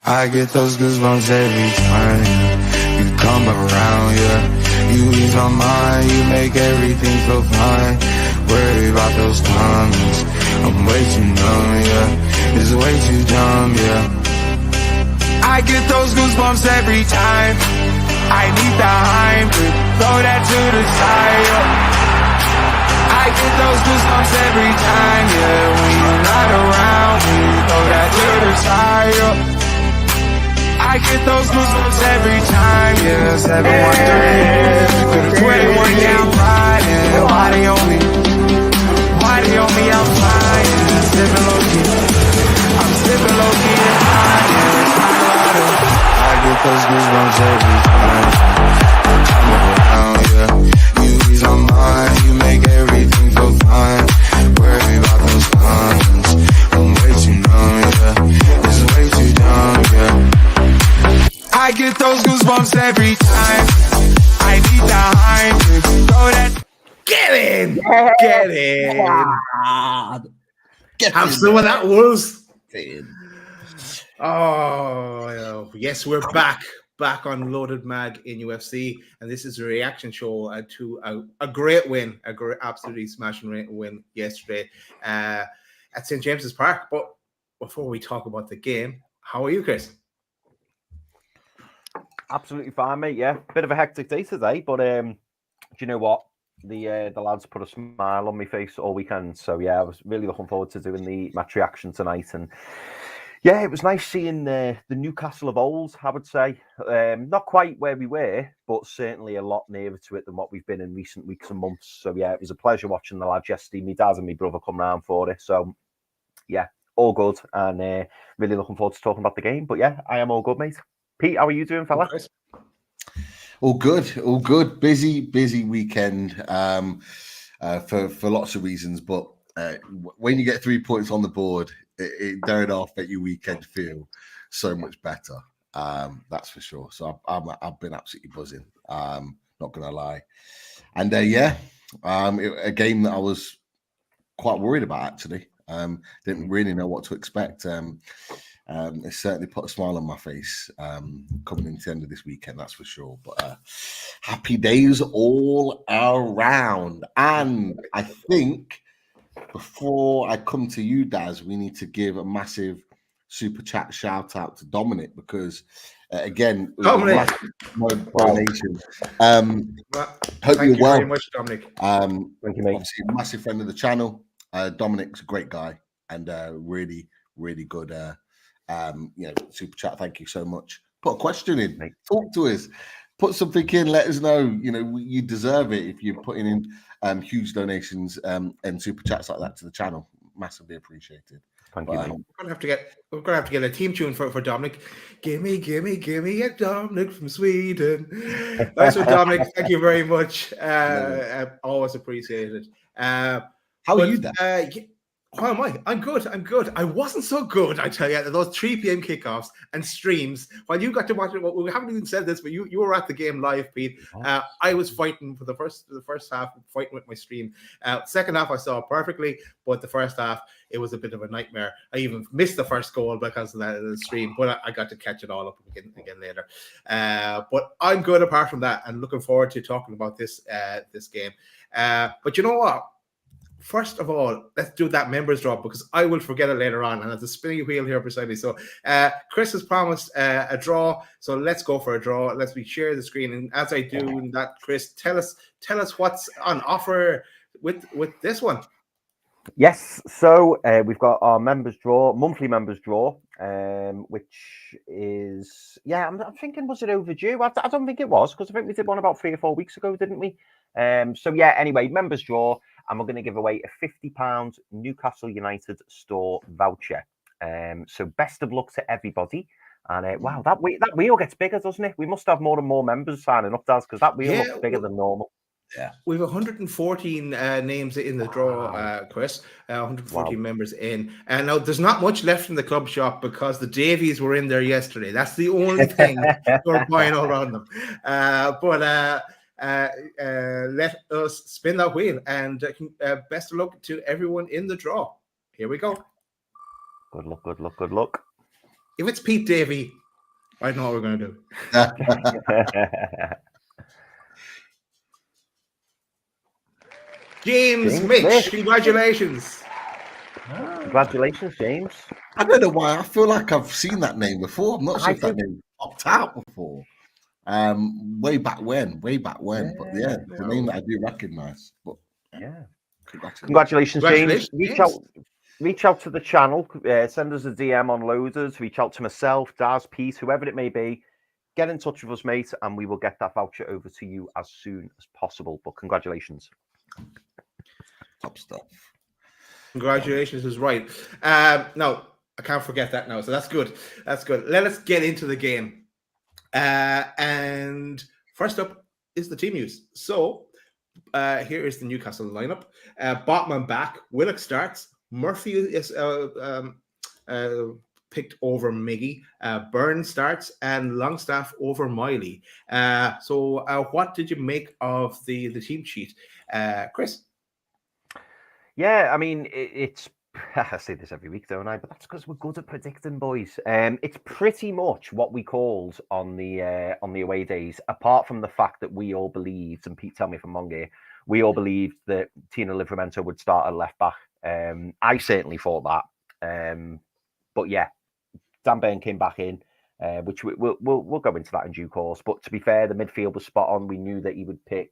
I get those goosebumps every time you come around, yeah. You ease my mind, you make everything feel fine. Worry about those comments, I'm way too numb, yeah. It's way too dumb, yeah. I get those goosebumps every time I need the hybrid, throw that to the side, yeah. I get those goosebumps every time, yeah. When you're not around, when you throw that to the side, yeah. I get those goosebumps every time, yeah. 713, could've 21 down riding. Why they on me? Why they on me? I'm flying, sipping low key. I'm sipping low key and flying. I get those goosebumps every time. I'm around, yeah. You ease my mind, you make everything feel fine. Worry about those comments, I'm way too numb, yeah. It's way too dumb, yeah. I get those goosebumps every time I need the hybrid, throw that. Get in! Get in! Have some of that, Wolves. Oh, yes, we're back on Loaded Mag in UFC, and this is a reaction show to a great win, absolutely smashing win yesterday at St. James's Park. But before we talk about the game, how are you, Chris? Absolutely fine, mate. Yeah, bit of a hectic day today, but do you know what? The lads put a smile on my face all weekend, so yeah, I was really looking forward to doing the match reaction tonight. And yeah, it was nice seeing the Newcastle of old, I would say. Not quite where we were, but certainly a lot nearer to it than what we've been in recent weeks and months. So yeah, it was a pleasure watching the lads yesterday. My dad and my brother come round for it, so yeah, all good, and really looking forward to talking about the game. But yeah, I am all good, mate. Pete, how are you doing, fella? All good. Busy weekend for lots of reasons. But when you get 3 points on the board, it don't off make your weekend feel so much better. That's for sure. So I've been absolutely buzzing. Not gonna lie. And a game that I was quite worried about actually. Didn't really know what to expect. It certainly put a smile on my face coming into the end of this weekend, that's for sure. But happy days all around. And I think before I come to you, Daz, we need to give a massive super chat shout out to Dominic because, again, Dominic, donation. Hope you're well. Very much, Dominic. Thank you, mate. Obviously, a massive friend of the channel. Dominic's a great guy and really, really good. Super chat. Thank you so much. Put a question in. Talk to us. Put something in. Let us know. You deserve it if you're putting in huge donations and super chats like that to the channel. Massively appreciated. Thank you. We're gonna have to get a team tune for Dominic. Gimme a Dominic from Sweden. Nice one, Dominic. Thank you very much. Always appreciated. How are you, Dan? How am I? I'm good. I wasn't so good, I tell you, at those 3 p.m. kickoffs and streams. While you got to watch it, we haven't even said this, but you were at the game live, Pete. I was fighting for the first half, fighting with my stream. Second half, I saw it perfectly, but the first half, it was a bit of a nightmare. I even missed the first goal because of the stream, but I got to catch it all up again later. But I'm good apart from that, and looking forward to talking about this game. But you know what? First of all, let's do that members draw because I will forget it later on, and there's a spinning wheel here beside me. So, Chris has promised a draw, so let's go for a draw. Let's share the screen, and as I do that, Chris, tell us what's on offer with this one. Yes, so we've got our monthly members draw, which is I'm thinking, was it overdue? I don't think it was because I think we did one about 3 or 4 weeks ago, didn't we? Anyway, members draw. And we're going to give away a £50 Newcastle United store voucher. So best of luck to everybody. And wow, that wheel gets bigger, doesn't it? We must have more and more members signing up, Daz, because that wheel looks bigger than normal. Yeah, we have 114 names in the draw, Chris. 114 members in, and now there's not much left in the club shop because the Davies were in there yesterday. That's the only thing we're buying all around them. Let us spin that wheel, and best of luck to everyone in the draw. Here we go. Good luck. If it's Pete Davey, I know what we're going to do. James Mitch, congratulations. Congratulations, James. I don't know why. I feel like I've seen that name before. I'm not sure if that name popped out before. Way back when. Yeah, but yeah, it's a name that I do recognise. But yeah. Congratulations, James. Reach out to the channel. Send us a DM on Loaders. Reach out to myself, Daz, Pete, whoever it may be. Get in touch with us, mate, and we will get that voucher over to you as soon as possible. But congratulations. Top stuff. Congratulations is right. No, I can't forget that now. So that's good. That's good. Let us get into the game. And first up is the team news. So here is the Newcastle lineup. Botman back. Willock starts. Murphy is picked over Miggy. Burns starts, and Longstaff over Miley. So what did you make of the team sheet, Chris? Yeah, I mean, it's I say this every week, don't I? But that's because we're good at predicting, boys. It's pretty much what we called on the away days, apart from the fact that we all believed, and Pete, tell me if I'm wrong here, we all believed that Tino Livramento would start at left back. I certainly thought that. But yeah, Dan Burn came back in, which we'll go into that in due course. But to be fair, the midfield was spot on. We knew that he would pick.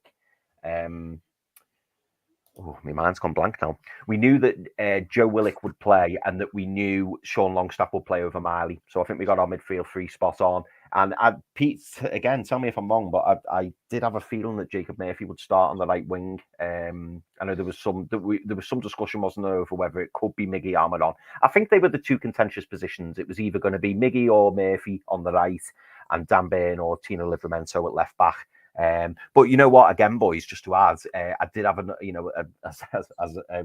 Oh, my mind's gone blank now. We knew that Joe Willock would play, and that we knew Sean Longstaff would play over Miley. So I think we got our midfield three spot on. And Pete, again, tell me if I'm wrong, but I did have a feeling that Jacob Murphy would start on the right wing. I know there was some discussion, wasn't there, over whether it could be Miggy armoured on. I think they were the two contentious positions. It was either going to be Miggy or Murphy on the right, and Dan Burn or Tino Livramento at left back. But you know what? Again, boys, just to add, I did have as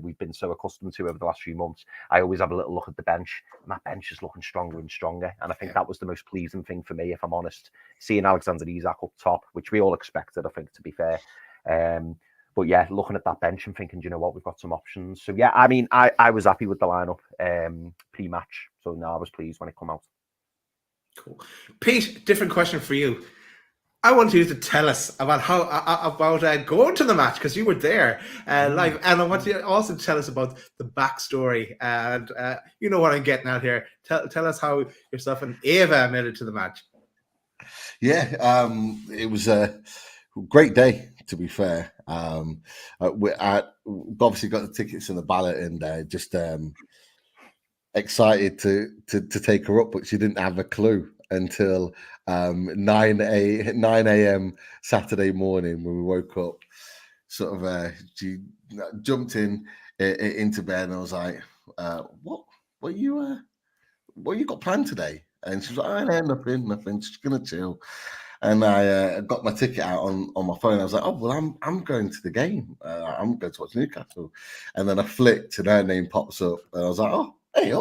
we've been so accustomed to over the last few months, I always have a little look at the bench, and that bench is looking stronger and stronger. And I think that was the most pleasing thing for me, if I'm honest, seeing Alexander Isak up top, which we all expected, I think, to be fair. But yeah, looking at that bench and thinking, do you know what, we've got some options. So yeah, I mean, I was happy with the lineup pre-match, so now I was pleased when it came out. Cool. Pete, different question for you. I want you to tell us about going to the match, because you were there live, and I want you to also tell us about the backstory. And you know what I'm getting at here. Tell us how yourself and Ava made it to the match. Yeah, it was a great day, to be fair. We obviously got the tickets in the ballot, and just excited to take her up, but she didn't have a clue until 9 a.m. Saturday morning when we woke up. Sort of, she jumped into bed, and I was like, "What you got planned today?" And she was like, "Oh, no, nothing. Just gonna chill." And I got my ticket out on my phone. I was like, "Oh well, I'm going to the game. I'm going to watch Newcastle." And then I flicked, and her name pops up, and I was like, "Oh, hey,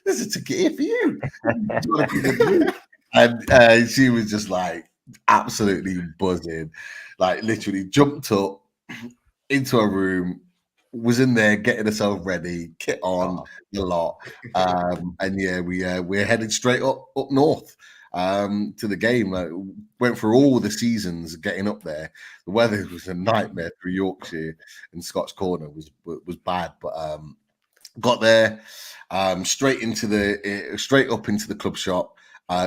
there's a ticket here for you. Do you want to come with me?" And she was just like absolutely buzzing, like literally jumped up into a room, was in there getting herself ready, kit on a lot, and yeah, we're headed straight up north to the game. Went through all the seasons getting up there. The weather was a nightmare through Yorkshire, and Scott's Corner was bad, but got there straight up into the club shop.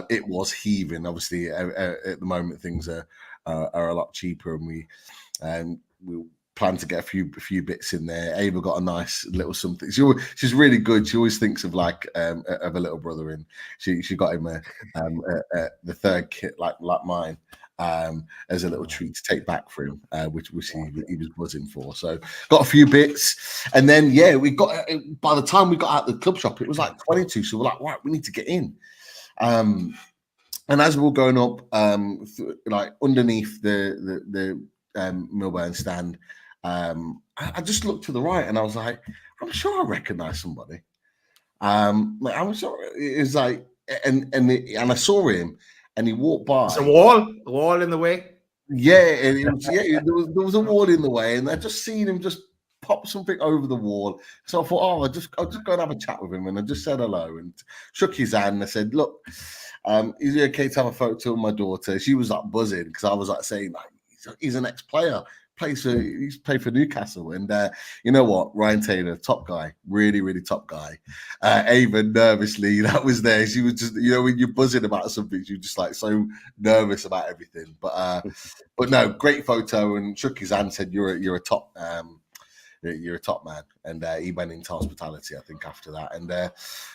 It was heaving. Obviously, at the moment things are a lot cheaper, and we plan to get a few bits in there. Ava got a nice little something. She's really good. She always thinks of of a little brother, and she got him the third kit like mine. As a little treat to take back for him, which he was buzzing for. So got a few bits, and then yeah, we got. By the time we got out the club shop, it was like 22. So we're like, right, we need to get in. And as we were going up, like underneath the Milburn stand, I just looked to the right, and I was like, I'm sure I recognize somebody. I was sure it was like, and I saw him. And he walked by. It's a wall in the way. Yeah, and there was a wall in the way, and I just seen him just popped something over the wall. So I thought, I'll just go and have a chat with him. And I just said hello and shook his hand. I said, look, is it okay to have a photo of my daughter? She was like buzzing because I was like saying, like, he's an ex-player. He's played for Newcastle, and you know what, Ryan Taylor, top guy, really, really top guy. Ava nervously, that was there. She was just, when you're buzzing about something, you're just like so nervous about everything. But no, great photo, and shook his hand, said you're a top you're a top man, and he went into hospitality, I think, after that, and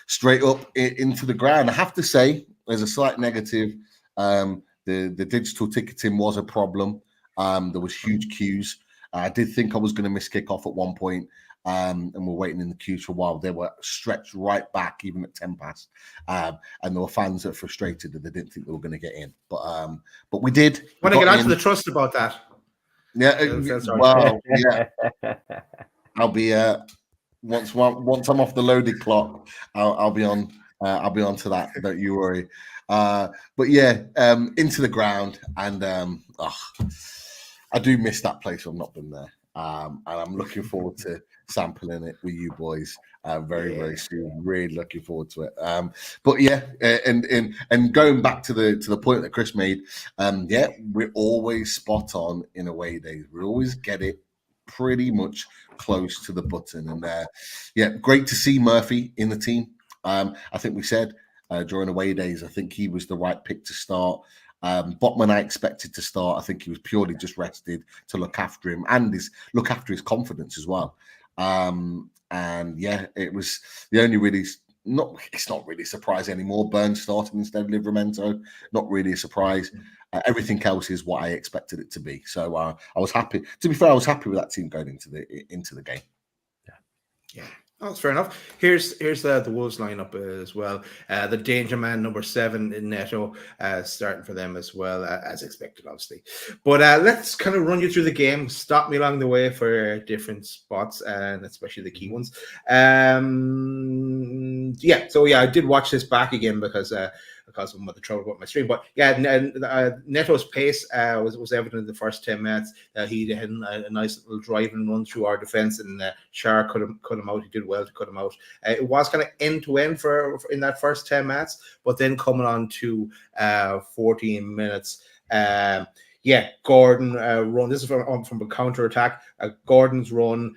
straight up into the ground. I have to say, there's a slight negative. The digital ticketing was a problem. There was huge queues. I did think I was going to miss kickoff at one point, and we're waiting in the queues for a while. They were stretched right back, even at 10 past, and there were fans that were frustrated that they didn't think they were going to get in. But we did. Want to get onto the trust about that? Yeah. Well, yeah. I'll be once I'm off the loaded clock, I'll be on. I'll be on to that. Don't you worry. But yeah, into the ground, and I do miss that place. I've not been there, and I'm looking forward to sampling it with you boys very soon. Really looking forward to it. But yeah, and going back to the point that Chris made, yeah, we're always spot on in away days. We always get it pretty much close to the button, and yeah, great to see Murphy in the team. I think we said during away days, I think he was the right pick to start. Botman, I expected to start. I think he was purely just rested to look after him and look after his confidence as well. And yeah, it was the only really it's not really a surprise anymore. Burns starting instead of Livramento, not really a surprise. Everything else is what I expected it to be. So I was happy. To be fair, I was happy with that team going into the game. Yeah. Oh, that's fair enough. Here's the Wolves lineup as well. The danger man number 7 in Neto starting for them as well, as expected, obviously. But let's kind of run you through the game. Stop me along the way for different spots, and especially the key ones. Yeah, so yeah, I did watch this back again because of the trouble with my stream. But yeah, Neto's pace was evident in the first 10 minutes. He had a nice little drive and run through our defense, and Shar cut him out. He did well to cut him out. It was kind of end to end for in that first 10 minutes, but then coming on to 14 minutes. Yeah, Gordon run. This is from a counter attack. Gordon's run.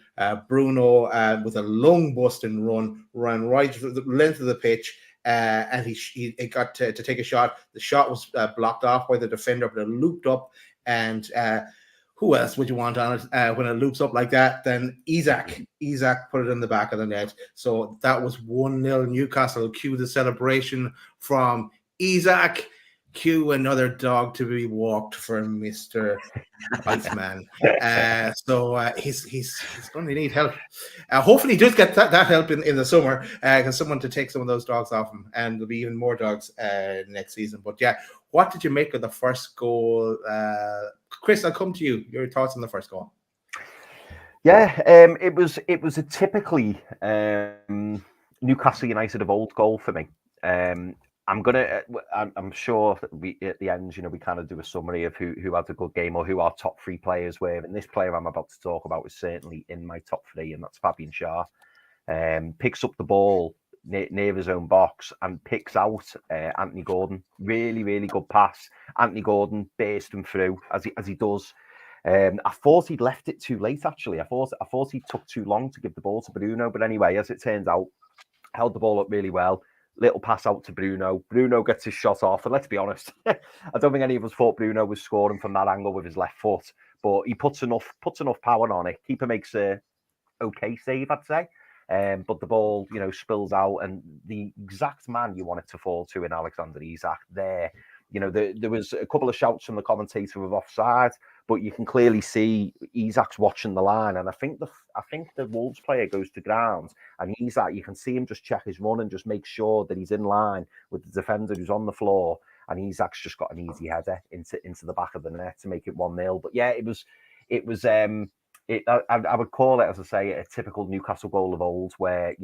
Bruno with a lung busting run, ran right through the length of the pitch. And he got to take a shot. The shot was blocked off by the defender, but it looped up. And who else would you want on it when it loops up like that? Then Isaac put it in the back of the net. So that was 1-0 Newcastle. Cue the celebration from Isaac. Cue another dog to be walked for Mr. Iceman. So he's going to need help. Hopefully he does get that help in the summer, because someone to take some of those dogs off him, and there'll be even more dogs next season. But yeah, what did you make of the first goal? Chris, I'll come to you. Your thoughts on the first goal? Yeah, it was a typically Newcastle United of old goal for me. I'm sure that we at the end, we kind of do a summary of who had a good game or who our top 3 players were. And this player I'm about to talk about was certainly in my top 3, and that's Fabian Schär. Picks up the ball near his own box and picks out Anthony Gordon. Really, really good pass. Anthony Gordon burst him through as he does. I thought he'd left it too late, actually. I thought he took too long to give the ball to Bruno. But anyway, as it turns out, held the ball up really well. Little pass out to Bruno. Bruno gets his shot off. And let's be honest, I don't think any of us thought Bruno was scoring from that angle with his left foot. But he puts enough power on it. Keeper makes a okay save, I'd say. But the ball, spills out, and the exact man you want it to fall to in Alexander Isak there. There was a couple of shouts from the commentator of offside, but you can clearly see Isak's watching the line, and I think the Wolves player goes to ground, and Isak, you can see him just check his run and just make sure that he's in line with the defender who's on the floor, and Isak's just got an easy header into the back of the net to make it 1-0. But yeah, I would call it, as I say, a typical Newcastle goal of old, where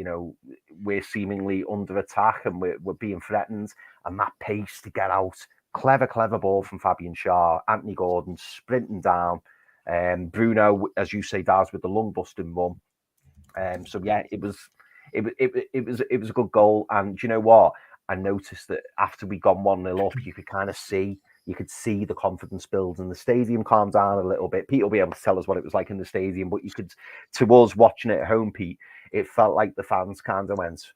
we're seemingly under attack and we're being threatened, and that pace to get out. Clever ball from Fabian Schär. Anthony Gordon sprinting down, Bruno, as you say, Daz, with the lung busting run. So yeah, it was a good goal. And do you know what? I noticed that after we got 1-0 up, you could see the confidence build, and the stadium calmed down a little bit. Pete will be able to tell us what it was like in the stadium, but to us watching it at home, Pete, it felt like the fans kind of went,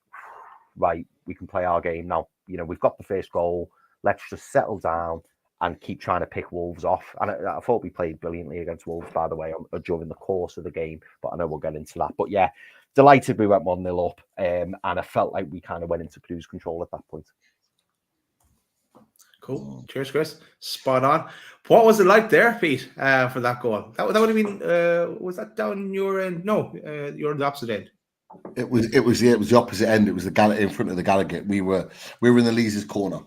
right, we can play our game now. We've got the first goal. Let's just settle down and keep trying to pick Wolves off. And I thought we played brilliantly against Wolves, by the way, during the course of the game. But I know we'll get into that. But yeah, delighted we went 1-0 up. And I felt like we kind of went into cruise control at that point. Cool. Cheers, Chris. Spot on. What was it like there, Pete, for that goal? That would have been, was that down your end? No, you're on the opposite end. It was the opposite end. It was the in front of the Gallagher. We were in the Lees's corner,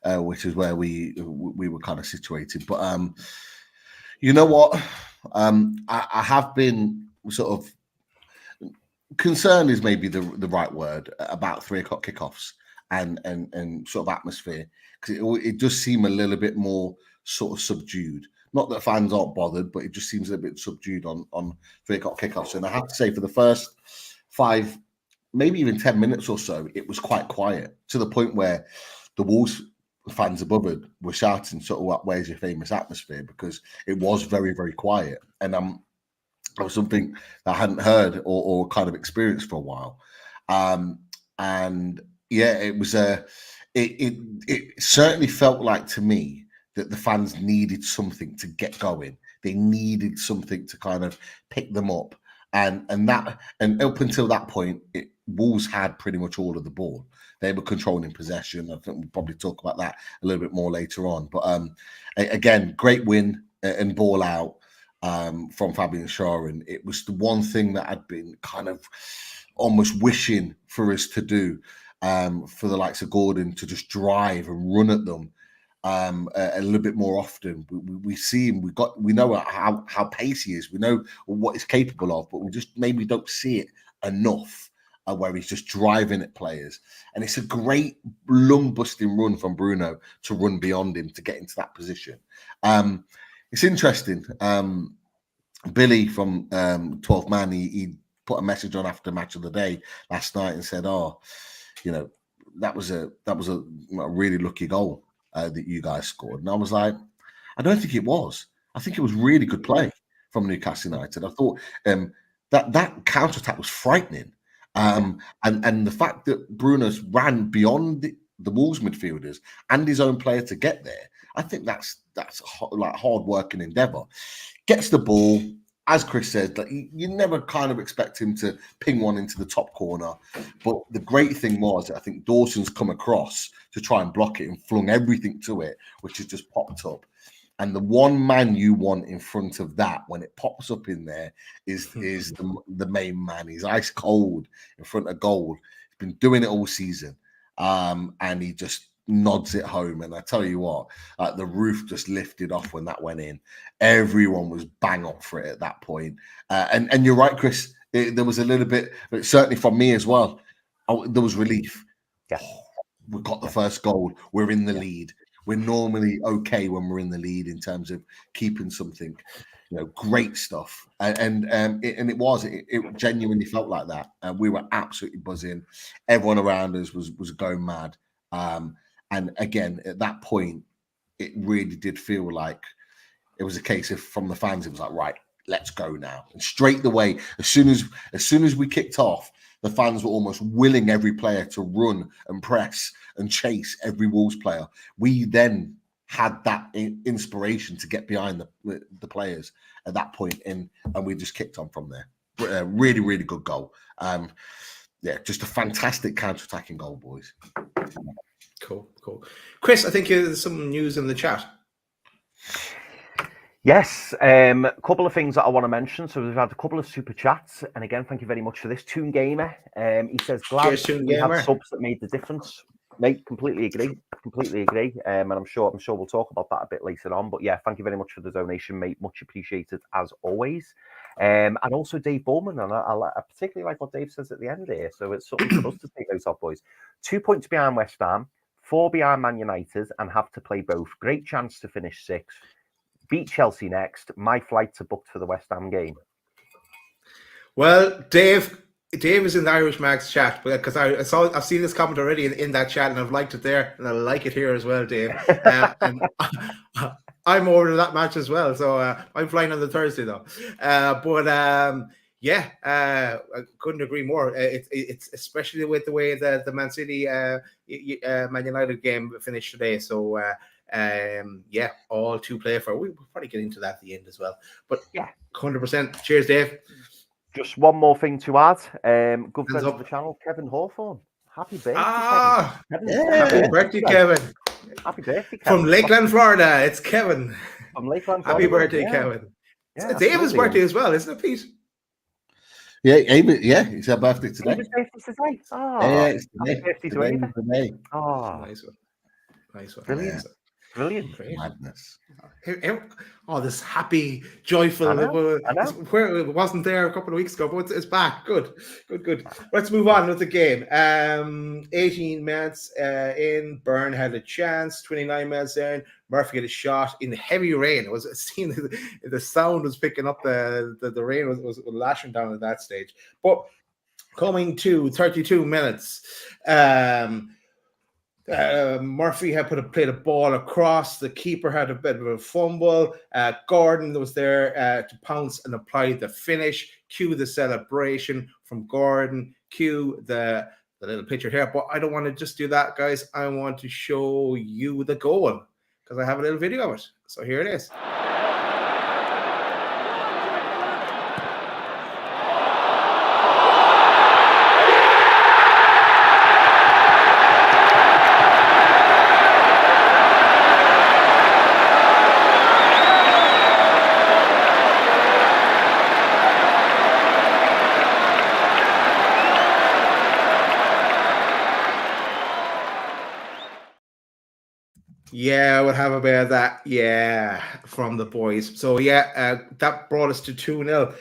which is where we were kind of situated. But you know what? I have been sort of concerned is maybe the right word about 3 o'clock kickoffs and sort of atmosphere, because it does seem a little bit more sort of subdued. Not that fans aren't bothered, but it just seems a bit subdued on 3 o'clock kickoffs. And I have to say, for the first 5, maybe even 10 minutes or so, it was quite quiet, to the point where the Wolves fans above it were shouting sort of, "Where's your famous atmosphere?" Because it was very, very quiet. And that was something that I hadn't heard or kind of experienced for a while. And yeah, it was it certainly felt like to me that the fans needed something to get going. They needed something to kind of pick them up. And up until that point, Wolves had pretty much all of the ball. They were controlling possession. I think we'll probably talk about that a little bit more later on. But again, great win and ball out from Fabian Schär. And it was the one thing that I'd been kind of almost wishing for us to do, for the likes of Gordon to just drive and run at them a little bit more often. We see him. We know how pacey he is. We know what he's capable of, but we just maybe don't see it enough. Where he's just driving at players, and it's a great lung-busting run from Bruno to run beyond him to get into that position. It's interesting. Billy from 12th Man, he put a message on after match of the day last night and said, "Oh, that was a really lucky goal that you guys scored." And I was like, I don't think it was. I think it was really good play from Newcastle United. I thought that counter-attack was frightening. And the fact that Bruno's ran beyond the Wolves midfielders and his own player to get there, I think that's like hard work and endeavour. Gets the ball, as Chris said, like you never kind of expect him to ping one into the top corner. But the great thing was, I think Dawson's come across to try and block it and flung everything to it, which has just popped up. And the one man you want in front of that when it pops up in there is the main man. He's ice cold in front of goal. He's been doing it all season. And he just nods it home. And I tell you what, the roof just lifted off when that went in. Everyone was bang up for it at that point. And you're right, Chris. There was a little bit, certainly from me as well, there was relief. Yeah. We got the first goal. We're in the lead. We're normally okay when we're in the lead in terms of keeping something, great stuff. And it genuinely felt like that. We were absolutely buzzing. Everyone around us was going mad. And again, at that point, it really did feel like it was a case of, from the fans, it was like, right, let's go now. And straight away, as soon as we kicked off, the fans were almost willing every player to run and press and chase every Wolves player. We then had that inspiration to get behind the players at that point, and we just kicked on from there. Really, really good goal. Just a fantastic counter-attacking goal, boys. Cool. Chris, I think there's some news in the chat. Yes, a couple of things that I want to mention. So we've had a couple of super chats, and again, thank you very much for this. Toon Gamer, he says, "Glad we had subs that made the difference." Mate, completely agree. And I'm sure we'll talk about that a bit later on. But yeah, thank you very much for the donation, mate. Much appreciated as always. And also Dave Bowman, and I particularly like what Dave says at the end here. So it's something for us to take those off, boys. 2 points behind West Ham, 4 behind Man United, and have to play both. Great chance to finish 6th. beat Chelsea next. My flights are booked for the West Ham game. Well, Dave is in the Irish Max chat, because I've seen this comment already in that chat, and I've liked it there, and I like it here as well, Dave. And I'm over to that match as well, so I'm flying on the Thursday though. I couldn't agree more. It's especially with the way the Man City Man United game finished today. So all to play for. We'll probably get into that at the end as well. But yeah, 100%. Cheers, Dave. Just one more thing to add. Good Hands friend up. of the channel, Kevin Hawthorne. Happy birthday, Kevin. Happy birthday, Kevin. Happy birthday, Kevin. From Lakeland, Florida. It's Kevin. From Lakeland, Happy Florida. birthday, Yeah. Kevin. Yeah, it's David's absolutely. birthday as well, isn't it, Pete? It's her birthday today. His birthday today. Oh, Yeah, it's happy today. birthday to Today, Ava. today. Oh, Nice one. Brilliant. Brilliant. Great. Madness. Oh, this happy, joyful. I know. Where it wasn't there a couple of weeks ago, but it's back. Good. Let's move on with the game. 18 minutes in. Byrne had a chance. 29 minutes in. Murphy had a shot in heavy rain. It was seen the sound was picking up. The rain was lashing down at that stage. But coming to 32 minutes. Murphy had played a ball across. The keeper had a bit of a fumble. Gordon was there to pounce and apply the finish. Cue the celebration from Gordon. Cue the little picture here. But I don't want to just do that, guys. I want to show you the goal because I have a little video of it. So here it is. Yeah, we'll have a bit of that. Yeah, from the boys. So that brought us to 2-0.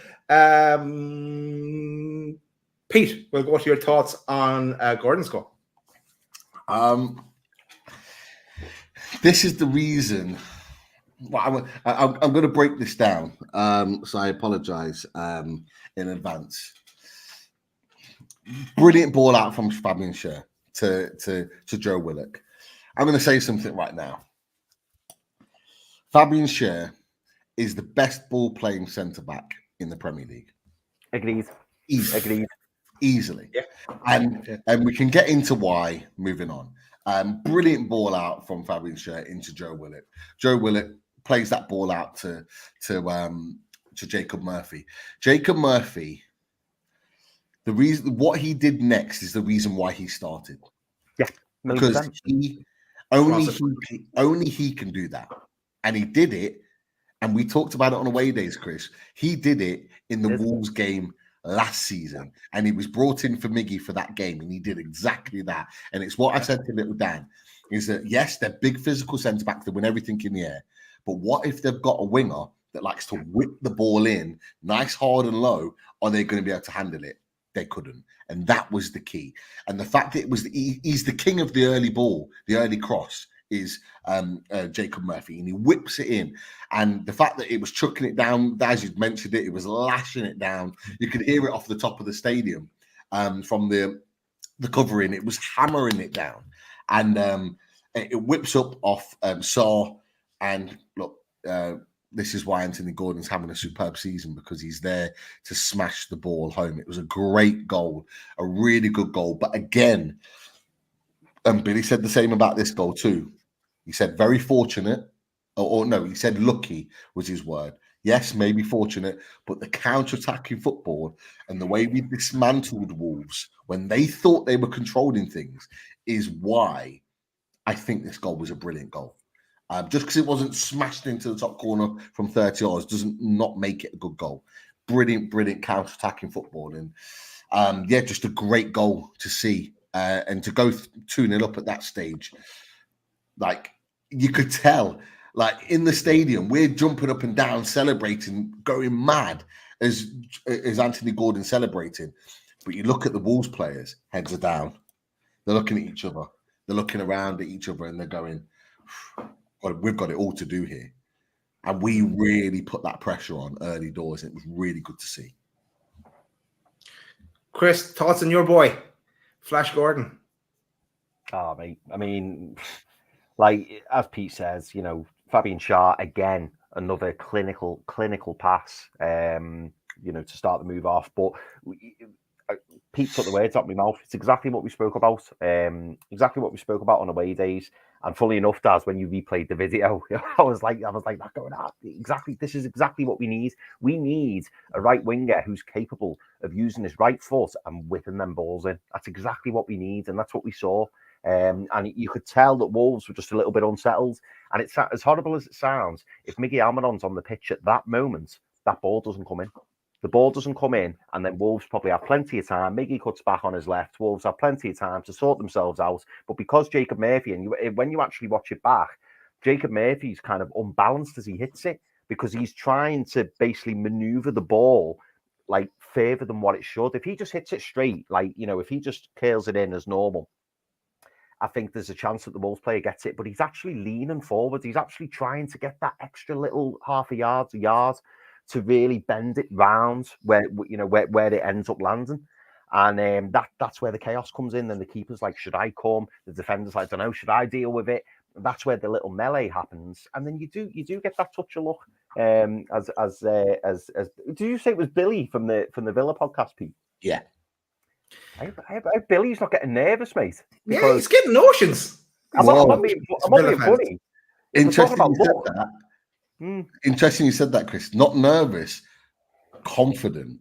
Pete, we'll go to your thoughts on Gordon's goal. This is the reason. Well, I'm going to break this down. So I apologise in advance. Brilliant ball out from Fabian Schär to Joe Willock. I'm going to say something right now. Fabian Schär is the best ball-playing centre-back in the Premier League. Agreed. Easily. Yeah. And we can get into why moving on. Brilliant ball out from Fabian Schär into Joe Willock. Joe Willock plays that ball out to Jacob Murphy. Jacob Murphy, the reason what he did next is the reason why he started. Yeah. Because only he can do that. And he did it, and we talked about it on away days, Chris. He did it in the Wolves game last season, and he was brought in for Miggy for that game, and he did exactly that. And it's what I said to little Dan, is that, yes, they're big physical centre-backs that win everything in the air, but what if they've got a winger that likes to whip the ball in, nice, hard and low? Are they going to be able to handle it? They couldn't. And that was the key. And the fact that it was he's the king of the early ball, the early cross, is Jacob Murphy, and he whips it in. And the fact that it was chucking it down, as you'd mentioned it was lashing it down. You could hear it off the top of the stadium from the covering. It was hammering it down. And it whips up off Saw. And look, this is why Anthony Gordon's having a superb season, because he's there to smash the ball home. It was a great goal, a really good goal. But again, and Billy said the same about this goal too. He said very fortunate, or no, he said lucky was his word. Yes, maybe fortunate, but the counter-attacking football and the way we dismantled Wolves when they thought they were controlling things is why I think this goal was a brilliant goal. Just because it wasn't smashed into the top corner from 30 yards doesn't not make it a good goal. Brilliant counter-attacking football. And just a great goal to see. And to go 2-0 up at that stage, like you could tell, like in the stadium, we're jumping up and down, celebrating, going mad as Anthony Gordon celebrating. But you look at the Wolves players, heads are down. They're looking at each other. They're looking around at each other and they're going, God, we've got it all to do here. And we really put that pressure on early doors. It was really good to see. Chris, thoughts on your boy, Flash Gordon? Oh, mate. I mean, like as Pete says, you know, Fabian Schär again, another clinical pass. You know, to start the move off. But Pete took the words out of my mouth. It's exactly what we spoke about. Exactly what we spoke about on away days. And fully enough, Daz, when you replayed the video, I was like, not going out. Exactly, this is exactly what we need. We need a right winger who's capable of using his right foot and whipping them balls in. That's exactly what we need, and that's what we saw. And you could tell that Wolves were just a little bit unsettled. And it's as horrible as it sounds. If Miggy Almiron's on the pitch at that moment, that ball doesn't come in. The ball doesn't come in, and then Wolves probably have plenty of time. Miggy cuts back on his left. Wolves have plenty of time to sort themselves out. But because Jacob Murphy, and when you actually watch it back, Jacob Murphy's kind of unbalanced as he hits it because he's trying to basically maneuver the ball like further than what it should. If he just hits it straight, like, you know, if he just curls it in as normal, I think there's a chance that the Wolves player gets it. But he's actually leaning forward. He's actually trying to get that extra little half a yard to really bend it round where it ends up landing. And that's where the chaos comes in. Then the keeper's like, should I come? The defender's like, I don't know, should I deal with it? And that's where the little melee happens. And then you do get that touch of luck. As do you say it was Billy from the Villa podcast, Pete? Yeah. I Billy's not getting nervous, mate. Yeah, he's getting notions. I'm not being funny. Interesting you said that. Interesting you said that, Chris. Not nervous, confident.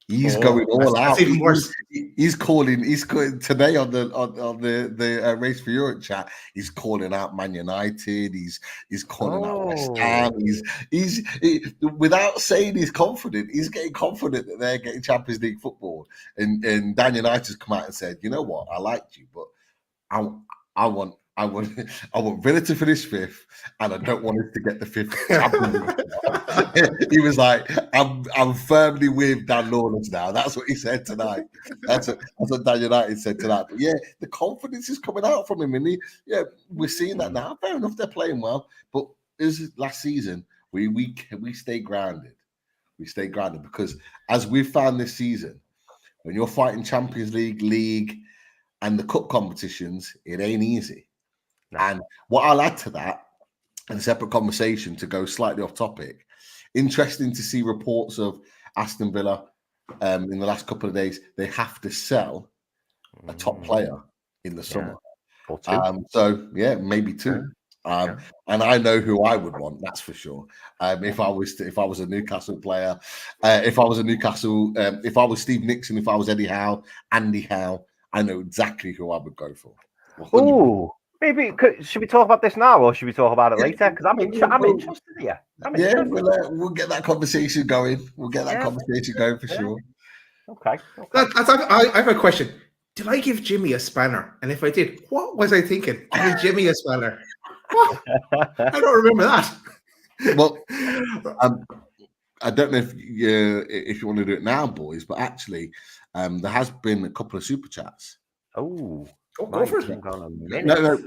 He's going all out. That's even worse. He's calling today on the Race for Europe chat. He's calling out Man United. He's calling out West Ham. He's without saying he's confident. He's getting confident that they're getting Champions League football. And Dan United's come out and said, you know what, I liked you, but I want Villa to finish fifth, and I don't want us to get the fifth. He was like, I'm firmly with Dan Lawless now. That's what he said tonight. That's what Dan United said tonight. But yeah, the confidence is coming out from him, and we're seeing that now. Fair enough, they're playing well, but this last season we stay grounded. We stay grounded because as we've found this season, when you're fighting Champions League, and the cup competitions, it ain't easy. And what I'll add to that, and a separate conversation to go slightly off topic, interesting to see reports of Aston Villa in the last couple of days. They have to sell a top player in the summer. Or two. So, yeah, maybe two. And I know who I would want, that's for sure. If I was a Newcastle player, if I was Steve Nixon, if I was Eddie Howe, Andy Howe, I know exactly who I would go for. Ooh. Maybe should we talk about this now, or should we talk about it later? Because I'm interested here. We'll get that conversation going. We'll get that conversation going for sure. Okay. I have a question. Did I give Jimmy a spanner? And if I did, what was I thinking? Give Jimmy a spanner. What? I don't remember that. Well, I don't know if you want to do it now, boys, but actually, there has been a couple of super chats. Oh, go for it. No,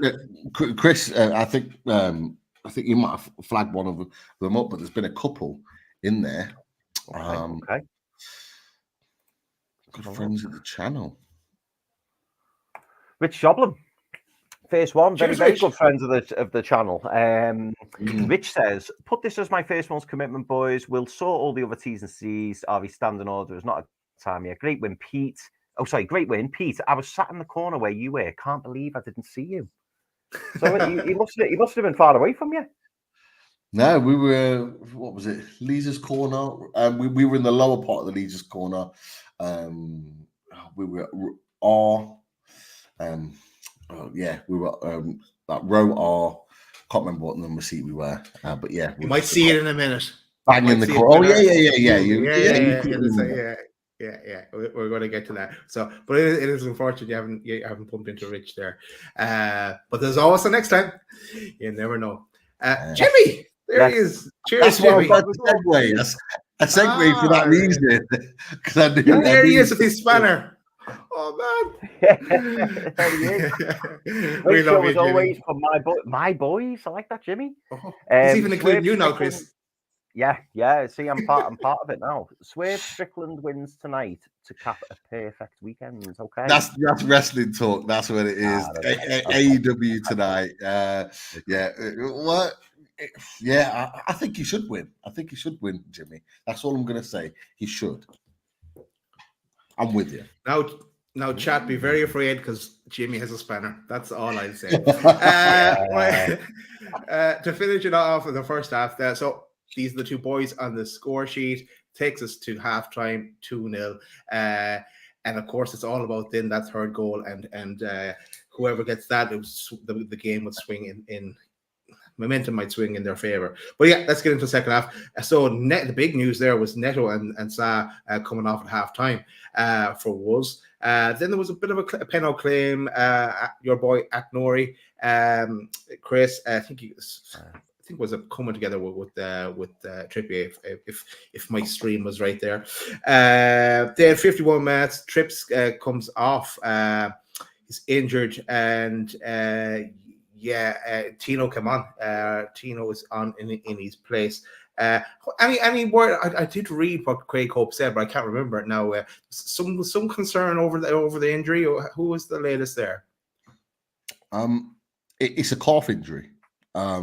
Chris, I think you might have flagged one of them up, but there's been a couple in there. Okay. Good friends of the channel. Rich Joblin, first one. Very good friends of the channel. Rich says, "Put this as my first month's commitment, boys. We'll sort all the other T's and C's. RV standing order is not a time yet. Great win, Pete. Great win, Pete. I was sat in the corner where you were. Can't believe I didn't see you. So he must have been far away from you. No, we were. What was it? Leisures corner. We were in the lower part of the Leisures corner. We were we were that row R. Can't remember what number seat we were, but yeah, you might see it in a minute. Bang in the corner. Oh yeah. Yeah, we're going to get to that. So, but it is unfortunate you haven't pumped into Rich there. But there's always the next time. You never know. Jimmy, there he is. Cheers, Jimmy. That's a segue for that reason. Because I knew. There he is with his spanner. Oh man. There he is. We Great love show you, as always Jimmy. from my boys. I like that, Jimmy. Oh, he's even including Swerve you now, Strickland. Chris. Yeah. See, I'm part of it now. Swerve Strickland wins tonight to cap a perfect weekend. Okay. That's wrestling talk. That's what it is. AEW tonight. What? Yeah, I think he should win. I think he should win, Jimmy. That's all I'm going to say. He should. I'm with you. Now, chat, be very afraid because Jimmy has a spanner. That's all I'll say. To finish it off in the first half, so these are the two boys on the score sheet. Takes us to halftime, 2-0. And of course, it's all about then that third goal, and whoever gets that, the game would swing in momentum might swing in their favor. But yeah, let's get into the second half. So the big news there was Neto and Sa coming off at halftime for Wolves. Then there was a bit of a penalty claim. Your boy Aknori, Chris, I think was a coming together with Trippier if my stream was right there. Then 51 minutes, Trips comes off. He's injured, and Tino came on. Tino is on in his place. Any word? I did read what Craig Hope said, but I can't remember it now. Some concern over the injury. Who was the latest there? It's a calf injury. I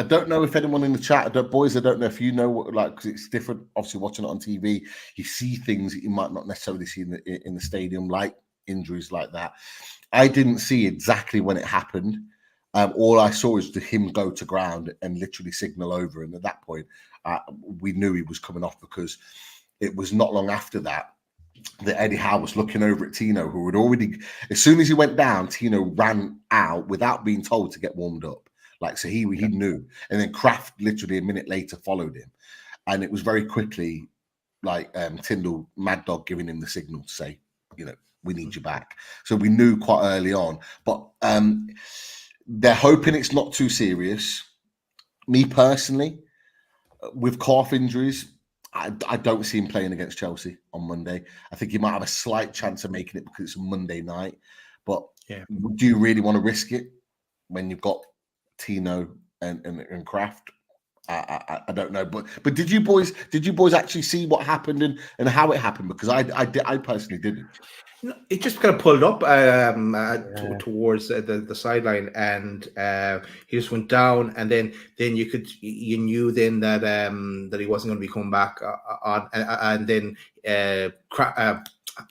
don't know if anyone in the chat, boys, I don't know if you know what, like, because it's different. Obviously, watching it on TV, you see things that you might not necessarily see in the stadium, like injuries like that. I didn't see exactly when it happened. All I saw is him go to ground and literally signal over, and at that point, we knew he was coming off, because it was not long after that Eddie Howe was looking over at Tino, who had already, as soon as he went down, Tino ran out without being told to get warmed up. Like, so he knew. And then Kraft literally a minute later followed him. And it was very quickly like Tyndall, Mad Dog, giving him the signal to say, we need you back. So we knew quite early on. But they're hoping it's not too serious. Me personally, with calf injuries, I don't see him playing against Chelsea on Monday. I think he might have a slight chance of making it because it's a Monday night. But do you really want to risk it when you've got Tino and Kraft? I don't know. But did you boys actually see what happened and how it happened? Because I personally didn't. It just kind of pulled up towards the sideline, and he just went down, and then you knew then that he wasn't going to be coming back on, and then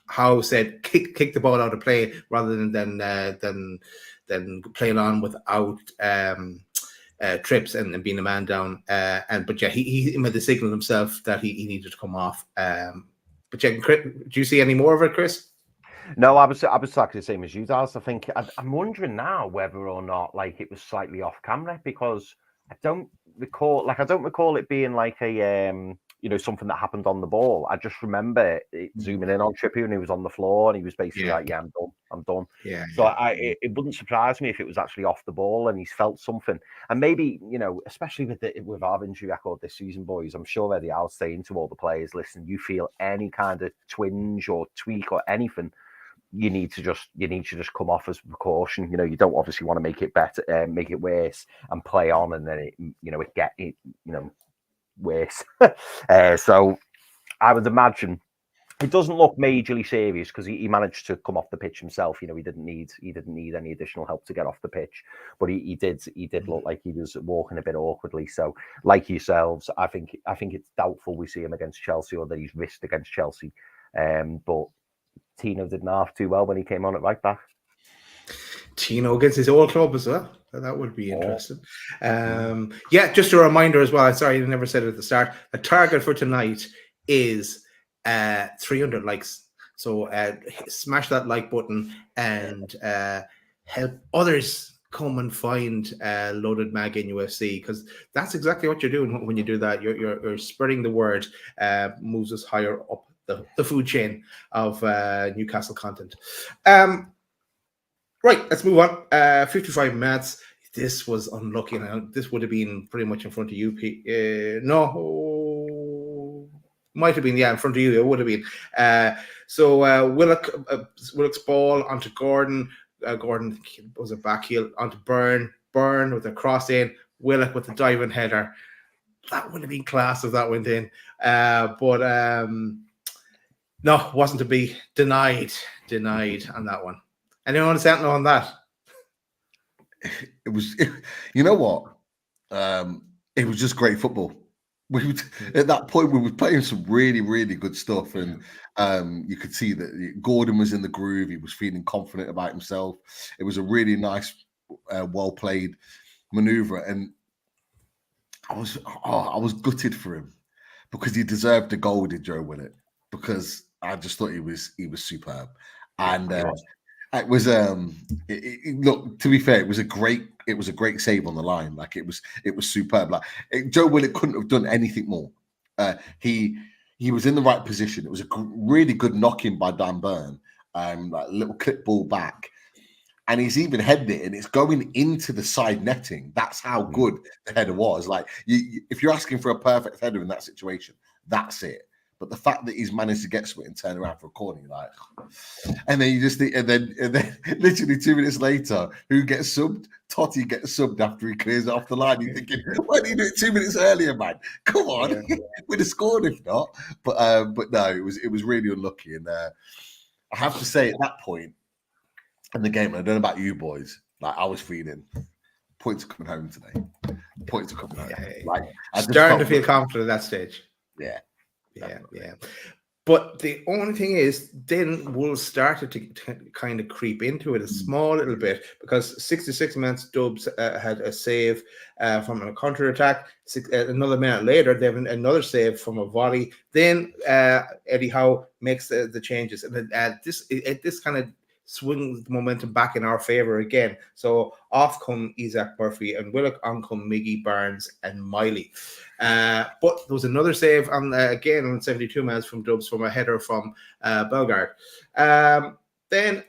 Howe said kick the ball out of play rather than playing on without trips and being a man down, he made the signal himself that he needed to come off. But yeah, do you see any more of it, Chris? No, I was exactly the same as you guys. I think I'm wondering now whether or not like it was slightly off camera, because I don't recall it being like a something that happened on the ball. I just remember it zooming in on Trippier and he was on the floor and he was basically like, "Yeah, I'm done." Yeah. So it wouldn't surprise me if it was actually off the ball and he's felt something. And maybe especially with our injury record this season, boys, I'm sure Eddie Howe's saying to all the players, "Listen, you feel any kind of twinge or tweak or anything, you need to just come off as precaution. You don't obviously want to make it better, make it worse, and play on, and then it get worse." So I would imagine it doesn't look majorly serious because he managed to come off the pitch himself. He didn't need any additional help to get off the pitch, but he did look like he was walking a bit awkwardly. So, like yourselves, I think it's doubtful we see him against Chelsea or that he's risked against Chelsea. But Tino didn't half too well when he came on at right back. Tino against his old club as well. That would be interesting. Just a reminder as well. Sorry, I never said it at the start. The target for tonight is 300 likes. So smash that like button and help others come and find Loaded Mag in UFC, because that's exactly what you're doing when you do that. You're spreading the word, moves us higher up the food chain of Newcastle content. Right, let's move on. 55 minutes. This was unlucky. Now, this would have been pretty much in front of you, Pete. No, Might have been, yeah, in front of you. It would have been. Willock's ball onto Gordon. Gordon was a back heel onto Byrne. Byrne with a cross in. Willock with the diving header. That would have been class if that went in. But no, wasn't to be. Denied on that one. Anyone want to say something on that? It was, you know what? It was just great football. At that point, we were playing some really, really good stuff, and you could see that Gordon was in the groove. He was feeling confident about himself. It was a really nice, well played maneuver, and I was gutted for him because he deserved the goal, did Joe Willett? Because I just thought he was superb, and it was look, to be fair, it was a great save on the line. Like it was superb. Like Joe Willett couldn't have done anything more. He was in the right position. It was a really good knock-in by Dan Byrne, like a little clip ball back. And he's even headed it, and it's going into the side netting. That's how good the header was. Like, if you're asking for a perfect header in that situation, that's it. But the fact that he's managed to get to it and turn around for a corner, you're like, and then you just think, and then literally 2 minutes later, who gets subbed? Totti gets subbed after he clears it off the line. You're thinking, why didn't you do it 2 minutes earlier, man? Come on, we'd have scored if not. But no, it was really unlucky. And I have to say, at that point in the game, I don't know about you boys, like I was feeling points are coming home today. Points are coming home. Like I starting to feel confident at that stage. Yeah. But the only thing is, then Wolves started to kind of creep into it a small little bit, because 66 minutes, Dubs had a save from a counter attack. Another minute later, they have another save from a volley. Then Eddie Howe makes the changes, and this kind of swings the momentum back in our favor again. So off come Isaac Murphy and Willock, on come Miggy, Barnes and Miley. But there was another save again on 72 minutes from Dubs from a header from Bellegarde. Then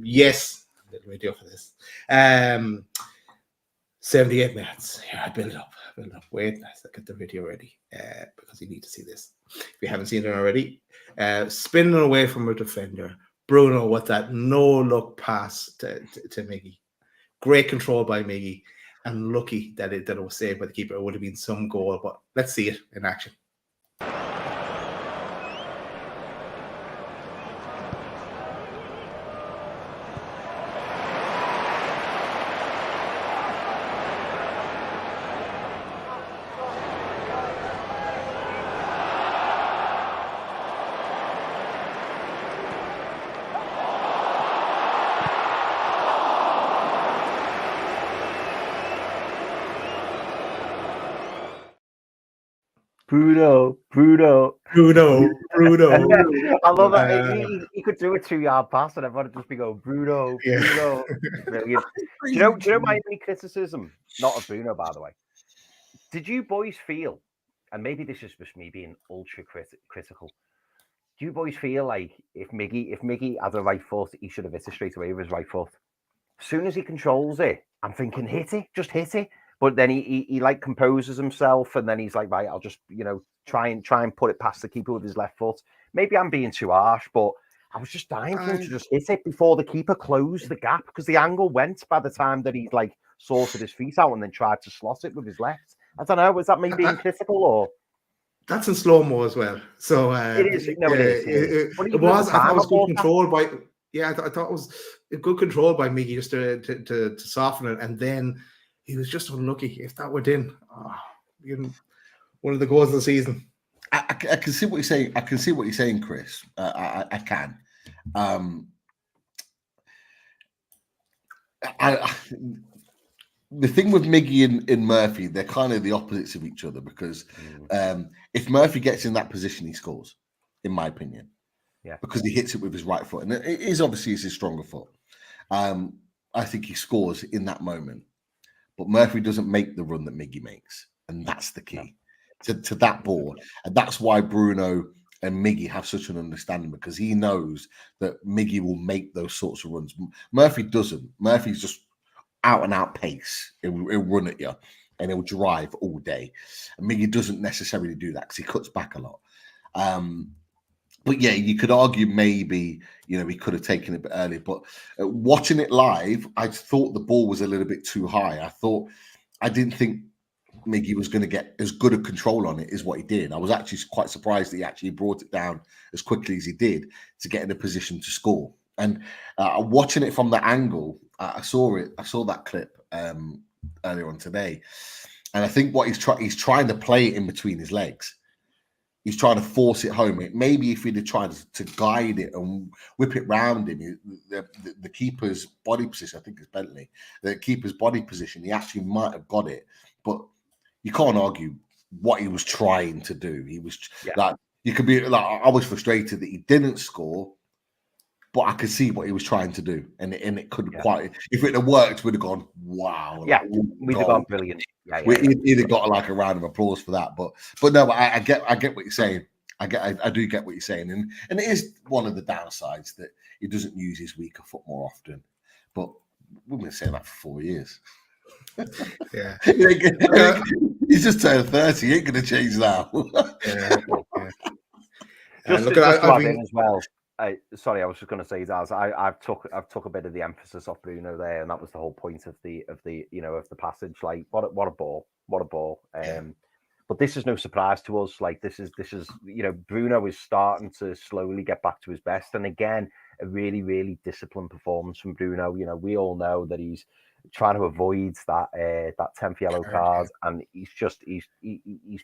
yes, a little video for this. 78 minutes. Yeah, I build up. Wait, let's get the video ready because you need to see this. If you haven't seen it already, spinning away from a defender, Bruno with that no-look pass to Miggy. Great control by Miggy, and lucky that it was saved by the keeper. It would have been some goal, but let's see it in action. Bruno. I love that. He could do a 2-yard pass and everyone would just be going, Bruno. Brilliant. Do you know my only criticism? Not of Bruno, by the way. Did you boys feel, and maybe this is just me being ultra critical, do you boys feel like if Miggy had a right foot, he should have hit it straight away with his right foot? As soon as he controls it, I'm thinking, hit it, just hit it. But then he like composes himself, and then he's like, right, I'll just try and put it past the keeper with his left foot. Maybe I'm being too harsh, but I was just dying for him to just hit it before the keeper closed the gap, because the angle went by the time that he'd like sorted his feet out and then tried to slot it with his left. I don't know, was that me being critical or? That's in slow-mo as well. So it is. No, it is. It was. I thought it was good control by. Yeah, I thought it was a good control by Miggy just to soften it, and then he was just unlucky. If that went in, one of the goals of the season. I can see what you're saying. I can see what you're saying, Chris. I can. The thing with Miggy and Murphy, they're kind of the opposites of each other, because if Murphy gets in that position, he scores, in my opinion. Yeah. Because he hits it with his right foot. And it is obviously his stronger foot. I think he scores in that moment. But Murphy doesn't make the run that Miggy makes. And that's the key to that ball. And that's why Bruno and Miggy have such an understanding, because he knows that Miggy will make those sorts of runs. Murphy doesn't. Murphy's just out and out pace. He'll run at you. and he'll drive all day. And Miggy doesn't necessarily do that because he cuts back a lot. But yeah, you could argue maybe, you know, he could have taken it a bit earlier. But watching it live, I thought the ball was a little bit too high. I didn't think Miggy was going to get as good a control on it as what he did. I was actually quite surprised that he actually brought it down as quickly as he did to get in a position to score. And watching it from the angle, I saw that clip earlier on today, and I think what he's trying to play it in between his legs. He's trying to force it home. Maybe if he'd have tried to guide it and whip it round him, the keeper's body position, I think it's Bentley, the keeper's body position, he actually might have got it. But you can't argue what he was trying to do. He was like, you could be like, I was frustrated that he didn't score, but I could see what he was trying to do, and it could quite. If it had worked, we'd have gone, wow. Yeah, we'd have gone brilliant. He'd have got like a round of applause for that. But no, I get what you're saying. I do get what you're saying, and it is one of the downsides that he doesn't use his weaker foot more often. But we've been saying that for 4 years. Yeah, he's just turned 30. He ain't going to change now. Just to add in as well. Sorry, I was just going to say, Daz, I've took a bit of the emphasis off Bruno there, and that was the whole point of the passage. Like, what a ball. But this is no surprise to us. Like, this is Bruno is starting to slowly get back to his best, and again, a really, really disciplined performance from Bruno. You know, we all know that he's trying to avoid that 10th yellow card, and he's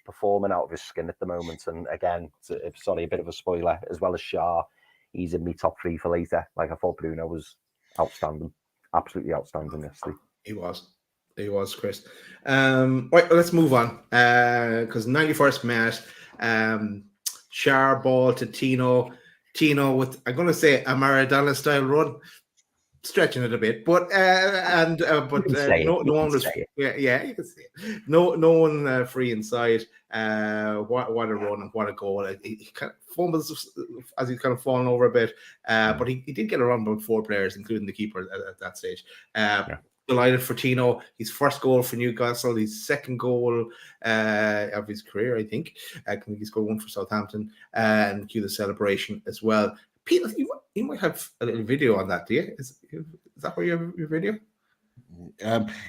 performing out of his skin at the moment. And again, sorry, a bit of a spoiler, as well as Shah, he's in my top 3 for later. Like, I thought Bruno was outstanding, absolutely outstanding yesterday. He was, Chris. Right, let's move on, because 91st minute, Shah ball to Tino with, I'm going to say, a Maradona style run. Stretching it a bit, but no one was. Yeah, you can see it. No one free inside. What a run and what a goal! He kind of fumbles as he's kind of fallen over a bit, but he did get around about 4 players, including the keeper at that stage. Delighted for Tino, his first goal for Newcastle, his second goal of his career, I think. I think he scored one for Southampton, and cue the celebration as well. Peter, you might have a little video on that, do you? Is that where you have your video?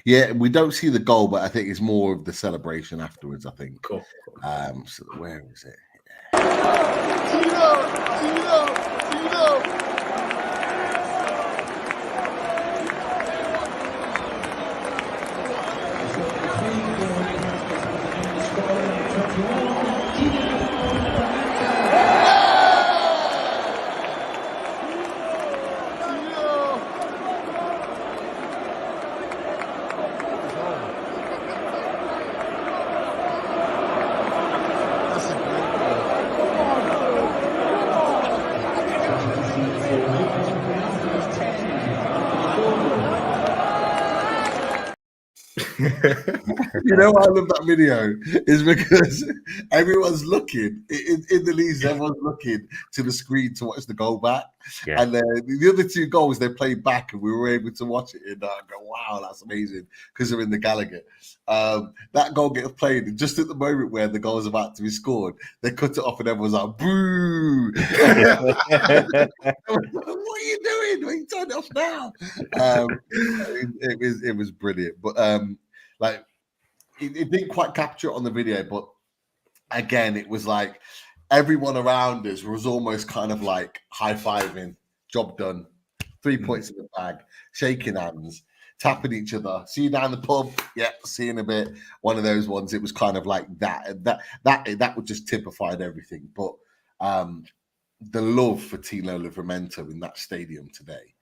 Yeah, we don't see the goal, but I think it's more of the celebration afterwards, I think. Cool. So where is it? Tino! You know why I love that video is because everyone's looking in the leagues. Everyone's looking to the screen to watch the goal back, and then the other 2 goals they played back, and we were able to watch it. And I go, "Wow, that's amazing!" Because they're in the Gallagher. That goal gets played, and just at the moment where the goal is about to be scored, they cut it off, and everyone's like, "Boo!" What are you doing? Why are you turning it off now? It was brilliant, but like. It didn't quite capture it on the video, but again, it was like everyone around us was almost kind of like high-fiving, job done, 3 points in the bag, shaking hands, tapping each other. See you down the pub, yeah, see you in a bit. One of those ones. It was kind of like that would just typified everything. But the love for Tino Livramento in that stadium today,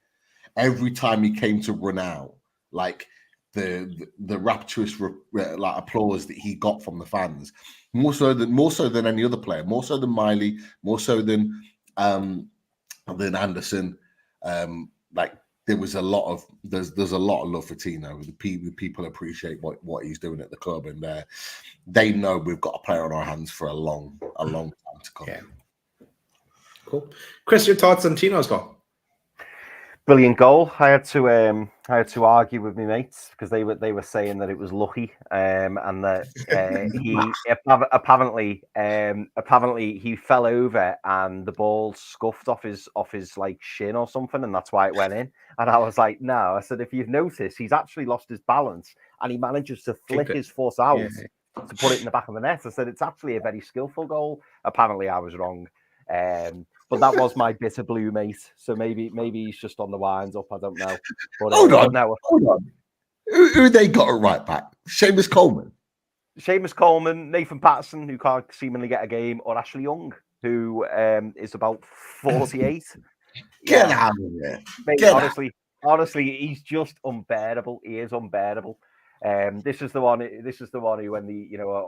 every time he came to run out, like. The rapturous like applause that he got from the fans, more so than any other player, more so than Miley, more so than Anderson. Like there's a lot of love for Tino. The people appreciate what he's doing at the club, and they know we've got a player on our hands for a long time to come. Yeah. Cool, Chris. Your thoughts on Tino's goal? Brilliant goal. I had to argue with my mates because they were saying that it was lucky, and that he apparently he fell over and the ball scuffed off his like shin or something, and that's why it went in. And I was like, no. I said, if you've noticed, he's actually lost his balance and he manages to flick his foot out to put it in the back of the net. I said, it's actually a very skillful goal. Apparently, I was wrong. But that was my bitter blue mate. So maybe he's just on the winds up. I don't know. But, hold on. No. Hold on. Who they got a right back? Seamus Coleman, Nathan Patterson, who can't seemingly get a game, or Ashley Young, who is about 48. Get out of here. Mate, honestly, he's just unbearable. He is unbearable. This is the one who, when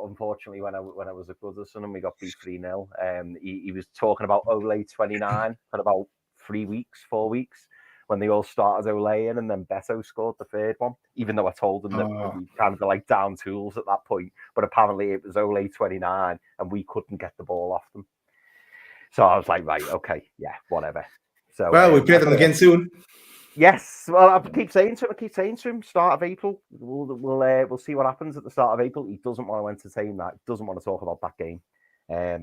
unfortunately, when I was at Goodison and we got beat 3-0, he was talking about Ole 29 for about 4 weeks when they all started Oleing, and then Beto scored the third one. Even though I told them that we kind of like down tools at that point, but apparently it was Ole 29 and we couldn't get the ball off them. So I was like, right, okay, yeah, whatever. So we play them again soon. Yes, well, I keep saying to him, start of April. We'll see what happens at the start of April. He doesn't want to entertain that. He doesn't want to talk about that game,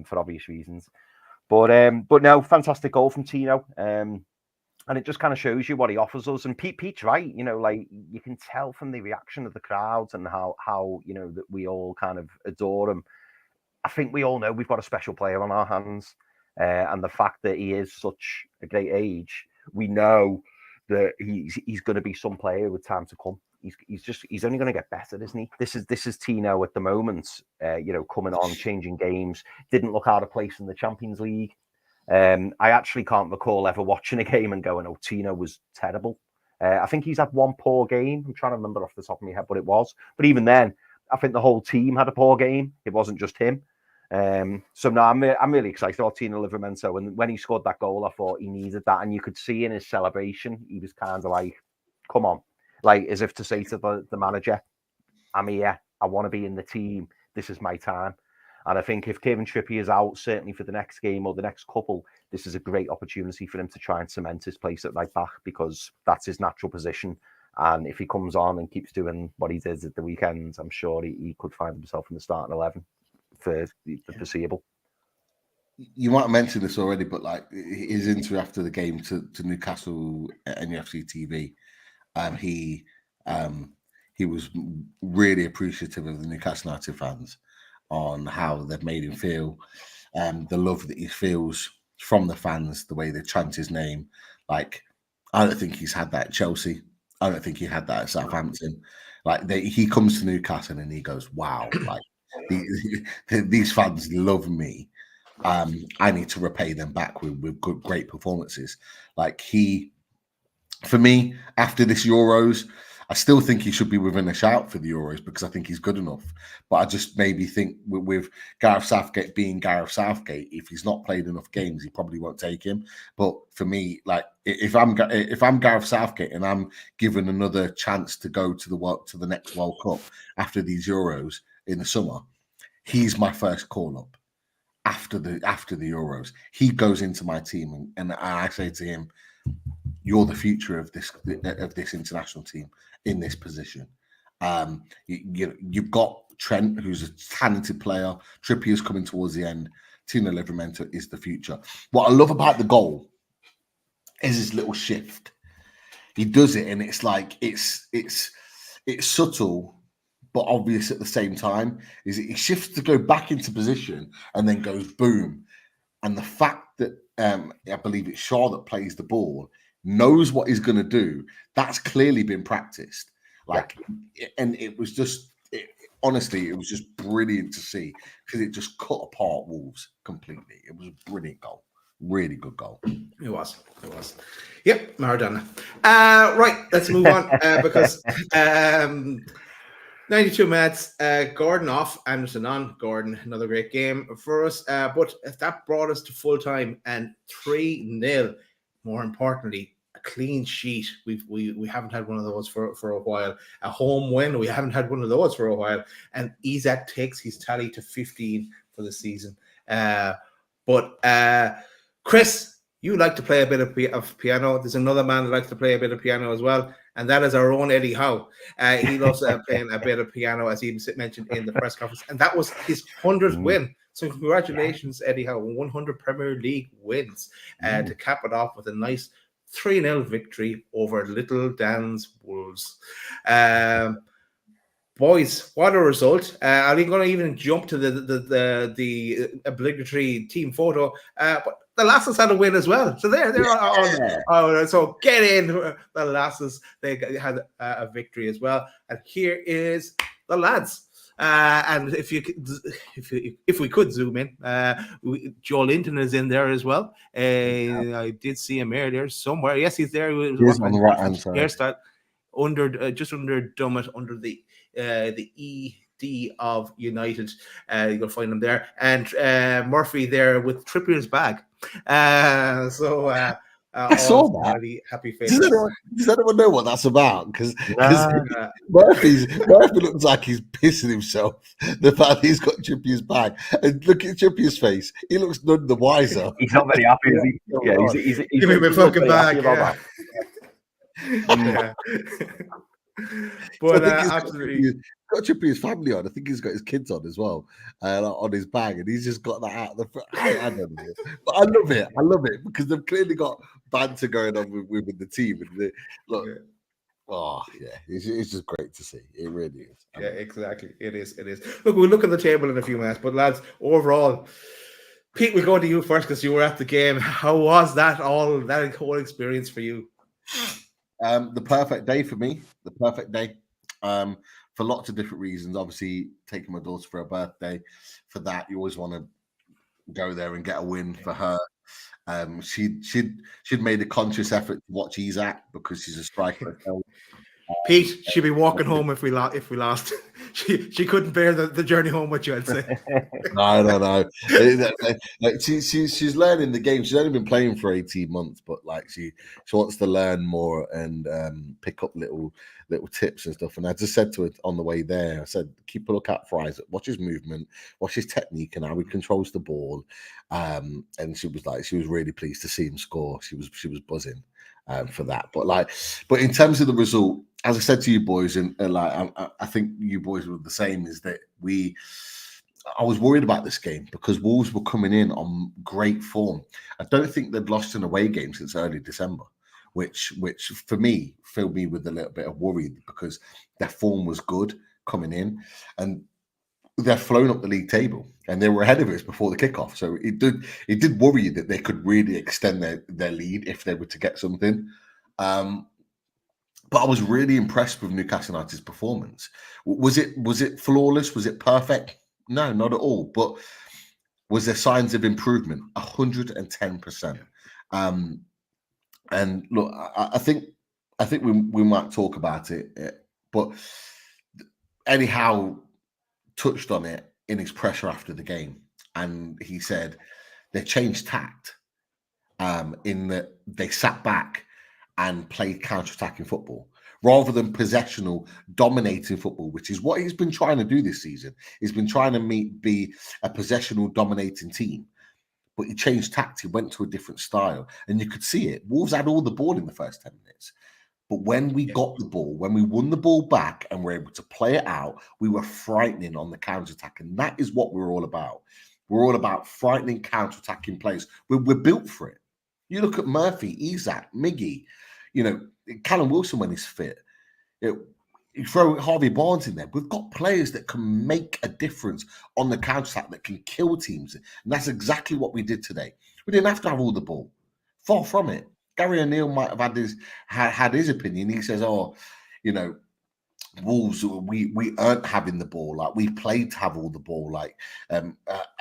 for obvious reasons. But no, fantastic goal from Tino, and it just kind of shows you what he offers us. And Pete's right, like you can tell from the reaction of the crowds and how that we all kind of adore him. I think we all know we've got a special player on our hands, and the fact that he is such a great age, we know that he's going to be some player with time to come. He's only going to get better, isn't he? This is Tino at the moment, coming on, changing games. Didn't look out of place in the Champions League. I actually can't recall ever watching a game and going, "Oh, Tino was terrible." I think he's had one poor game. I'm trying to remember off the top of my head what it was. But even then, I think the whole team had a poor game. It wasn't just him. So no, I'm really excited about Tino Livramento. And when he scored that goal, I thought he needed that. And you could see in his celebration, he was kind of like, come on. Like, as if to say to the manager, I'm here. I want to be in the team. This is my time. And I think if Kieran Trippier is out, certainly for the next game or the next couple, this is a great opportunity for him to try and cement his place at right back, because that's his natural position. And if he comes on and keeps doing what he did at the weekends, I'm sure he could find himself in the starting 11 for the foreseeable. You might have mentioned this already, but like his interview after the game to Newcastle NUFC TV, he was really appreciative of the Newcastle United fans on how they've made him feel, the love that he feels from the fans, the way they chant his name. Like, I don't think he's had that at Chelsea. I don't think he had that at Southampton. Like, he comes to Newcastle and he goes, wow, like these fans love me. I need to repay them back with good, great performances. Like, for me, after this Euros, I still think he should be within a shout for the Euros because I think he's good enough. But I just maybe think with Gareth Southgate being Gareth Southgate, if he's not played enough games, he probably won't take him. But for me, like if I'm Gareth Southgate and I'm given another chance to go to the next World Cup after these Euros in the summer, he's my first call up after the Euros. He goes into my team and I say to him, you're the future of this international team in this position. You've got Trent, who's a talented player. Trippier's coming towards the end. Tino Livramento is the future. What I love about the goal is his little shift. He does it, and it's like it's subtle but obvious at the same time. Is he shifts to go back into position and then goes boom. And the fact that I believe it's Shaw that plays the ball, knows what he's going to do. That's clearly been practiced. And it was just, honestly, it was just brilliant to see because it just cut apart Wolves completely. It was a brilliant goal. Really good goal. It was. Yep, Maradona. Right, let's move on because 92 minutes, Gordon off, Anderson on. Gordon, another great game for us. But if that brought us to full time and 3-0, more importantly, a clean sheet. We haven't had one of those for a while. A home win, we haven't had one of those for a while. And Isak takes his tally to 15 for the season. But Chris, you like to play a bit of piano. There's another man that likes to play a bit of piano as well, and that is our own Eddie Howe. He loves playing a bit of piano, as he mentioned in the press conference, and that was his 100th win. So congratulations, Eddie Howe, 100 Premier League wins to cap it off with a nice 3-0 victory over Little Dan's Wolves. Boys, what a result! Are you going to even jump to the obligatory team photo? But the Lasses had a win as well, so they're on. So get in, the Lasses. They had a victory as well, and here is the lads. And if we could zoom in, Joel Linton is in there as well. I did see him earlier somewhere. Yes, he's there. He's on the right hand side. Hairstyle under just under Dummett, under the ED of United. You'll find him there, and Murphy there with Trippier's bag. I saw that. Really happy face. Does anyone know what that's about? Because Murphy looks like he's pissing himself. The fact that he's got Trippier's bag, and look at Trippier's face. He looks none the wiser. He's not very happy, is he? Yeah, he's give me my fucking bag. But absolutely. Got Trippier's family on. I think he's got his kids on as well, on his bag, and he's just got that out of the front. I don't know, but I love it because they've clearly got banter going on with the team. And it's just great to see. It really is. Yeah, exactly. It is. Look, we'll look at the table in a few minutes, but lads, overall, Pete, we'll go to you first because you were at the game. How was that whole experience for you? The perfect day for me. The perfect day. For lots of different reasons. Obviously, taking my daughter for her birthday. For that, you always want to go there and get a win for her. She'd made a conscious effort to watch Isaac because she's a striker. Pete, she'd be walking home if we lost. She couldn't bear the journey home with you, I'd say. No. She's learning the game. She's only been playing for 18 months, but like she wants to learn more and pick up little tips and stuff. And I just said to her on the way there, I said, keep a look out for Isaac, watch his movement, watch his technique and how he controls the ball. And she was really pleased to see him score. She was buzzing for that. But in terms of the result, as I said to you boys, and I think you boys were the same, is that I was worried about this game because Wolves were coming in on great form. I don't think they'd lost an away game since early December, which for me filled me with a little bit of worry because their form was good coming in, and they're flown up the league table and they were ahead of us before the kickoff. So it did worry you that they could really extend their lead if they were to get something. But I was really impressed with Newcastle United's performance. Was it flawless? Was it perfect? No, not at all. But was there signs of improvement? 110%. And look, I think we might talk about it, but Eddie Howe touched on it in his pressure after the game, and he said they changed tact in that they sat back and played counter-attacking football rather than possessional, dominating football, which is what he's been trying to do this season. He's been trying to be a possessional, dominating team, but he changed tact. He went to a different style, and you could see it. Wolves had all the ball in the first 10 minutes. But when we got the ball, when we won the ball back and were able to play it out, we were frightening on the counter-attack. And that is what we're all about. We're all about frightening counter-attacking players. We're built for it. You look at Murphy, Isaac, Miggy, Callum Wilson when he's fit. You throw Harvey Barnes in there. We've got players that can make a difference on the counter-attack, that can kill teams. And that's exactly what we did today. We didn't have to have all the ball. Far from it. Gary O'Neill might have had his opinion. He says, Wolves, we aren't having the ball. Like, we played to have all the ball. Like,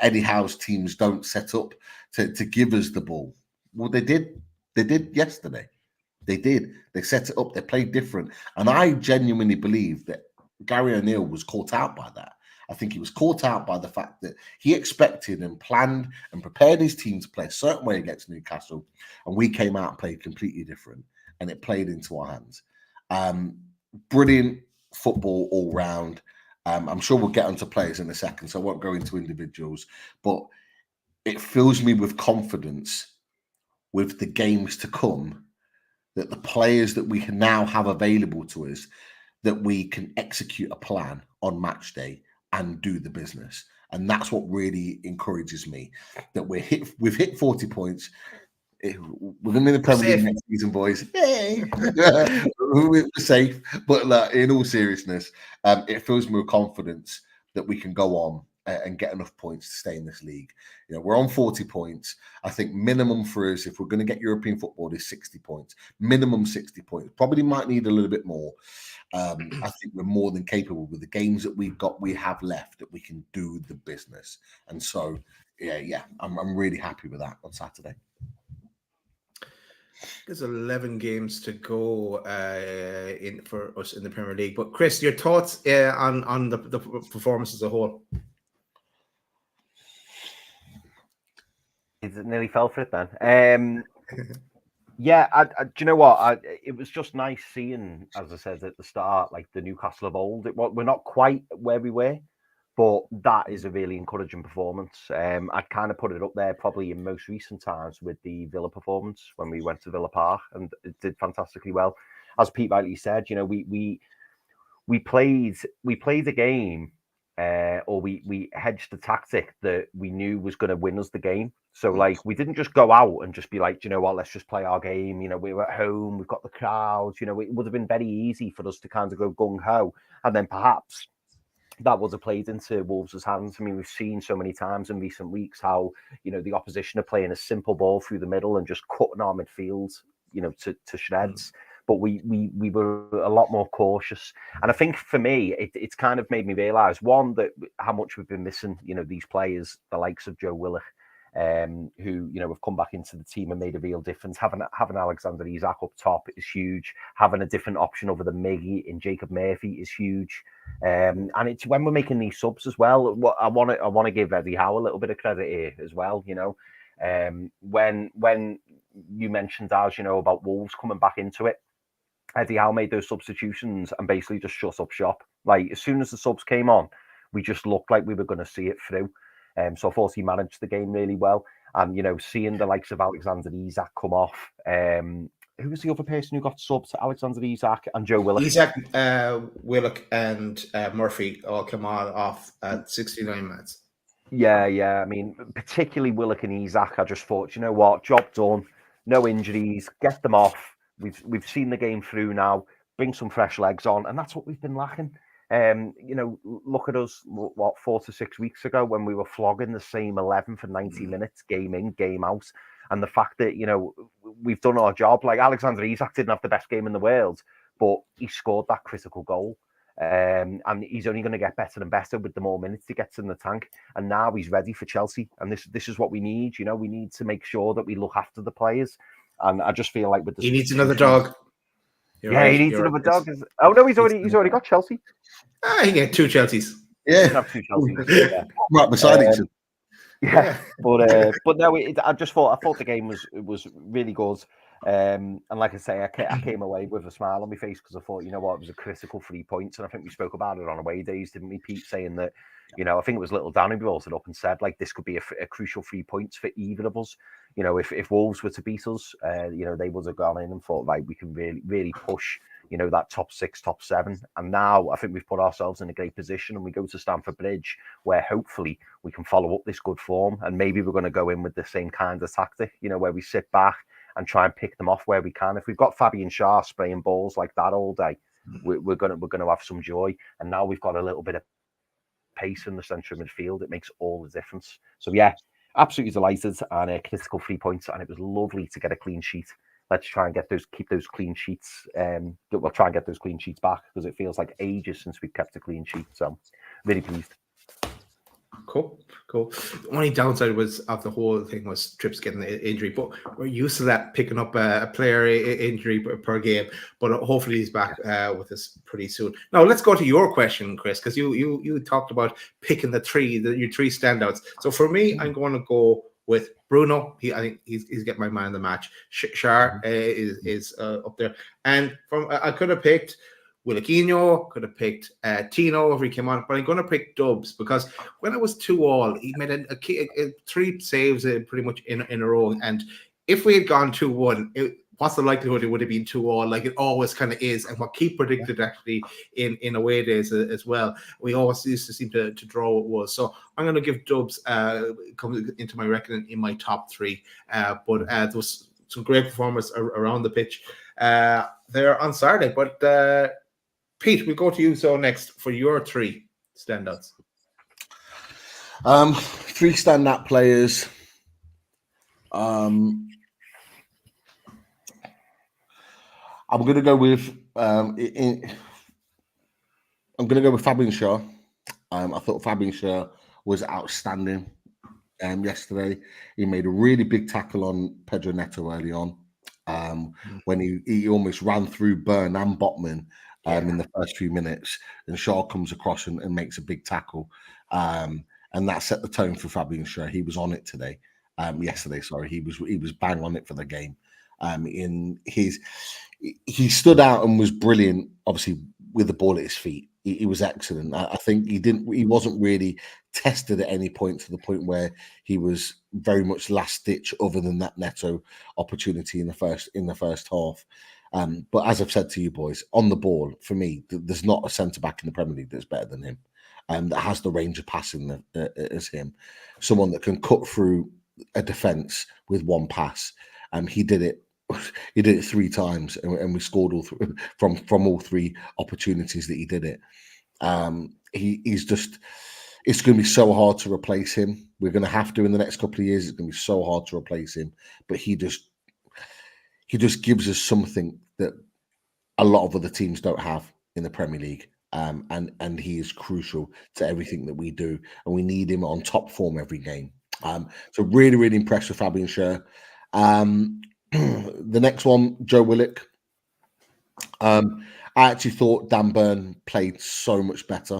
Eddie Howe's teams don't set up to give us the ball. Well, they did. They did yesterday. They did. They set it up. They played different. And I genuinely believe that Gary O'Neill was caught out by that. I think he was caught out by the fact that he expected and planned and prepared his team to play a certain way against Newcastle, and we came out and played completely different, and it played into our hands. Brilliant football all round. I'm sure we'll get onto players in a second, so I won't go into individuals, but it fills me with confidence with the games to come, that the players that we can now have available to us, that we can execute a plan on match day and do the business. And that's what really encourages me, that we've hit 40 points. We're going to be in the Premier League next season, boys. Yay! We're safe. But in all seriousness, it fills me with confidence that we can go on and get enough points to stay in this league. We're on 40 points. I think minimum for us, if we're going to get European football, is 60 points. Minimum 60 points. Probably might need a little bit more. I think we're more than capable with the games that we have left, that we can do the business. And so, I'm really happy with that on Saturday. There's 11 games to go for us in the Premier League. But Chris, your thoughts on the performance as a whole? It nearly fell for it then. Yeah, do you know what? It was just nice seeing, as I said at the start, like the Newcastle of old. We're not quite where we were, but that is a really encouraging performance. I'd kind of put it up there probably in most recent times with the Villa performance when we went to Villa Park, and it did fantastically well. As Pete rightly said, we played the game, or we hedged the tactic that we knew was going to win us the game. So we didn't just go out and just be like, do you know what, let's just play our game. We were at home, we've got the crowds. It would have been very easy for us to kind of go gung ho, and then perhaps that would have played into Wolves' hands. I mean, we've seen so many times in recent weeks how, the opposition are playing a simple ball through the middle and just cutting our midfield, to shreds. But we were a lot more cautious. And I think for me, it's kind of made me realise, one, that how much we've been missing, these players, the likes of Joe Willock, who, have come back into the team and made a real difference. Having Alexander Isak up top is huge. Having a different option over the Miggy in Jacob Murphy is huge. And it's when we're making these subs as well. What I want to give Eddie Howe a little bit of credit here as well. When you mentioned about Wolves coming back into it, Eddie Howe made those substitutions and basically just shut up shop. Like, as soon as the subs came on, we just looked like we were going to see it through. So I thought he managed the game really well. And, seeing the likes of Alexander Isak come off. Who was the other person who got subbed? Alexander Isak and Joe Willock. Isak, Willock and Murphy all come off at 69 minutes. Yeah. I mean, particularly Willock and Isak, I just thought, you know what, job done. No injuries, get them off. We've seen the game through now. Bring some fresh legs on, and that's what we've been lacking. Look at us, 4 to 6 weeks ago when we were flogging the same 11 for 90 minutes, game in, game out. And the fact that, we've done our job. Like, Alexander Isak didn't have the best game in the world, but he scored that critical goal. And he's only going to get better and better with the more minutes he gets in the tank. And now he's ready for Chelsea. And this is what we need. We need to make sure that we look after the players. And I just feel like with the he needs another dog. He needs another dog. Oh no, he's already got Chelsea. He get 2 Chelseas. Yeah, have 2 Chelseas. Yeah. Right beside each other. Yeah, but no, I thought the game was really good. And like I say, I came away with a smile on my face because I thought, you know what, it was a critical 3 points, and I think we spoke about it on away days, didn't we, Pete? Saying that, I think it was Little Danny brought it up and said, like, this could be a crucial 3 points for either of us. If Wolves were to beat us, they would have gone in and thought, like, we can really, really push, that top 6, top 7. And now I think we've put ourselves in a great position, and we go to Stamford Bridge where hopefully we can follow up this good form, and maybe we're going to go in with the same kind of tactic, where we sit back and try and pick them off where we can. If we've got Fabian Schär spraying balls like that all day, we're going to have some joy. And now we've got a little bit of pace in the centre of midfield. It makes all the difference. So yeah, absolutely delighted, and a critical 3 points, and it was lovely to get a clean sheet. Let's try and keep those clean sheets. We'll try and get those clean sheets back, because it feels like ages since we've kept a clean sheet. So really pleased. Cool. The only downside of the whole thing was Trips getting the injury, but we're used to that, picking up a player injury per game. But hopefully he's back with us pretty soon. Now let's go to your question, Chris, because you talked about picking your 3 standouts. So for me, I'm going to go with Bruno. I think he's getting my man of the match. Schär is up there, and I could have picked Willoquinho, could have picked Tino if he came on, but I'm going to pick Dubs, because when it was 2-2, he made a 3 saves pretty much in a row, and if we had gone 2-1, what's the likelihood it would have been 2-all, like it always kind of is, and what Keith predicted actually in away days as well. We always used to seem to draw what was. So I'm going to give Dubs coming into my reckoning in my top 3. But there was some great performance around the pitch there on Saturday. But Pete, we'll go to you so next for your 3 standouts. 3 standout players. I'm going to go with I'm going to go with Fabian Schär. I thought Fabian Schär was outstanding yesterday. He made a really big tackle on Pedro Neto early on when he almost ran through Byrne and Botman in the first few minutes, and Schär comes across and makes a big tackle, and that set the tone for Fabian Schär. He was on it today. Yesterday, sorry, he was bang on it for the game. He stood out and was brilliant. Obviously, with the ball at his feet, he was excellent. I think he wasn't really tested at any point to the point where he was very much last ditch, other than that Neto opportunity in the first half. But as I've said to you boys, on the ball, for me, there's not a centre back in the Premier League that's better than him, that has the range of passing as him. Someone that can cut through a defense with one pass. He did it 3 times, and we scored all from all 3 opportunities that he did it. He's just, it's going to be so hard to replace him. We're going to have to in the next couple of years. It's going to be so hard to replace him, but he just gives us something that a lot of other teams don't have in the Premier League. And he is crucial to everything that we do, and we need him on top form every game. So really, really impressed with Fabian Schär. The next one, Joe Willock. I actually thought Dan Burn played so much better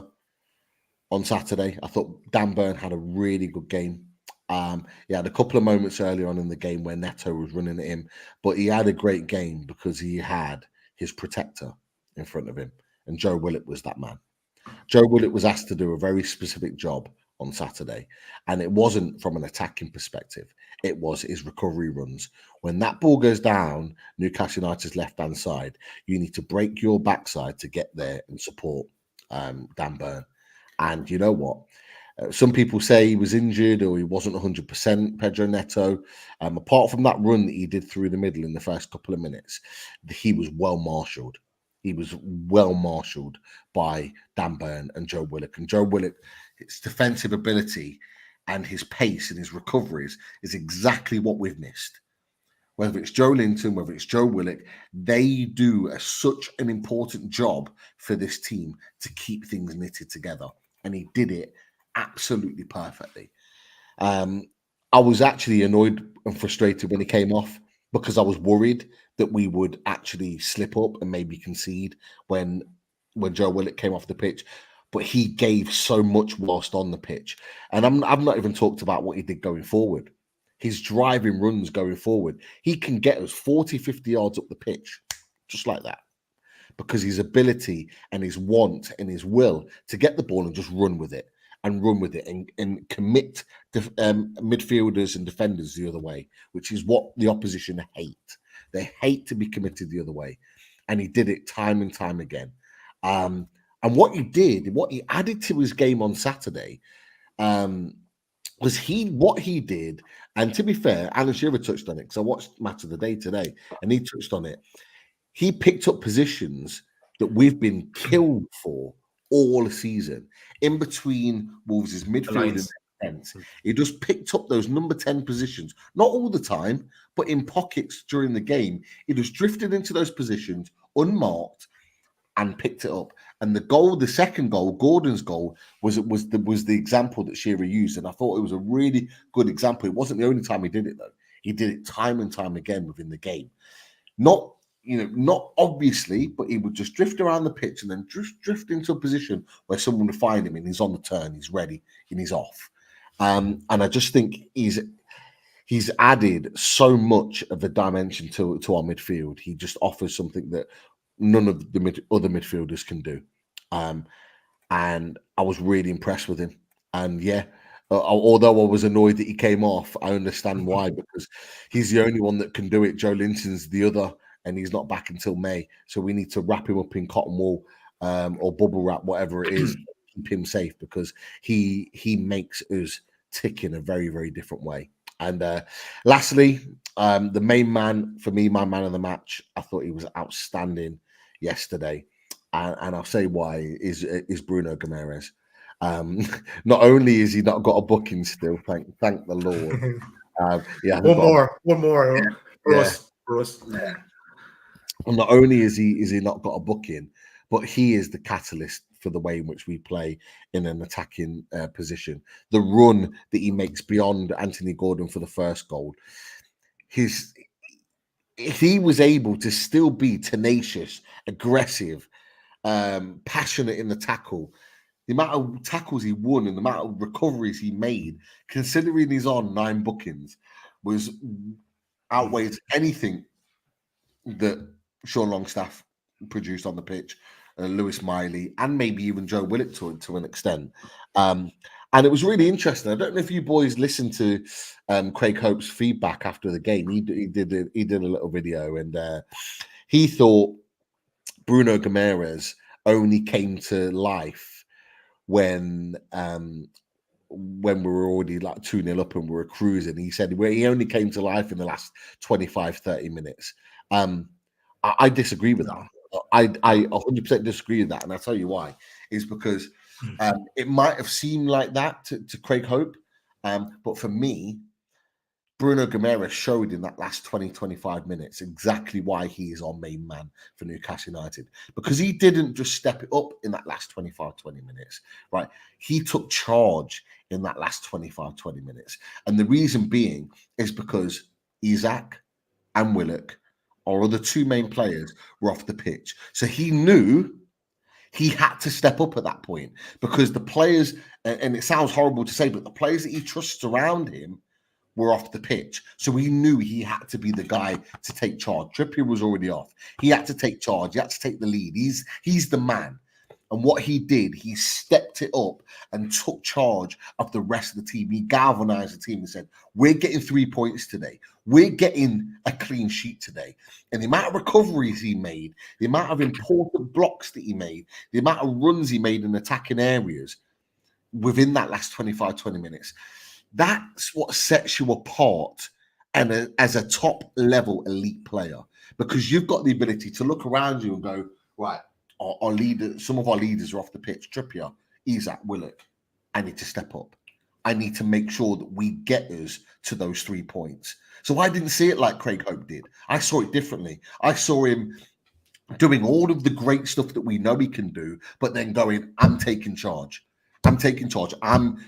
on Saturday. I thought Dan Burn had a really good game. He had a couple of moments earlier on in the game where Neto was running at him, but he had a great game because he had his protector in front of him, and Joe Willock was that man. Joe Willock was asked to do a very specific job on Saturday, and it wasn't from an attacking perspective. It was his recovery runs. When that ball goes down Newcastle United's left-hand side, you need to break your backside to get there and support Dan Burn. And you know what? Some people say he was injured or he wasn't 100%, Pedro Neto. Apart from that run that he did through the middle in the first couple of minutes, he was well-marshalled. He was well-marshalled by Dan Burn and Joe Willock. And Joe Willock, his defensive ability and his pace and his recoveries is exactly what we've missed. Whether it's Joe Linton, whether it's Joe Willock, they do such an important job for this team to keep things knitted together. And he did it absolutely perfectly. I was actually annoyed and frustrated when he came off, because I was worried that we would actually slip up and maybe concede when Joe Willock came off the pitch. But he gave so much whilst on the pitch. And I've not even talked about what he did going forward. His driving runs going forward. He can get us 40, 50 yards up the pitch, just like that. Because his ability and his want and his will to get the ball and just run with it and commit midfielders and defenders the other way, which is what the opposition hate. They hate to be committed the other way. And he did it time and time again. And what he added to his game on Saturday was what he did. And to be fair, Alan Shearer touched on it, because I watched Match of the Day today and he touched on it. He picked up positions that we've been killed for all season, in between Wolves' midfield and defense. He just picked up those number 10 positions, not all the time, but in pockets during the game. He just drifted into those positions unmarked and picked it up. And the second goal, Gordon's goal, was the example that Shearer used, and I thought it was a really good example. It wasn't the only time he did it though. He did it time and time again within the game. Not obviously, but he would just drift around the pitch and then drift into a position where someone would find him and he's on the turn, he's ready, and he's off. And I just think he's added so much of the dimension to our midfield. He just offers something that none of the other midfielders can do. And I was really impressed with him. And yeah, Although I was annoyed that he came off, I understand why, because he's the only one that can do it. Joe Linton's the other, and he's not back until May. So we need to wrap him up in cotton wool or bubble wrap, whatever it is, keep him safe, because he makes us tick in a very, very different way. And lastly, the main man for me, my man of the match, I thought he was outstanding yesterday, and I'll say why is Bruno Guimaraes. Not only is he not got a booking still, thank the Lord. One more for us. And not only is he not got a booking, but he is the catalyst for the way in which we play in an attacking position. The run that he makes beyond Anthony Gordon for the first goal, he was able to still be tenacious, aggressive, passionate in the tackle. The amount of tackles he won and the amount of recoveries he made, considering he's on 9 bookings, was outweighs anything that Sean Longstaff produced on the pitch, Lewis Miley, and maybe even Joe Willock to an extent. And it was really interesting. I don't know if you boys listened to Craig Hope's feedback after the game. He did a little video, and he thought Bruno Guimaraes only came to life when we were already like 2-0 up and we were cruising. He said he only came to life in the last 25-30 minutes. I disagree with that. I 100% disagree with that, and I'll tell you why. Is because it might have seemed like that to Craig Hope, but for me, Bruno Guimaraes showed in that last 20-25 minutes exactly why he is our main man for Newcastle United, because he didn't just step it up in that last 25-20 minutes, right? He took charge in that last 25-20 minutes, and the reason being is because Isaac and Willock, our other 2 main players, were off the pitch. So he knew he had to step up at that point, because the players, and it sounds horrible to say, but the players that he trusts around him were off the pitch. So he knew he had to be the guy to take charge. Trippier was already off. He had to take charge. He had to take the lead. He's the man. And what he did, he stepped it up and took charge of the rest of the team. He galvanized the team and said, we're getting 3 points today. We're getting a clean sheet today. And the amount of recoveries he made, the amount of important blocks that he made, the amount of runs he made in attacking areas within that last 25-20 minutes, that's what sets you apart and as a top level elite player, because you've got the ability to look around you and go, right, our leader, some of our leaders are off the pitch. Trippier, Isaac, Willock. I need to step up. I need to make sure that we get us to those 3 points. So I didn't see it like Craig Hope did. I saw it differently. I saw him doing all of the great stuff that we know he can do, but then going, I'm taking charge. I'm taking charge. I'm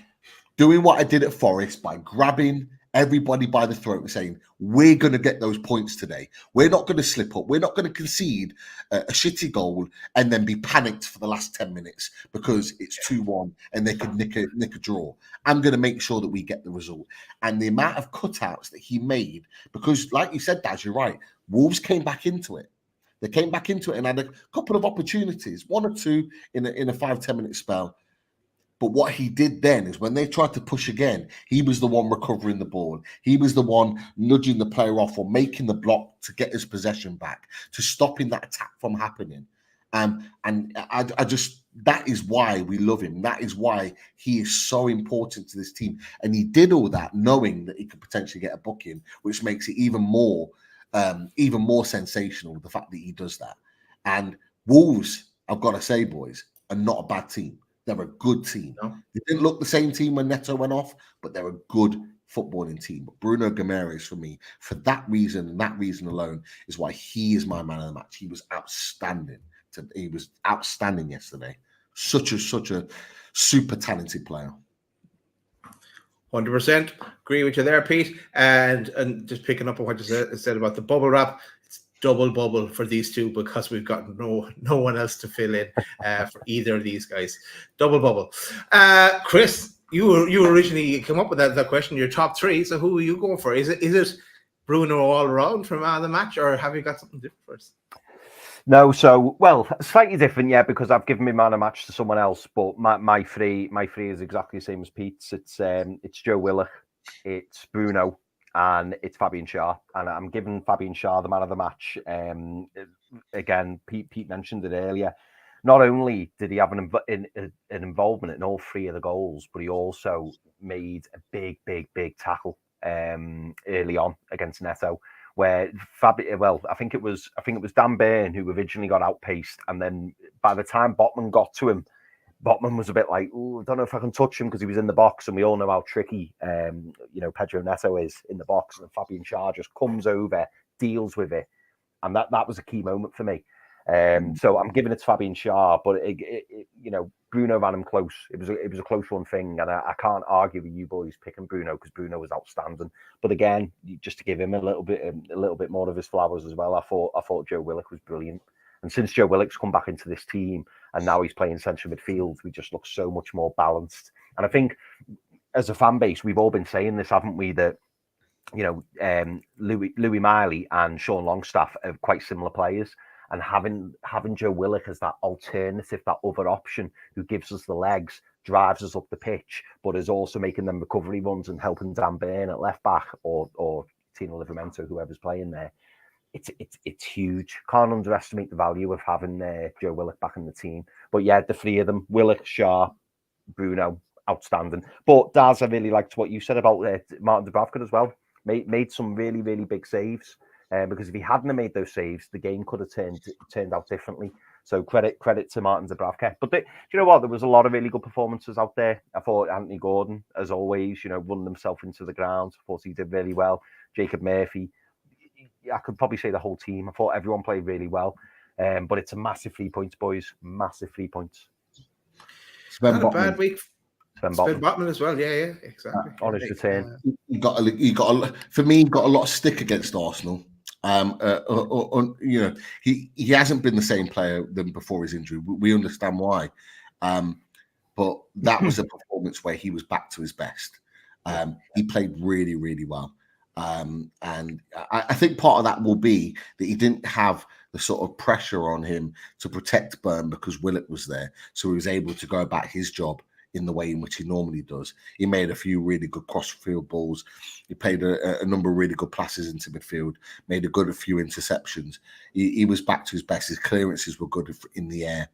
doing what I did at Forest by grabbing everybody by the throat and saying, we're going to get those points today. We're not going to slip up. We're not going to concede a shitty goal and then be panicked for the last 10 minutes because it's 2-1 and they could nick a draw. I'm going to make sure that we get the result. And the amount of cutouts that he made, because like you said, Daz, you're right. Wolves came back into it. They came back into it and had a couple of opportunities, 1 or 2 in a 5-10 minute spell. But what he did then is when they tried to push again, he was the one recovering the ball. He was the one nudging the player off or making the block to get his possession back, to stopping that attack from happening. And I just, that is why we love him. That is why he is so important to this team. And he did all that knowing that he could potentially get a booking, which makes it even more sensational, the fact that he does that. And Wolves, I've got to say, boys, are not a bad team. They're a good team. No. They didn't look the same team when Neto went off, but they're a good footballing team. But Bruno Guimaraes, for me, for that reason and that reason alone, is why he is my man of the match. He was outstanding. He was outstanding yesterday. Such a super talented player. 100%. Agree with you there, Pete. And just picking up on what you said about the bubble wrap, it's double bubble for these two because we've got no one else to fill in for either of these guys. Double bubble. Chris, you originally came up with that question, your top 3. So who are you going for? Is it Bruno all around from the match, or have you got something different for us? No, so well, slightly different, yeah, because I've given my man a match to someone else, but my three is exactly the same as Pete's. It's Joe Willock, it's Bruno, and it's Fabian Schär, and I'm giving Fabian Schär the man of the match. Again, Pete mentioned it earlier. Not only did he have an involvement in all three of the goals, but he also made a big tackle early on against Neto, where I think it was Dan Burn who originally got outpaced, and then by the time Botman got to him, Botman was a bit like, "Oh, I don't know if I can touch him," because he was in the box, and we all know how tricky, Pedro Neto is in the box, and Fabian Schär just comes over, deals with it, and that was a key moment for me. So I'm giving it to Fabian Schär, but Bruno ran him close. It was a close one thing, and I can't argue with you boys picking Bruno because Bruno was outstanding. But again, just to give him a little bit more of his flowers as well, I thought Joe Willock was brilliant. And since Joe Willock's come back into this team and now he's playing central midfield, we just look so much more balanced. And I think as a fan base, we've all been saying this, haven't we? That Louis Miley and Sean Longstaff are quite similar players. And having Joe Willock as that alternative, that other option who gives us the legs, drives us up the pitch, but is also making them recovery runs and helping Dan Burn at left back or Tino Livramento, whoever's playing there. It's huge. Can't underestimate the value of having Joe Willock back in the team. But yeah, the three of them, Willock, Schär, Bruno, outstanding. But Daz, I really liked what you said about Martin Dubravka as well. Made some really big saves. Because if he hadn't have made those saves, the game could have turned out differently. So credit to Martin Dubravka. But you know what? There was a lot of really good performances out there. I thought Anthony Gordon, as always, run himself into the ground. I thought he did really well. Jacob Murphy. I could probably say the whole team. I thought everyone played really well. But it's a massive 3 points, boys. Massive 3 points. Not a bad week. Sven Botman as well. Yeah, exactly. On his return. He got a lot of stick against Arsenal. He hasn't been the same player than before his injury. We understand why, but that was a performance where he was back to his best. He played really well, and I think part of that will be that he didn't have the sort of pressure on him to protect Burn because Willock was there, so he was able to go about his job in the way in which he normally does. He made a few really good cross-field balls. He played a number of really good passes into midfield, made a few interceptions. He was back to his best. His clearances were good in the air.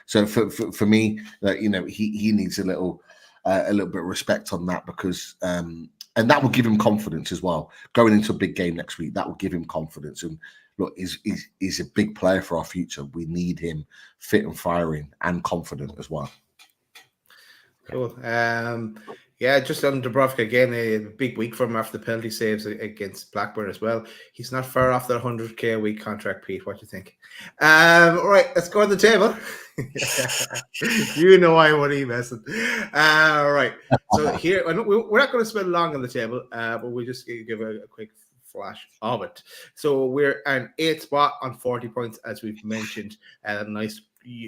So for me, he needs a little bit of respect on that because, and that will give him confidence as well. Going into a big game next week, that will give him confidence. And look, he's a big player for our future. We need him fit and firing and confident as well. Cool. Just on Dubravka again, a big week for him after the penalty saves against Blackburn as well. He's not far off the 100k a week contract, Pete. What do you think? All right, let's go on the table. You know I want to be messing. All right. So here, we're not going to spend long on the table, but we'll just give a quick flash of it. So we're an 8th spot on 40 points, as we've mentioned. A nice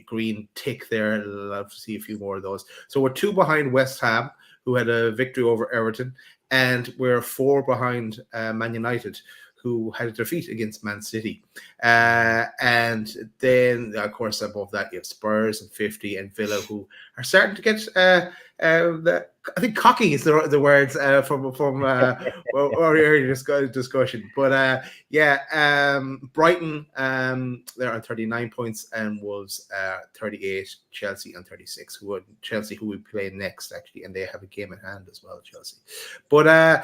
green tick there. I'd love to see a few more of those. So we're 2 behind West Ham, who had a victory over Everton, and we're 4 behind Man United, who had a defeat against Man City. And then, of course, above that, you have Spurs and 50 and Villa, who are starting to get I think cocky is the words from our earlier discussion. But Brighton, they're on 39 points, and Wolves 38, Chelsea on 36. Who we play next, actually, and they have a game at hand as well, Chelsea. But I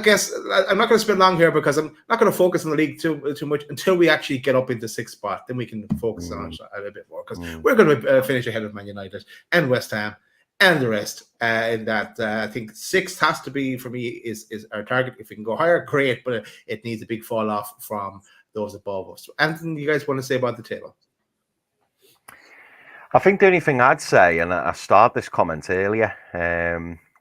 guess I'm not going to spend long here because I'm not going to focus on the league too much until we actually get up into 6th spot. Then we can focus on it a bit more because we're going to finish ahead of Man United and West Ham and the rest. In that, I think 6th has to be, for me, is our target. If we can go higher, great, but it needs a big fall off from those above us. Anything you guys want to say about the table? I think the only thing I'd say, and I started this comment earlier,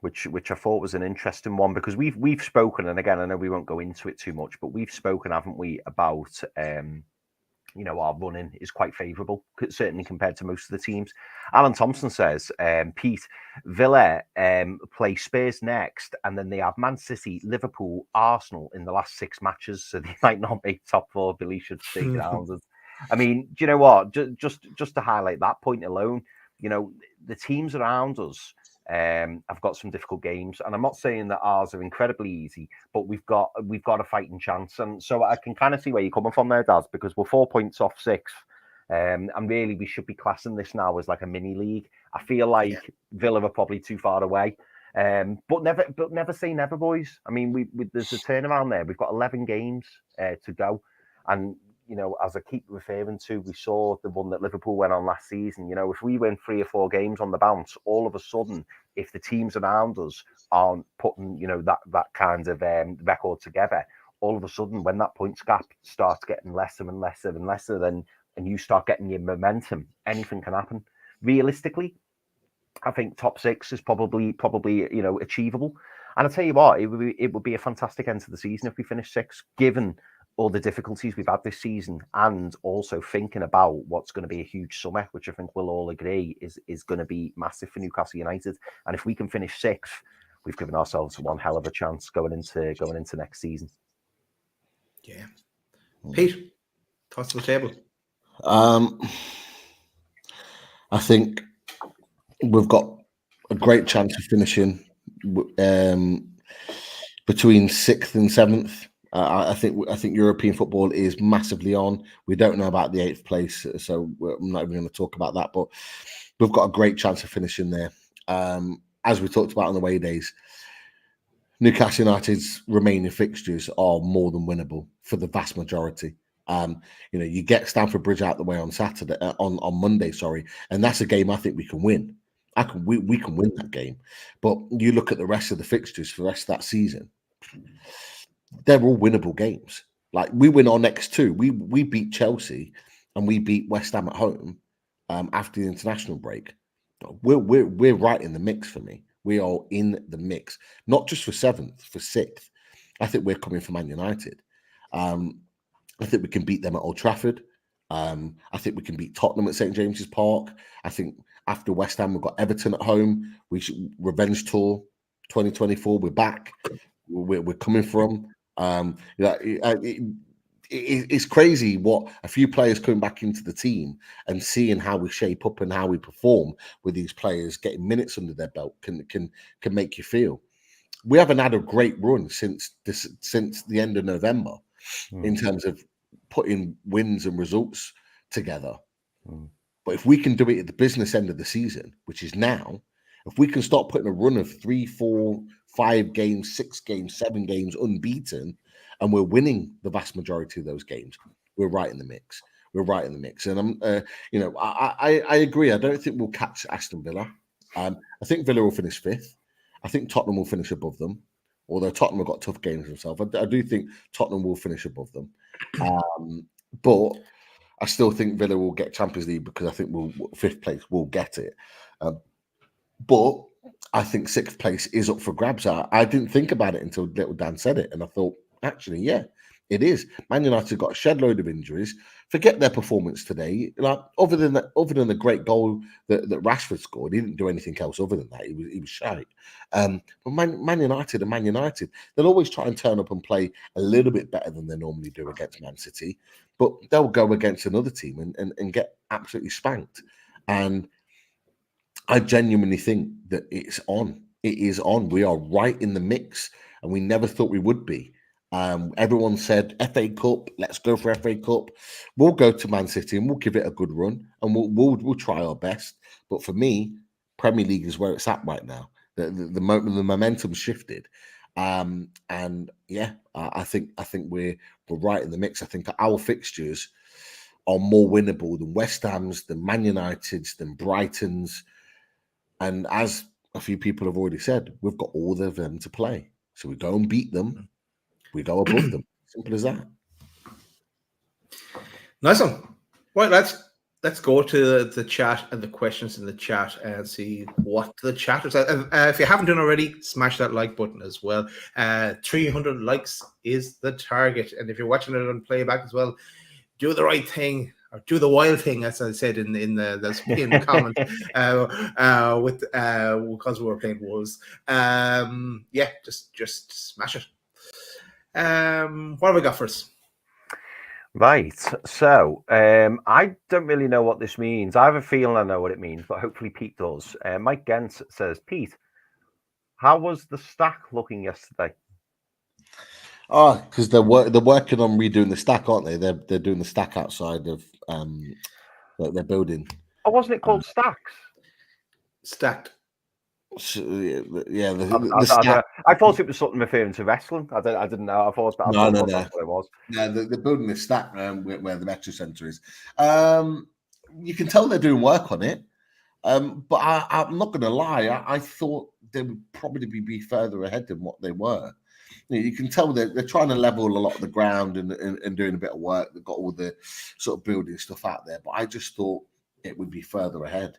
which I thought was an interesting one, because we've spoken, and again, I know we won't go into it too much, but we've spoken, haven't we, about our running is quite favourable, certainly compared to most of the teams. Alan Thompson says, Pete, Villa play Spurs next, and then they have Man City, Liverpool, Arsenal in the last 6 matches, so they might not make top 4. Billy should take it down. I mean, do you know what? Just to highlight that point alone, you know, the teams around us have got some difficult games, and I'm not saying that ours are incredibly easy, but we've got a fighting chance, and so I can kind of see where you're coming from there, Daz, because we're 4 points off sixth. And really, we should be classing this now as like a mini league. I feel like Villa are probably too far away. But never say never, boys. I mean, there's a turnaround there. We've got 11 games to go, and you know, as I keep referring to, we saw the one that Liverpool went on last season. You know, if we win 3 or 4 games on the bounce, all of a sudden, if the teams around us aren't putting, you know, that kind of record together, all of a sudden, when that points gap starts getting lesser and lesser and lesser, then and you start getting your momentum, anything can happen. Realistically, I think top 6 is probably you know, achievable. And I'll tell you what, it would be a fantastic end to the season if we finish 6th, given all the difficulties we've had this season, and also thinking about what's going to be a huge summer, which I think we'll all agree is going to be massive for Newcastle United. And if we can finish 6th, we've given ourselves one hell of a chance going into next season. Yeah, Pete, thoughts on the table? I think we've got a great chance of finishing between 6th and 7th. I think European football is massively on. We don't know about the 8th place, so I'm not even going to talk about that. But we've got a great chance of finishing there. As we talked about on the away days, Newcastle United's remaining fixtures are more than winnable for the vast majority. You know, you get Stamford Bridge out the way on Saturday, on Monday, and that's a game I think we can win. We can win that game. But you look at the rest of the fixtures for the rest of that season, they're all winnable games. Like, we win our next 2. We beat Chelsea and we beat West Ham at home after the international break. We're right in the mix for me. We are in the mix, not just for 7th, for 6th. I think we're coming for Man United. I think we can beat them at Old Trafford. I think we can beat Tottenham at St James's Park. I think after West Ham, we've got Everton at home. We should revenge tour 2024. We're back. We're coming from. It's crazy what a few players coming back into the team and seeing how we shape up and how we perform with these players getting minutes under their belt can make you feel. We haven't had a great run since the end of November in terms of putting wins and results together. But if we can do it at the business end of the season, which is now, if we can start putting a run of 3, 4, 5 games, 6 games, 7 games unbeaten, and we're winning the vast majority of those games, we're right in the mix. We're right in the mix. And I agree. I don't think we'll catch Aston Villa. I think Villa will finish 5th. I think Tottenham will finish above them. Although Tottenham have got tough games themselves, I do think Tottenham will finish above them. But I still think Villa will get Champions League because I think 5th place will get it. But I think 6th place is up for grabs. I didn't think about it until Little Dan said it, and I thought, actually, yeah, it is. Man United got a shed load of injuries. Forget their performance today. Like, other than the great goal that Rashford scored, he didn't do anything else other than that. He was shite. But Man United and Man United, they'll always try and turn up and play a little bit better than they normally do against Man City. But they'll go against another team and get absolutely spanked. And I genuinely think that it's on. It is on. We are right in the mix, and we never thought we would be. Everyone said FA Cup, let's go for FA Cup. We'll go to Man City and we'll give it a good run, and we'll try our best. But for me, Premier League is where it's at right now. The momentum shifted, and yeah, I think we're right in the mix. I think our fixtures are more winnable than West Ham's, than Man United's, than Brighton's. And as a few people have already said, we've got all of them to play. So we go and beat them. We go above them. Simple as that. Nice one. Right, let's go to the chat and the questions in the chat and see what the chat is. If you haven't done already, smash that like button as well. 300 likes is the target. And if you're watching it on playback as well, do the right thing. Or do the wild thing, as I said in the comment, because we were playing Wolves. Yeah, just smash it. What have we got first? Right. So I don't really know what this means. I have a feeling I know what it means, but hopefully Pete does. Mike Gent says, Pete, how was the stack looking yesterday? Oh, because they're working on redoing the stack, aren't they? They're doing the stack outside of their building. Oh, wasn't it called Stacks? Stacked. So, yeah, the stack. I thought it was something referring to wrestling. I didn't know. I thought that's what it was. Yeah, they're building the stack where the Metro Centre is. You can tell they're doing work on it. But I'm not going to lie. I thought they would probably be further ahead than what they were. You can tell they're trying to level a lot of the ground and doing a bit of work. They've got all the sort of building stuff out there. But I just thought it would be further ahead.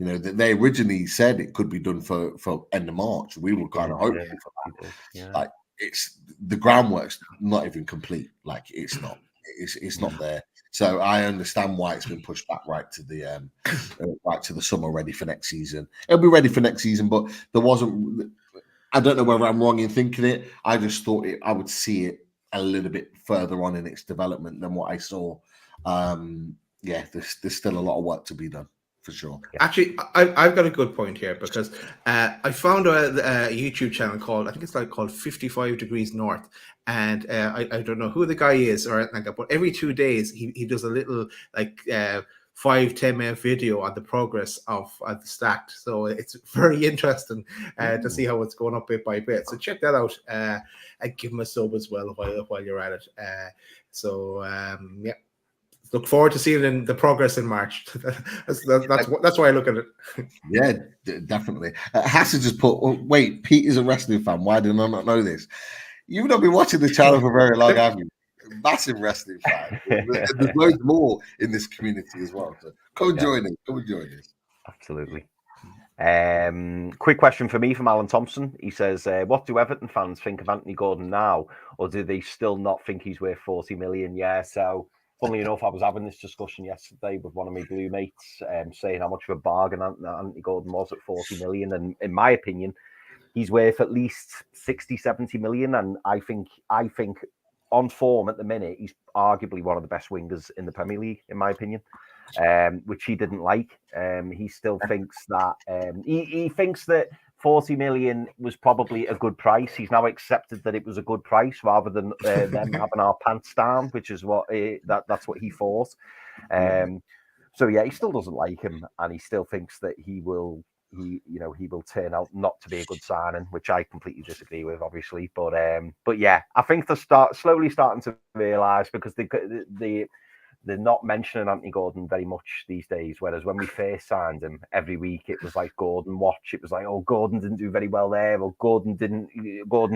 You know, they originally said it could be done for end of March. We were kind of hoping for that. Yeah. Like, it's the groundwork's not even complete. Like, it's not. It's not there. So I understand why it's been pushed back right to the summer, ready for next season. It'll be ready for next season, but there wasn't. I don't know whether I'm wrong in thinking it. I just thought I would see it a little bit further on in its development than what I saw. Yeah, there's still a lot of work to be done. For sure. Actually, I've got a good point here because I found a YouTube channel called 55 Degrees North, and I don't know who the guy is or anything like that, but every 2 days he does a little 5-10 minute video on the progress of the stacked. So it's very interesting to see how it's going up bit by bit. So check that out and give him a sub as well while you're at it. Yeah. Look forward to seeing the progress in March. That's why I look at it. Yeah, definitely. Hassan just put, wait, Pete is a wrestling fan. Why did I not know this? You've not been watching the channel for very long, have you? Massive wrestling fan. There's loads more in this community as well. So come and join us. Come and join us. Absolutely. Quick question for me from Alan Thompson. He says, what do Everton fans think of Anthony Gordon now? Or do they still not think he's worth 40 million? Yeah, so funnily enough, I was having this discussion yesterday with one of my blue mates, saying how much of a bargain Anthony Gordon was at 40 million. And in my opinion, he's worth at least 60, 70 million. And I think on form at the minute, he's arguably one of the best wingers in the Premier League, in my opinion, which he didn't like. He still thinks that he thinks that 40 million was probably a good price. He's now accepted that it was a good price rather than them having our pants down, which is what that's what he thought. So yeah, he still doesn't like him, and he still thinks that he will turn out not to be a good signing, which I completely disagree with, obviously. But yeah, I think they're slowly starting to realise, because they're not mentioning Anthony Gordon very much these days. Whereas when we first signed him, every week it was like Gordon watch. It was like, oh, Gordon didn't do very well there. Or Gordon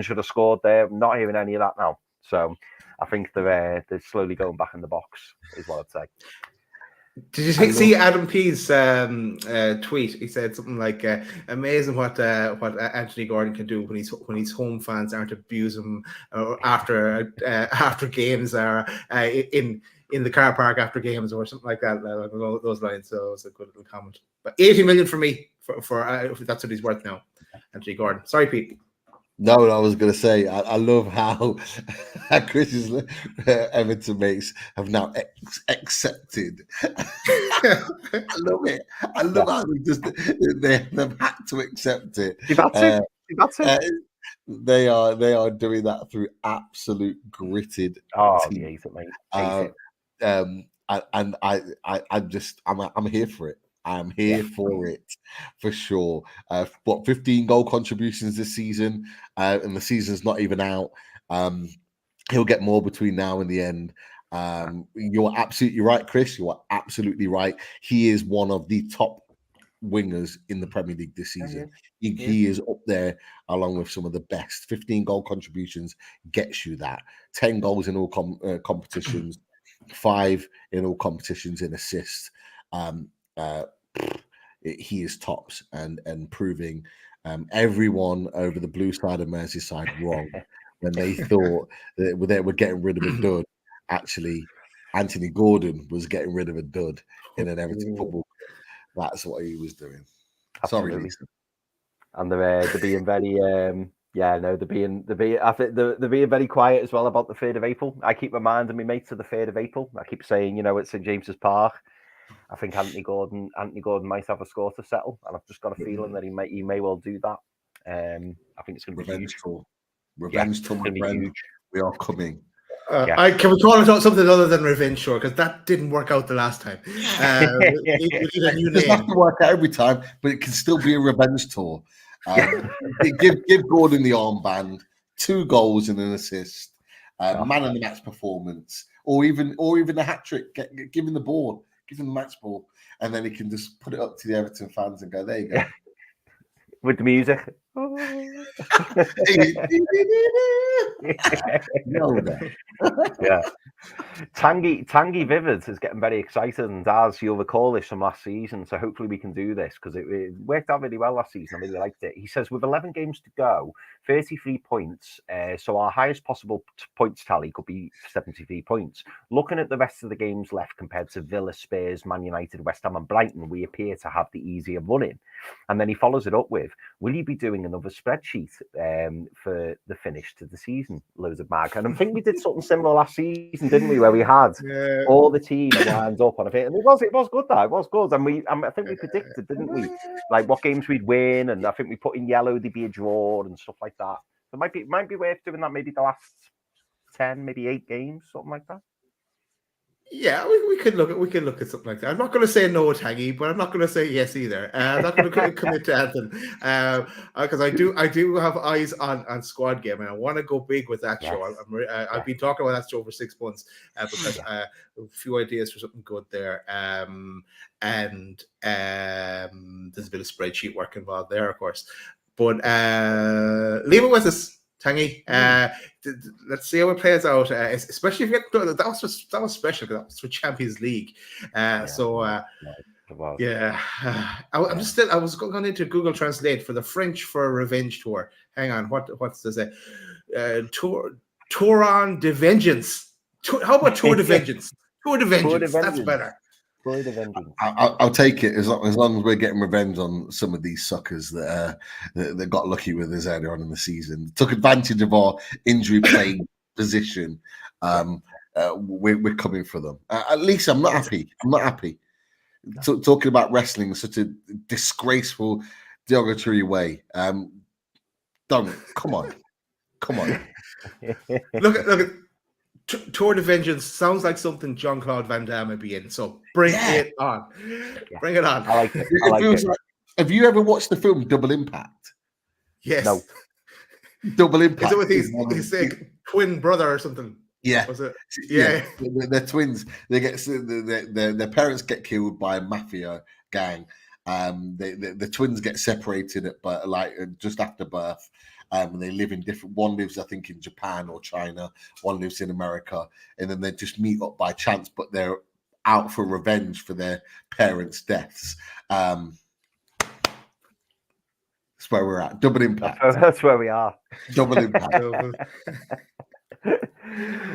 should have scored there. I'm not hearing any of that now. So I think they're slowly going back in the box, is what I'd say. Did you see Adam P's tweet? He said something like, "Amazing what Anthony Gordon can do when his home fans aren't abusing him after games, or in the car park after games, or something like that, along those lines." So it's a good little comment. But 80 million for me for that's what he's worth now, Anthony Gordon. Sorry, Pete. No, I was going to say, I love how Chris's Everton mates have now accepted. I love it. I love how they've had to accept it. They are doing that through absolute gritted. Team. And I'm here for it. I'm here for it, for sure. 15 goal contributions this season, and the season's not even out. He'll get more between now and the end. You're absolutely right, Chris. You are absolutely right. He is one of the top wingers in the Premier League this season. He is up there along with some of the best. 15 goal contributions gets you that. 10 goals in all competitions, 5 in all competitions in assists. He is tops and proving everyone over the blue side of Merseyside wrong when they thought that they were getting rid of a dud. Actually, Anthony Gordon was getting rid of a dud in an Everton football club. That's what he was doing. Absolutely. Sorry, Lisa. And they're being very Yeah, no, I think they're being very quiet as well about the 3rd of April. I keep reminding my mates of the 3rd of April. I keep saying, it's St James's Park. I think Anthony Gordon might have a score to settle, and I've just got a feeling that he may well do that. I think it's going to be Revenge huge. tour. Revenge tour, my friend. Huge. We are coming. Can we call it something other than Revenge Tour? Because that didn't work out the last time. We need a new It doesn't have name. to work out every time, but it can still be a revenge tour. Give Gordon the armband, 2 goals and an assist, man of the match performance, or even a hat trick. Give him the ball, give him the match ball, and then he can just put it up to the Everton fans and go, "There you go." With the music. Yeah. Tanguy Vivids is getting very excited, and as you'll recall this from last season, so hopefully we can do this because it worked out really well last season. I really liked it. He says with 11 games to go, 33 points, so our highest possible points tally could be 73 points. Looking at the rest of the games left compared to Villa, Spurs, Man United, West Ham and Brighton, we appear to have the easier running. And then he follows it up with, will you be doing another spreadsheet for the finish to the season? Loads of mag. And I think we did something similar last season, didn't we? Where we had all the teams lined up on a bit. And it was good, that. It was good. And I think we predicted, didn't we? Like what games we'd win. And I think we put in yellow, there'd be a draw and stuff like that. So it might be worth doing that maybe the last 10, maybe 8 games, something like that. Yeah, we could look at something like that. I'm not going to say no, Tangy, but I'm not going to say yes either. I'm not going to commit to anything because I do have eyes on Squad Game, and I want to go big with that show. I've been talking about that show for 6 months because a few ideas for something good there, and there's a bit of spreadsheet work involved there, of course. But leave it with us, Tangy. Let's see how it plays out. Especially if you get that was special because that was for Champions League. I was going into Google Translate for the French for a Revenge Tour. Hang on, what's this? Touron de Vengeance. How about Tour de Vengeance? Tour de Vengeance. That's better. I'll take it as long as we're getting revenge on some of these suckers that got lucky with us earlier on in the season, took advantage of our injury playing position. We're coming for them. At least I'm not happy. Talking about wrestling in such a disgraceful, derogatory way. Come on. Look at. Tour de Vengeance sounds like something Jean-Claude Van Damme would be in. So bring it on. Bring it on. I like it. Have you ever watched the film Double Impact? Yes. No. Double Impact. Is it with his twin brother or something? Yeah. Was it? Yeah. They're twins. They get their parents get killed by a mafia gang. The twins get separated just after birth. And they live in different. One lives, I think, in Japan or China. One lives in America, and then they just meet up by chance. But they're out for revenge for their parents' deaths. That's where we're at. Double Impact. That's where we are. Double Impact.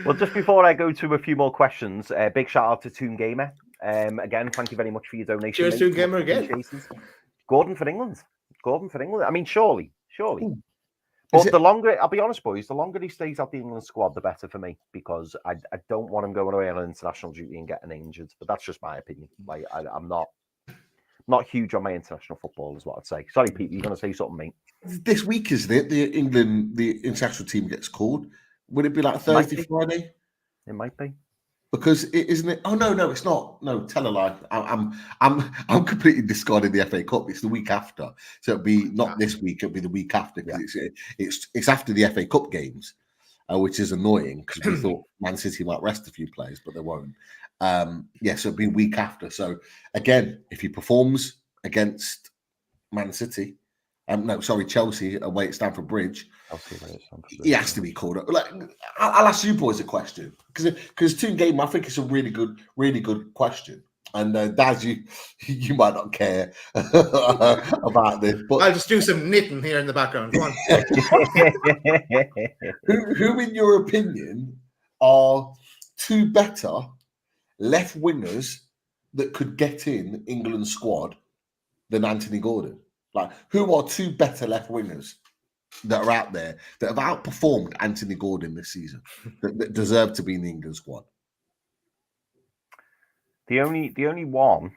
Well, just before I go to a few more questions, big shout out to Toon Gamer. Again, thank you very much for your donation. Cheers, Toon Gamer again. Gordon for England. I mean, surely. But the longer, I'll be honest, boys, the longer he stays out the England squad, the better for me, because I don't want him going away on international duty and getting injured. But that's just my opinion. Like I'm not huge on my international football, is what I'd say. Sorry, Pete, you're going to say something, mate. This week, isn't it? The international team gets called. Would it be like Thursday, Friday? It might be. Because isn't it? Oh no, it's not. No, tell a lie. I'm completely discarding the FA Cup. It's the week after, so it'll be not this week. It'll be the week after because it's after the FA Cup games, which is annoying because we thought Man City might rest a few players, but they won't. So it'll be week after. So again, if he performs against Man City, Chelsea away at Stamford Bridge. He has to be called up. Like, I'll ask you boys a question because Toon Game, I think it's a really good question. And Daz, you might not care about this, but I'll just do some knitting here in the background. Go on. who, in your opinion, are 2 better left wingers that could get in England's squad than Anthony Gordon? Like, who are 2 better left wingers? that are out there that have outperformed Anthony Gordon this season that deserve to be in the England squad? The only one,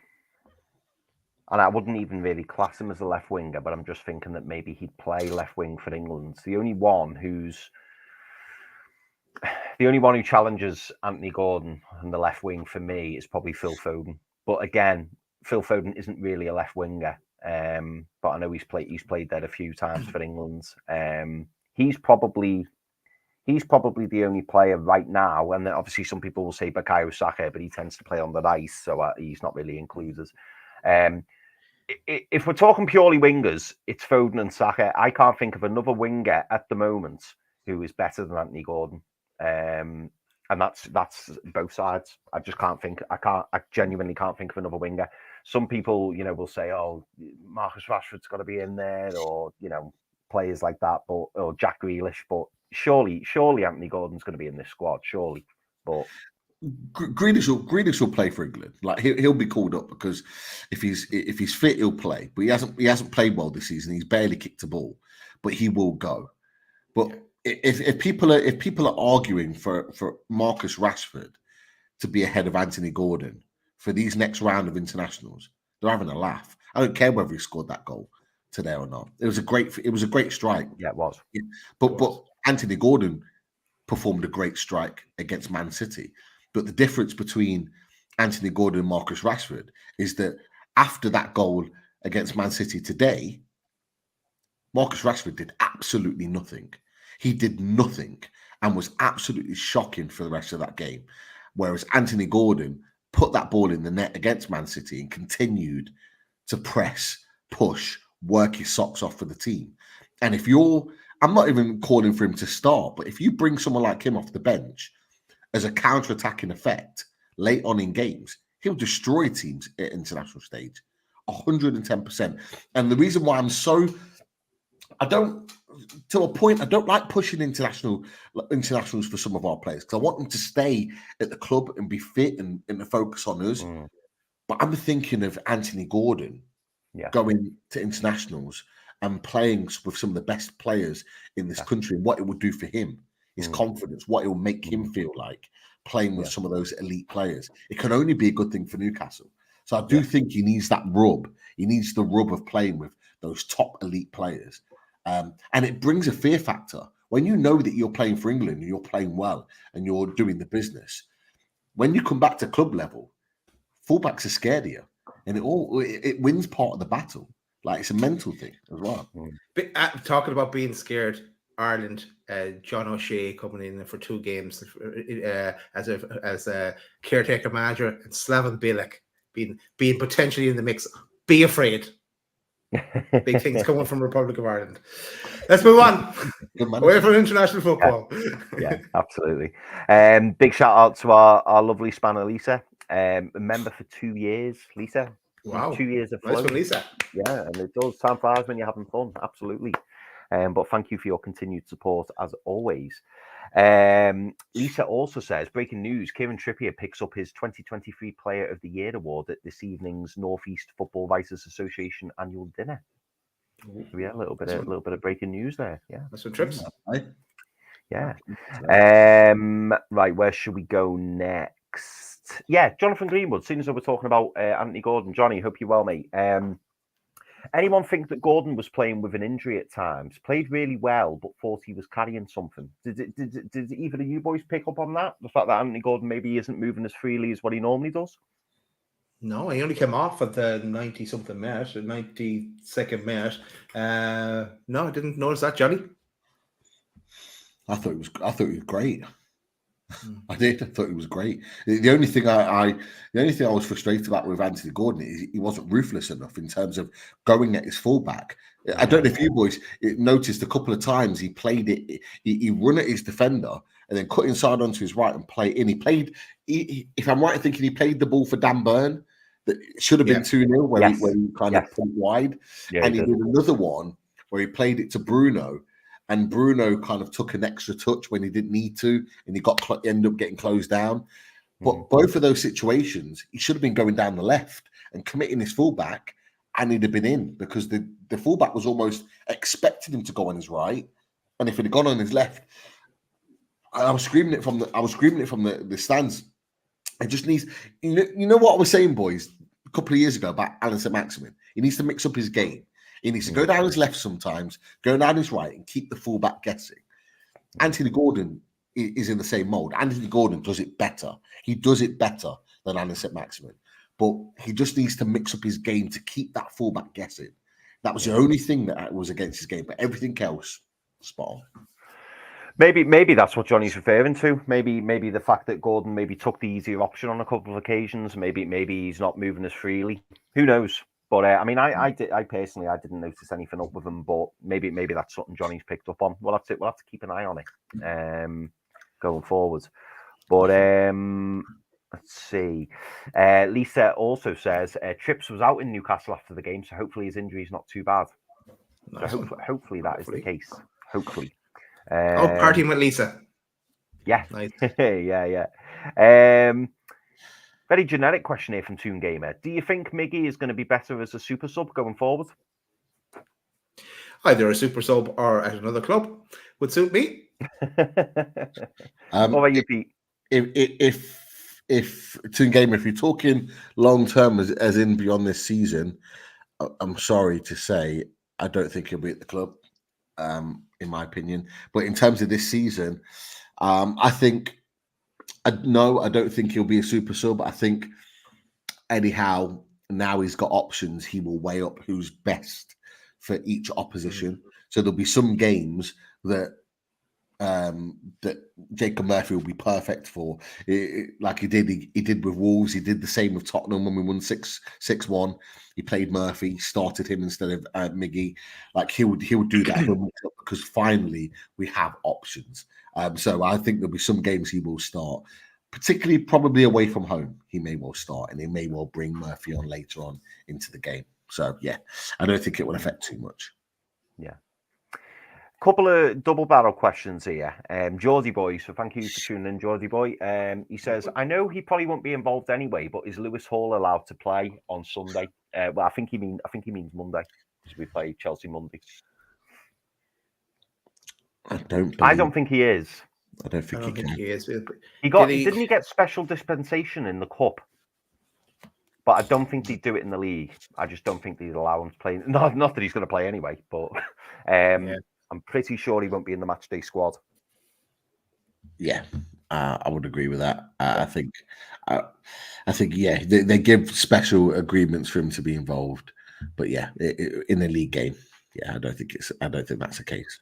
and I wouldn't even really class him as a left winger, but I'm just thinking that maybe he'd play left wing for England. The only one who challenges Anthony Gordon on the left wing for me is probably Phil Foden. But again, Phil Foden isn't really a left winger. But I know he's played there a few times for England. He's probably the only player right now, and then obviously some people will say Bukayo Saka, but he tends to play on the right, so he's not really included. If we're talking purely wingers, it's Foden and Saka. I can't think of another winger at the moment who is better than Anthony Gordon, and that's both sides. I just can't think. I genuinely can't think of another winger. Some people, will say, "Oh, Marcus Rashford's got to be in there," or players like that, or Jack Grealish. But surely Anthony Gordon's going to be in this squad. Surely, but Grealish will play for England. Like he'll be called up because if he's fit, he'll play. But he hasn't played well this season. He's barely kicked a ball, but he will go. But if people are arguing for Marcus Rashford to be ahead of Anthony Gordon for these next round of internationals, they're having a laugh. I don't care whether he scored that goal today or not. It was a great strike. Yeah, it was. But Anthony Gordon performed a great strike against Man City. But the difference between Anthony Gordon and Marcus Rashford is that after that goal against Man City today, Marcus Rashford did absolutely nothing. He did nothing and was absolutely shocking for the rest of that game. Whereas Anthony Gordon put that ball in the net against Man City and continued to press, push, work his socks off for the team. And I'm not even calling for him to start, but if you bring someone like him off the bench as a counter-attacking effect late on in games, he'll destroy teams at international stage, 110%. And the reason why I don't like pushing internationals for some of our players because I want them to stay at the club and be fit and to focus on us. But I'm thinking of Anthony Gordon going to internationals and playing with some of the best players in this country and what it would do for him, his confidence, what it will make him feel like playing with some of those elite players. It can only be a good thing for Newcastle. So I do think he needs that rub. He needs the rub of playing with those top elite players. And it brings a fear factor. When you know that you're playing for England and you're playing well and you're doing the business, when you come back to club level, fullbacks are scared of you. And it wins part of the battle. Like it's a mental thing as well. Talking about being scared, Ireland, John O'Shea coming in for 2 games as a caretaker manager, and Slaven Bilic being potentially in the mix. Be afraid. Big things coming from Republic of Ireland. Let's move on. Away from international football. Yeah, absolutely. Big shout out to our lovely spanner, Lisa. Member for 2 years, Lisa. Wow. 2 years of nice flow. one, Lisa. Yeah, and it does. Time flies when you're having fun. Absolutely. But thank you for your continued support as always. Lisa also says, breaking news, Kieran Trippier picks up his 2023 Player of the Year award at this evening's North East Football Writers Association annual dinner. So yeah, a little bit of breaking news there. Yeah. That's some trips. Yeah. Right, where should we go next? Yeah, Jonathan Greenwood, seeing as we're talking about Anthony Gordon. Johnny, hope you're well, mate. Anyone think that Gordon was playing with an injury at times? Played really well, but thought he was carrying something. Did either of you boys pick up on that? The fact that Anthony Gordon maybe isn't moving as freely as what he normally does? No, he only came off at the 90-something minute, the 92nd minute. No, I didn't notice that, Johnny. I thought it was great. I did. I thought it was great. The only thing I was frustrated about with Anthony Gordon is he wasn't ruthless enough in terms of going at his fullback. I don't know if you boys noticed a couple of times he played it. He run at his defender and then cut inside onto his right and play in. He played. If I'm right in thinking, he played the ball for Dan Burn that should have been 2-0 where he kind of put wide, and he did another one where he played it to Bruno. And Bruno kind of took an extra touch when he didn't need to, and he ended up getting closed down. But both of those situations, he should have been going down the left and committing his fullback and he'd have been in because the fullback was almost expecting him to go on his right, and if he'd have gone on his left, I was screaming it from the stands. It just needs, you know what I was saying, boys, a couple of years ago about Alan St-Maximin. He needs to mix up his game. He needs to go down his left sometimes, go down his right, and keep the fullback guessing. Anthony Gordon is in the same mold. Anthony Gordon does it better. He does it better than Alan St-Maximin. But he just needs to mix up his game to keep that fullback guessing. That was the only thing that was against his game, but everything else, spot on. Maybe that's what Johnny's referring to. Maybe the fact that Gordon maybe took the easier option on a couple of occasions. Maybe he's not moving as freely. Who knows? But I mean, I personally didn't notice anything up with him. But maybe that's something Johnny's picked up on. We'll have to keep an eye on it going forward. But let's see. Lisa also says Trips was out in Newcastle after the game, so hopefully his injury is not too bad. Nice. So hopefully that is the case. Hopefully. Partying with Lisa. Yeah. Nice. yeah. Very generic question here from Toon Gamer. Do you think Miggy is going to be better as a super sub going forward? Either a super sub or at another club would suit me. What about you, Pete? If Toon Gamer, if you're talking long term, as in beyond this season, I'm sorry to say I don't think he'll be at the club. In my opinion, but in terms of this season, I don't think he'll be a super sub. I think anyhow, now he's got options. He will weigh up who's best for each opposition. So there'll be some games that Jacob Murphy will be perfect for, like he did with Wolves. He did the same with Tottenham when we won 6-1. He played Murphy, started him instead of Miggy. Like he would do that because finally we have options. So I think there'll be some games he will start, particularly probably away from home. He may well start, and he may well bring Murphy on later on into the game. So yeah, I don't think it will affect too much. Yeah. Couple of double barrel questions here. Geordie Boy, so thank you for tuning in, Geordie Boy. He says, I know he probably won't be involved anyway, but is Lewis Hall allowed to play on Sunday? Well, I think he means Monday, because we play Chelsea Monday. I don't think he is. I don't think he is. Didn't he get special dispensation in the cup? But I don't think he'd do it in the league. I just don't think they'd allow him to play. Not that he's going to play anyway, but I'm pretty sure he won't be in the matchday squad. Yeah, I would agree with that. I think, yeah, they give special agreements for him to be involved, but yeah, in the league game, yeah, I don't think that's the case.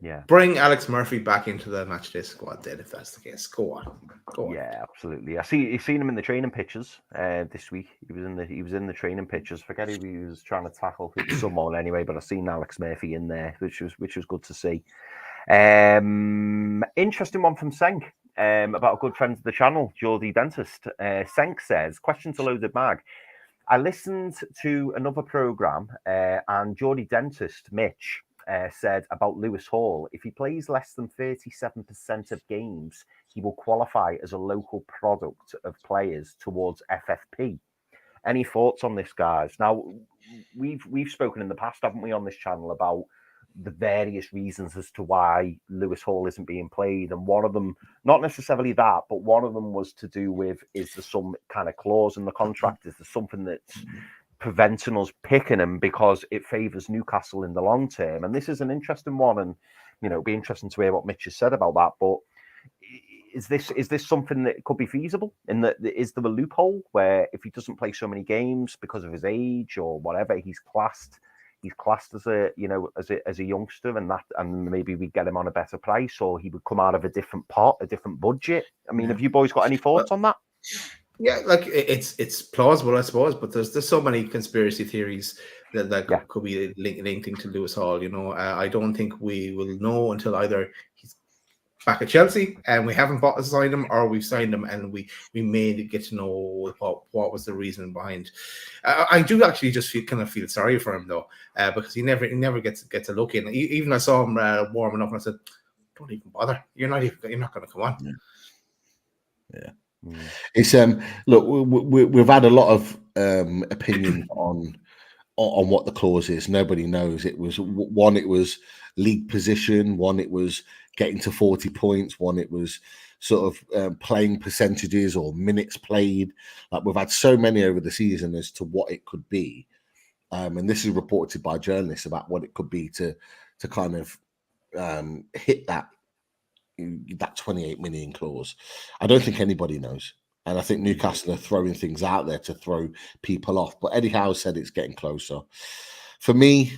Yeah, bring Alex Murphy back into the matchday squad then, if that's the case. Go on. Yeah, absolutely. You've seen him in the training pictures this week. He was in the training pictures. Forget who he was trying to tackle. It was someone anyway, but I've seen Alex Murphy in there, which was good to see. Interesting one from Senk about a good friend of the channel, Geordie Dentist. Senk says, question to Loaded Mag. I listened to another program and Geordie Dentist, Mitch, said about Lewis Hall, if he plays less than 37% of games, he will qualify as a local product of players towards FFP. Any thoughts on this, guys? Now, we've spoken in the past, haven't we, on this channel about the various reasons as to why Lewis Hall isn't being played, and one of them, not necessarily that, but one of them was to do with, is there some kind of clause in the contract? Is there something that's preventing us picking him because it favours Newcastle in the long term? And this is an interesting one, and it'd be interesting to hear what Mitch has said about that. But is this something that could be feasible? In that, is there a loophole where if he doesn't play so many games because of his age or whatever, he's classed as a as a youngster, and maybe we get him on a better price, or he would come out of a different pot, a different budget? I mean, have you boys got any thoughts on that? Yeah, like it's plausible, I suppose, but there's so many conspiracy theories that could be linking to Lewis Hall. I don't think we will know until either he's back at Chelsea and we haven't signed him, or we've signed him and we may get to know what was the reason behind. I do actually just feel sorry for him though, because he never gets a look in. Even I saw him warming up and I said, don't even bother. You're not going to come on. Yeah. It's look, we've had a lot of opinion on what the clause is. Nobody knows. It was one, it was league position, one, it was getting to 40 points, one, it was sort of playing percentages or minutes played. Like, we've had so many over the season as to what it could be. And this is reported by journalists about what it could be to kind of hit that 28 million clause. I don't think anybody knows. And I think Newcastle are throwing things out there to throw people off. But Eddie Howe said it's getting closer. For me,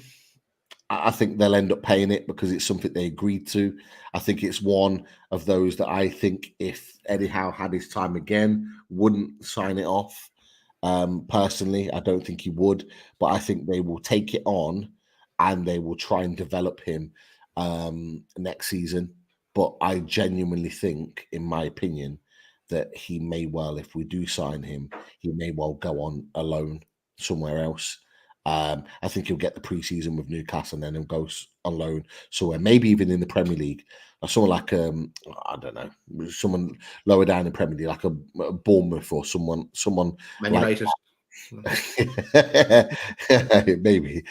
I think they'll end up paying it because it's something they agreed to. I think it's one of those that I think if Eddie Howe had his time again, wouldn't sign it off. Personally, I don't think he would. But I think they will take it on and they will try and develop him next season. But I genuinely think, in my opinion, that he may well, if we do sign him, he may well go on a loan somewhere else. I think he'll get the preseason with Newcastle and then he'll go on loan somewhere, maybe even in the Premier League. Someone like, I don't know, someone lower down in Premier League, like a Bournemouth or someone Man like United. maybe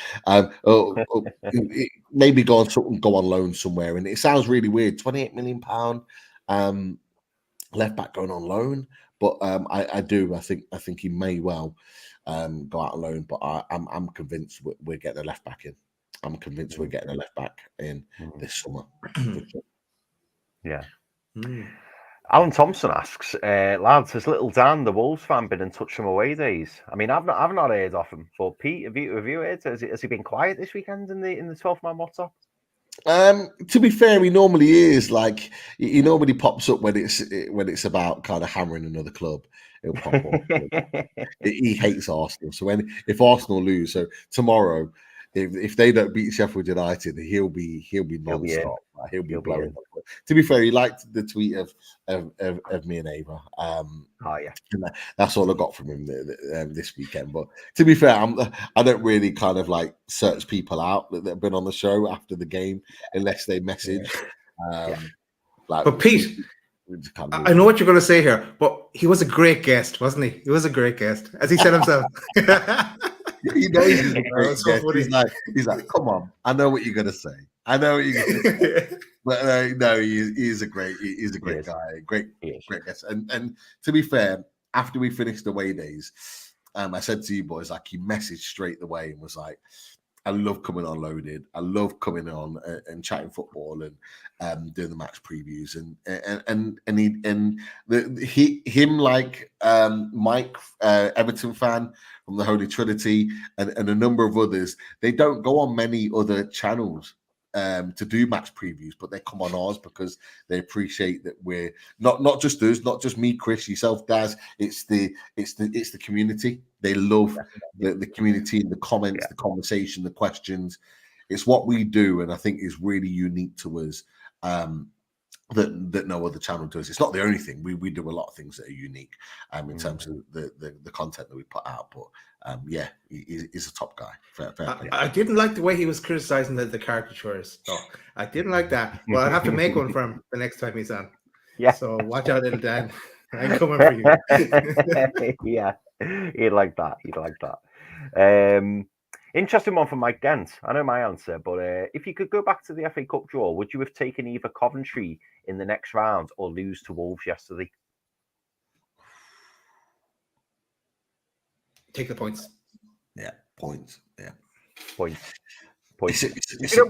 maybe go on loan somewhere. And it sounds really weird, £28 million left back going on loan, but I think he may well go out on loan. But I'm convinced we're getting a left back in. I'm convinced we're getting a left back in this summer. Yeah. Mm. Alan Thompson asks, lads, has little Dan, the Wolves fan, been in touch from away days? I mean, I've not heard of him. But Pete, have you heard? Has he been quiet this weekend in the 12-man WhatsApp? To be fair, he normally is. Like, he normally pops up when it's about kind of hammering another club. He'll pop up. He hates Arsenal. So if Arsenal lose, so tomorrow, if they don't beat Sheffield United, he'll be non-stop. He'll be blowing up. To be fair, he liked the tweet of me and Ava. And that's all I got from him this weekend. But to be fair, I don't really kind of like search people out that have been on the show after the game unless they message. But Pete, I know what you're going to say here, but he was a great guest, wasn't he? He was a great guest, as he said himself. He knows he's a great guest. He's like, come on, I know what you're going to say. I know what you're going to say. But no, he's a great guy, great guest. And to be fair, after we finished away days, I said to you boys, like, he messaged straight away and was like, I love coming on Loaded. I love coming on and chatting football and doing the match previews him like Mike, Everton fan from the Holy Trinity, and a number of others. They don't go on many other channels to do match previews, but they come on ours because they appreciate that we're not just us, not just me, Chris, yourself, Daz. It's the community. They love the community and the comments, the conversation, the questions. It's what we do, and I think is really unique to us. That no other channel does. It's not the only thing. We do a lot of things that are unique in terms of the content that we put out. But he's a top guy. Fair I didn't like the way he was criticizing the caricatures. So I didn't like that. Well, I'll have to make one for him the next time he's on. Yeah. So watch out, little Dan. I'm coming for you. Yeah, he'd like that. Interesting one from Mike Dent. I know my answer, but if you could go back to the FA Cup draw, would you have taken either Coventry in the next round or lose to Wolves yesterday? Take the points. Yeah, points. Yeah, points. It's a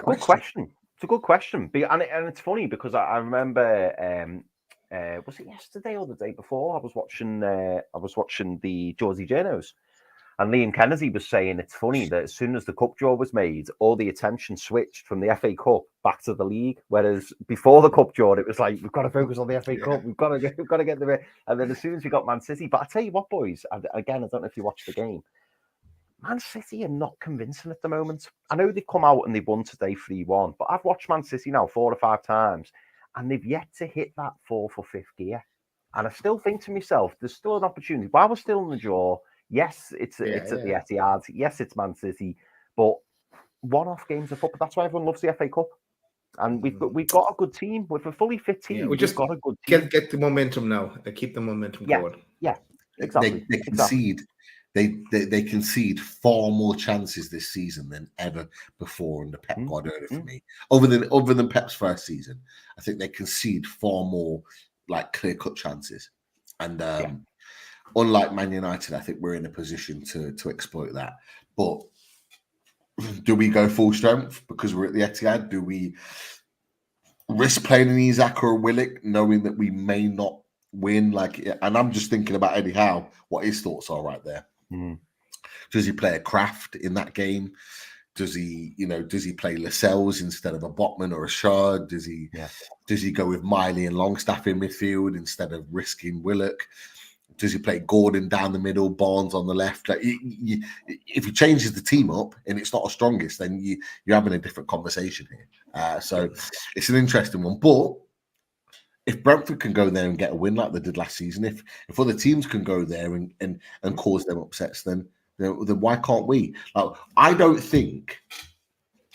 good question. It's a good question, and it's funny because I remember. Was it yesterday or the day before? I was watching the Georgie Journos, and Liam Kennedy was saying it's funny that as soon as the cup draw was made, all the attention switched from the FA Cup back to the league. Whereas before the cup draw, it was like, we've got to focus on the FA Cup. We've got to get the. And then as soon as we got Man City, but I tell you what, boys, again, I don't know if you watched the game. Man City are not convincing at the moment. I know they've come out and they've won today 3-1, but I've watched Man City now 4 or 5 times. And they've yet to hit that 4th or 5th gear. And I still think to myself, there's still an opportunity. While we're still in the draw, yes, it's at the Etihad. Yes, it's Man City. But one-off games of football. That's why everyone loves the FA Cup. And we've got a good team. With a fully fit team, we just got a good team. Get the momentum now. Keep the momentum going. Yeah, exactly. They concede. they concede far more chances this season than ever before under Pep Guardiola for me. Other than Pep's first season, I think they concede far more like clear-cut chances. And unlike Man United, I think we're in a position to exploit that. But do we go full strength because we're at the Etihad? Do we risk playing an Isak or a Willock, knowing that we may not win? And I'm just thinking about Eddie Howe, what his thoughts are right there. Does he play a Kraft in that game? Does he play Lascelles instead of a Botman or a Shard? Does he go with Miley and Longstaff in midfield instead of risking Willock? Does he play Gordon down the middle, Barnes on the left? If he changes the team up and it's not a strongest, then you're having a different conversation here. So it's an interesting one. But if Brentford can go there and get a win like they did last season, if other teams can go there and cause them upsets, then why can't we? I don't think,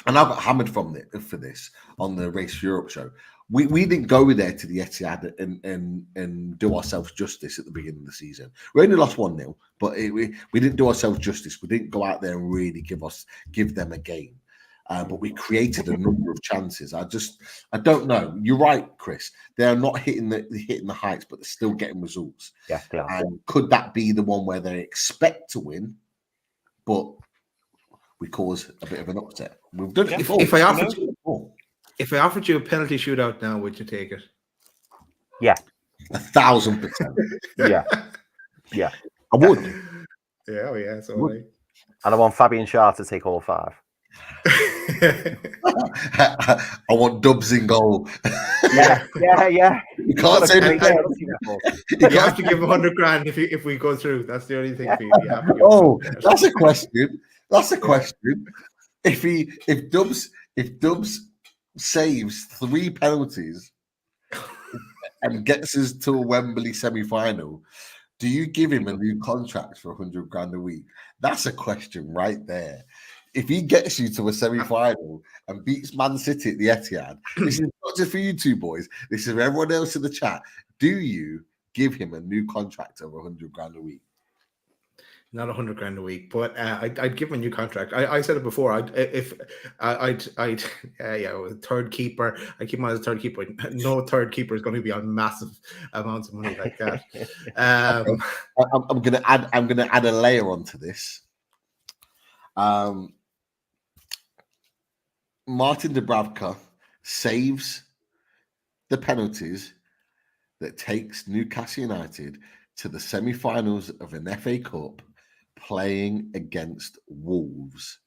and I got hammered for this on the Race Europe show. We didn't go there to the Etihad and do ourselves justice at the beginning of the season. We only lost 1-0, but we didn't do ourselves justice. We didn't go out there and really give them a game. But we created a number of chances. I don't know. You're right, Chris. They're not hitting the heights, but they're still getting results. Yeah. And could that be the one where they expect to win, but we cause a bit of an upset? We've done it before. If I offered you a penalty shootout now, would you take it? Yeah. 1,000%. Yeah. I would. Yeah, it's all right. And I want Fabian Schär to take all 5. I want Dubs in goal. Yeah. You can't say you have to give him 100 grand if we go through. That's the only thing. You have to give that's a question. That's a question. If Dubs saves 3 penalties and gets us to a Wembley semi-final, do you give him a new contract for 100 grand a week? That's a question right there. If he gets you to a semi-final and beats Man City at the Etihad, this is not just for you two boys, this is for everyone else in the chat. Do you give him a new contract of 100 grand a week? Not 100 grand a week, but I'd give him a new contract. I said it before. I'd third keeper. I keep him as a third keeper. No third keeper is going to be on massive amounts of money like that. I'm going to add a layer onto this. Martin Dubravka saves the penalties that takes Newcastle United to the semi-finals of an FA Cup playing against Wolves.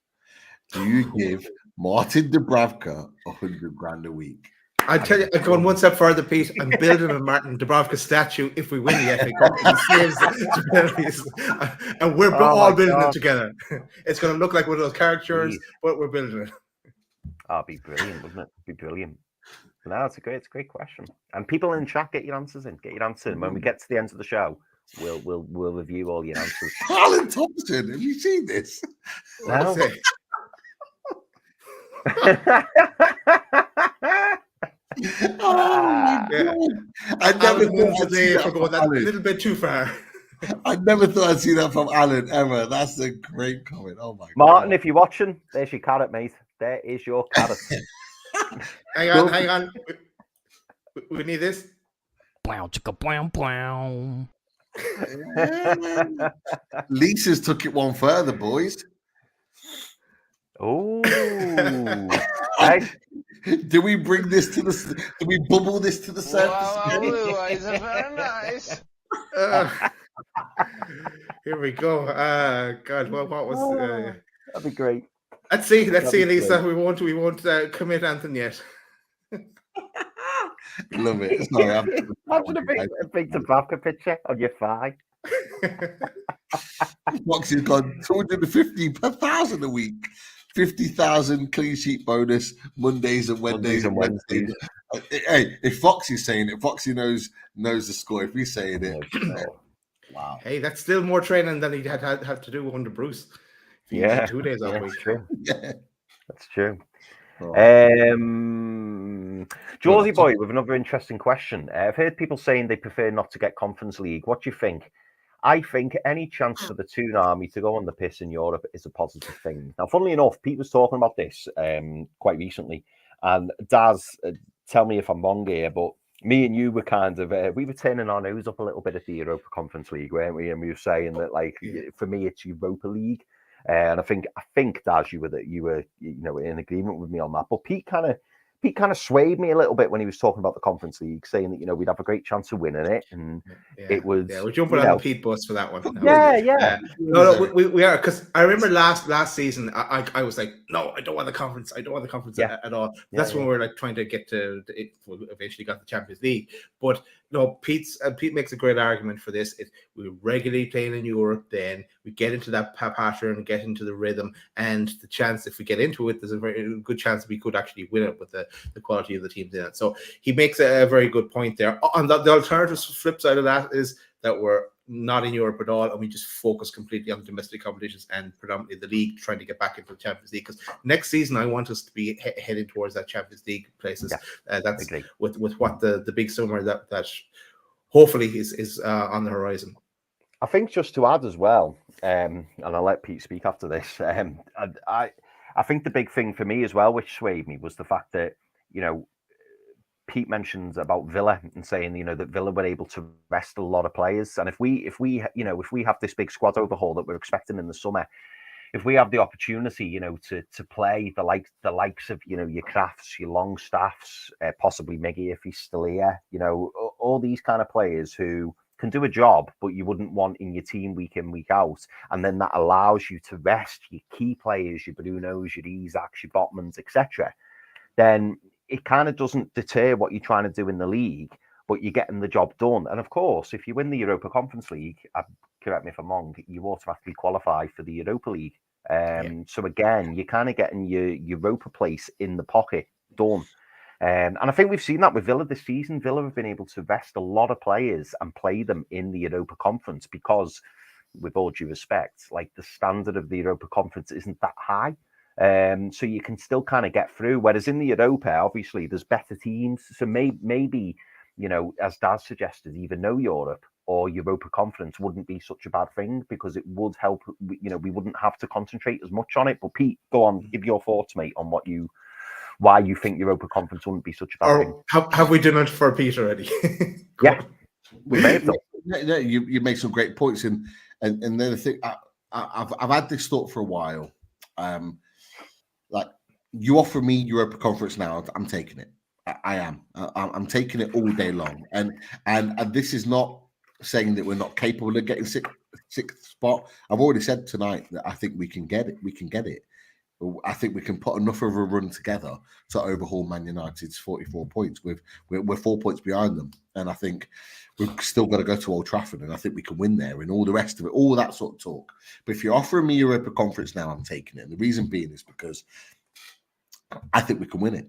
Do you give Martin Dubravka 100 grand a week? I tell you, I'm going one step further, Pete. I'm building a Martin Dubravka statue if we win the FA Cup. He saves the penalties, and we're all building it together. It's going to look like one of those caricatures, but we're building it. Oh, it'd be brilliant, wouldn't it? It'd be brilliant. No, it's a great question. And people in the chat, get your answers in. When we get to the end of the show, we'll review all your answers. Alan Thompson, have you seen this? No. Oh my God. I never thought I'd see that going that a little bit too far. I never thought I'd see that from Alan ever. That's a great comment. Oh my God. Martin, if you're watching, there's your carrot, mate. There is your carrot. Hang on. We need this. Wow, chicka, wow. Lisa's took it one further, boys. Oh, do we bring this to the? Do we bubble this to the surface? Wow, is very nice. Here we go. God, what was? That'd be great. Let's see, Lisa. Great. We won't commit anything yet. Love it. Sorry, Imagine a big Dubravka picture on your thigh. Foxy's got 250 per thousand a week. 50,000 clean sheet bonus Mondays and Wednesdays. Hey, if Foxy's saying it, Foxy knows the score. If he's saying it, wow. Hey, that's still more training than he'd have to do under Bruce. Yeah, 2 days off week. True. Yeah, that's true. Oh. Jawsy Boy with another interesting question. I've heard people saying they prefer not to get Conference League. What do you think? I think any chance for the Toon Army to go on the piss in Europe is a positive thing. Now, funnily enough, Pete was talking about this quite recently, and Daz, tell me if I'm wrong here, but me and you were kind of we were turning our nose up a little bit at the Europa Conference League, weren't we? And we were saying that, like, for me, it's Europa League, and I think Daz, you were in agreement with me on that. But Pete kind of swayed me a little bit when he was talking about the Conference League, saying that we'd have a great chance of winning it, and it was. Yeah, we're jumping on the Pete bus for that one. No, we are, because I remember last season I was like, no, I don't want the conference. I don't want the conference at all. That's when we were like trying to get to it. Eventually got the Champions League, but no, Pete makes a great argument for this. We're regularly playing in Europe, then we get into that pattern, get into the rhythm, and the chance, if we get into it, there's a very good chance that we could actually win it with the quality of the teams in it. So he makes a very good point there. On the alternative flip side of that is that we're not in Europe at all, and we just focus completely on domestic competitions and predominantly the league, trying to get back into the Champions League. Because next season, I want us to be heading towards that Champions League places. That's with what the big summer that hopefully is on the horizon. I think just to add as well, and I'll let Pete speak after this. I think the big thing for me as well, which swayed me, was the fact that Pete mentions about Villa and saying that Villa were able to rest a lot of players, and if we have this big squad overhaul that we're expecting in the summer, if we have the opportunity to play the likes of your Crafts, your Longstaffs, possibly Miggy if he's still here, all these kind of players who can do a job but you wouldn't want in your team week in, week out, and then that allows you to rest your key players, your Brunos, your Isaacs, your Botmans, etc., then it kind of doesn't deter what you're trying to do in the league, but you're getting the job done. And of course, if you win the Europa Conference League, correct me if I'm wrong, you automatically qualify for the Europa League. So again, you're kind of getting your Europa place in the pocket done. And I think we've seen that with Villa this season. Villa have been able to rest a lot of players and play them in the Europa Conference because, with all due respect, like, the standard of the Europa Conference isn't that high. So you can still kind of get through. Whereas in the Europa, obviously, there's better teams. So maybe as Daz suggested, either no Europe or Europa Conference wouldn't be such a bad thing, because it would help. We wouldn't have to concentrate as much on it. But Pete, go on, give your thoughts, mate, on why you think Europa Conference wouldn't be such a bad thing. Have we done it for Pete already? Yeah, we may have done. Yeah, you make some great points, and then the thing, I've had this thought for a while. Like, you offer me Europa Conference now, I'm taking it. I am. I'm taking it all day long. And this is not saying that we're not capable of getting sixth spot. I've already said tonight that I think we can get it. We can get it. I think we can put enough of a run together to overhaul Man United's 44 points. We're 4 points behind them, and I think we've still got to go to Old Trafford, and I think we can win there, and all the rest of it, all that sort of talk. But if you're offering me Europa Conference now, I'm taking it. And the reason being is because I think we can win it.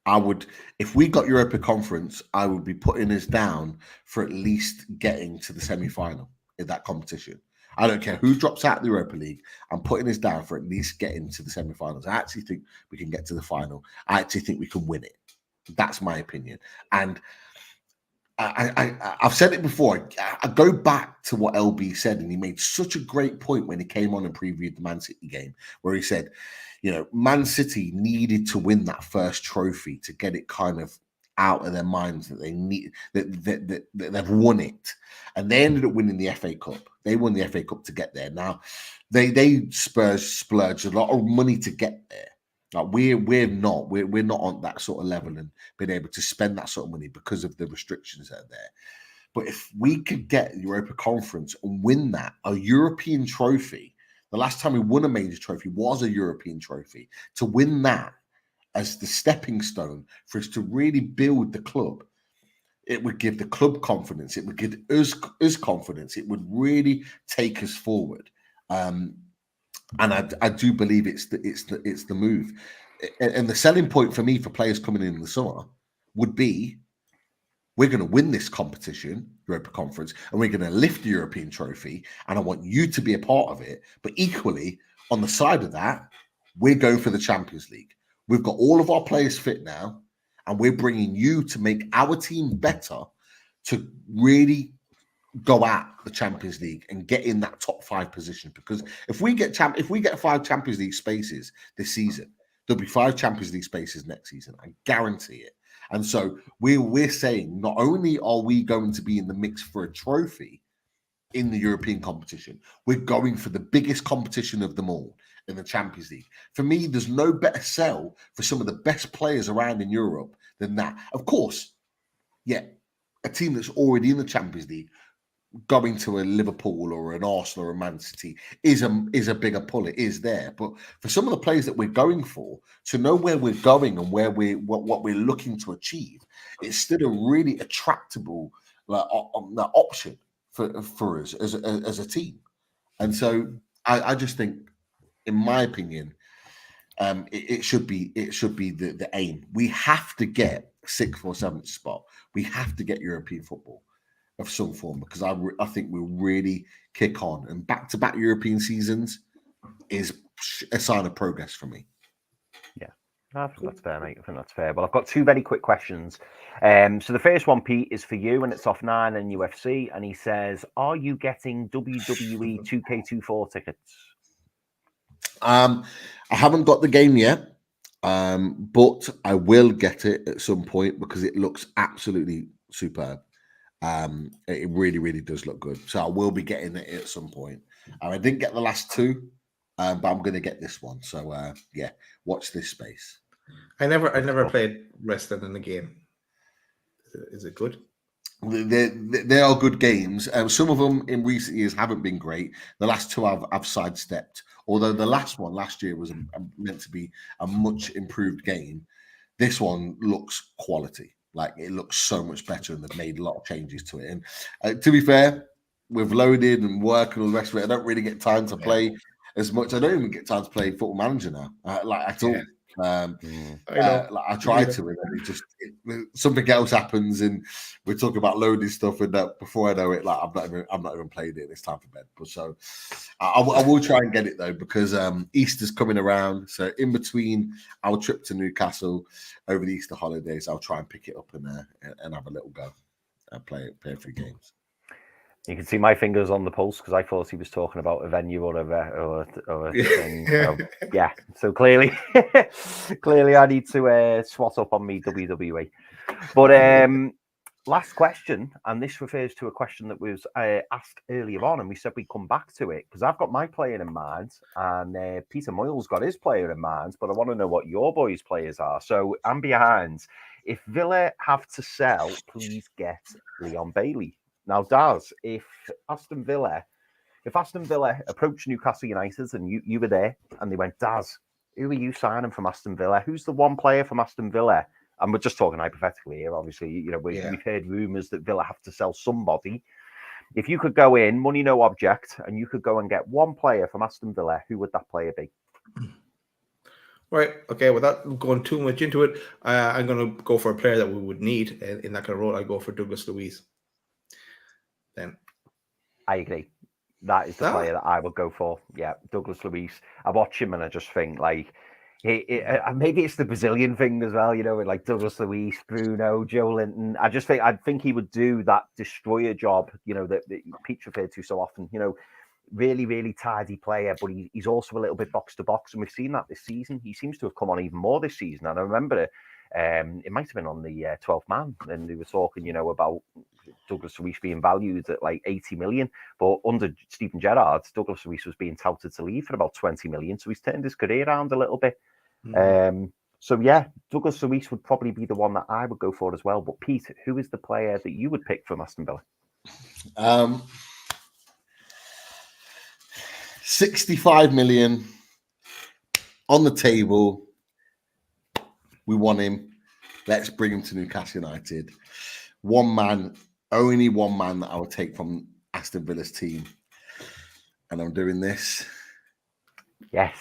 I would, if we got Europa Conference, I would be putting us down for at least getting to the semi-final in that competition. I don't care who drops out of the Europa League. I'm putting us down for at least getting to the semi-finals. I actually think we can get to the final. I actually think we can win it. That's my opinion. And I've said it before. I go back to what LB said, and he made such a great point when he came on and previewed the Man City game, where he said, Man City needed to win that first trophy to get it kind of out of their minds that they need that they've won it, and they ended up winning the FA Cup. They won the FA Cup to get there. Now they Spurs splurged a lot of money to get there. Like, we're not on that sort of level and being able to spend that sort of money because of the restrictions that are there. But if we could get Europa Conference and win that, a European trophy, the last time we won a major trophy was a European trophy. To win that as the stepping stone for us to really build the club, it would give the club confidence. It would give us confidence. It would really take us forward. And I do believe it's the move. And the selling point for me for players coming in the summer would be, we're going to win this competition, Europa Conference, and we're going to lift the European trophy. And I want you to be a part of it. But equally, on the side of that, we're going for the Champions League. We've got all of our players fit now, and we're bringing you to make our team better, to really go at the Champions League and get in that top 5 position. Because if we get 5 Champions League spaces this season, there'll be 5 Champions League spaces next season. I guarantee it. And so we're saying not only are we going to be in the mix for a trophy in the European competition, we're going for the biggest competition of them all in the Champions League. For me, there's no better sell for some of the best players around in Europe than that. Of course, yeah, a team that's already in the Champions League going to a Liverpool or an Arsenal or a Man City is a bigger pull. It is there, but for some of the players that we're going for, to know where we're going and where what we're looking to achieve, it's still a really attractable option for us as a team. And so I just think, in my opinion, it should be the aim. We have to get 6th or 7th spot. We have to get European football of some form, because I think we'll really kick on, and back-to-back European seasons is a sign of progress for me. Yeah, that's fair, mate. I think that's fair. Well, I've got 2 very quick questions. So the first one, Pete, is for you, and it's off 9 and UFC, and he says, "Are you getting WWE 2K24 tickets?" I haven't got the game yet, but I will get it at some point because it looks absolutely superb. It really, really does look good. So I will be getting it at some point. I didn't get the last 2, but I'm going to get this one. So yeah, watch this space. I never played wrestling in the game. Is it good? They are good games. Some of them in recent years haven't been great. The last 2 I've sidestepped. Although the last one last year was meant to be a much improved game, this one looks quality. Like, it looks so much better, and they've made a lot of changes to it. And to be fair, with loaded and work and all the rest of it, I don't really get time to play as much. I don't even get time to play Football Manager now, at all. I try to, and then something else happens, and we're talking about loading stuff, and before I know it, I'm not even playing it. It's time for bed. But so I will try and get it though, because Easter's coming around. So in between our trip to Newcastle over the Easter holidays, I'll try and pick it up and have a little go and play a few games. You can see my fingers on the pulse because I thought he was talking about a venue or a thing. So, yeah, so clearly I need to swat up on me WWE. But last question, and this refers to a question that was asked earlier on, and we said we'd come back to it because I've got my player in mind, and Peter Moyle's got his player in mind, but I want to know what your boys' players are. So I'm behind. If Villa have to sell, please get Leon Bailey. Now, Daz, if Aston Villa approached Newcastle United and you were there and they went, Daz, who are you signing from Aston Villa? Who's the one player from Aston Villa? And we're just talking hypothetically here, obviously. We've heard rumours that Villa have to sell somebody. If you could go in, money no object, and you could go and get one player from Aston Villa, who would that player be? Right. Okay. Without going too much into it, I'm going to go for a player that we would need in that kind of role. I go for Douglas Luiz. Then I agree. That is the player that I would go for. Yeah, Douglas Luiz. I watch him and I just think like maybe it's the Brazilian thing as well, with like Douglas Luiz, Bruno, Joe Linton. I think he would do that destroyer job, that Pete referred to so often. Really, really tidy player, but he's also a little bit box to box, and we've seen that this season. He seems to have come on even more this season, and I remember it might have been on the 12th man, and they were talking, about Douglas Luiz being valued at like 80 million, but under Steven Gerrard, Douglas Luiz was being touted to leave for about 20 million, so he's turned his career around a little bit. So yeah, Douglas Luiz would probably be the one that I would go for as well. But Pete, who is the player that you would pick from Aston Villa? 65 million on the table. We want him. Let's bring him to Newcastle United. Only one man that I would take from Aston Villa's team. And I'm doing this. Yes.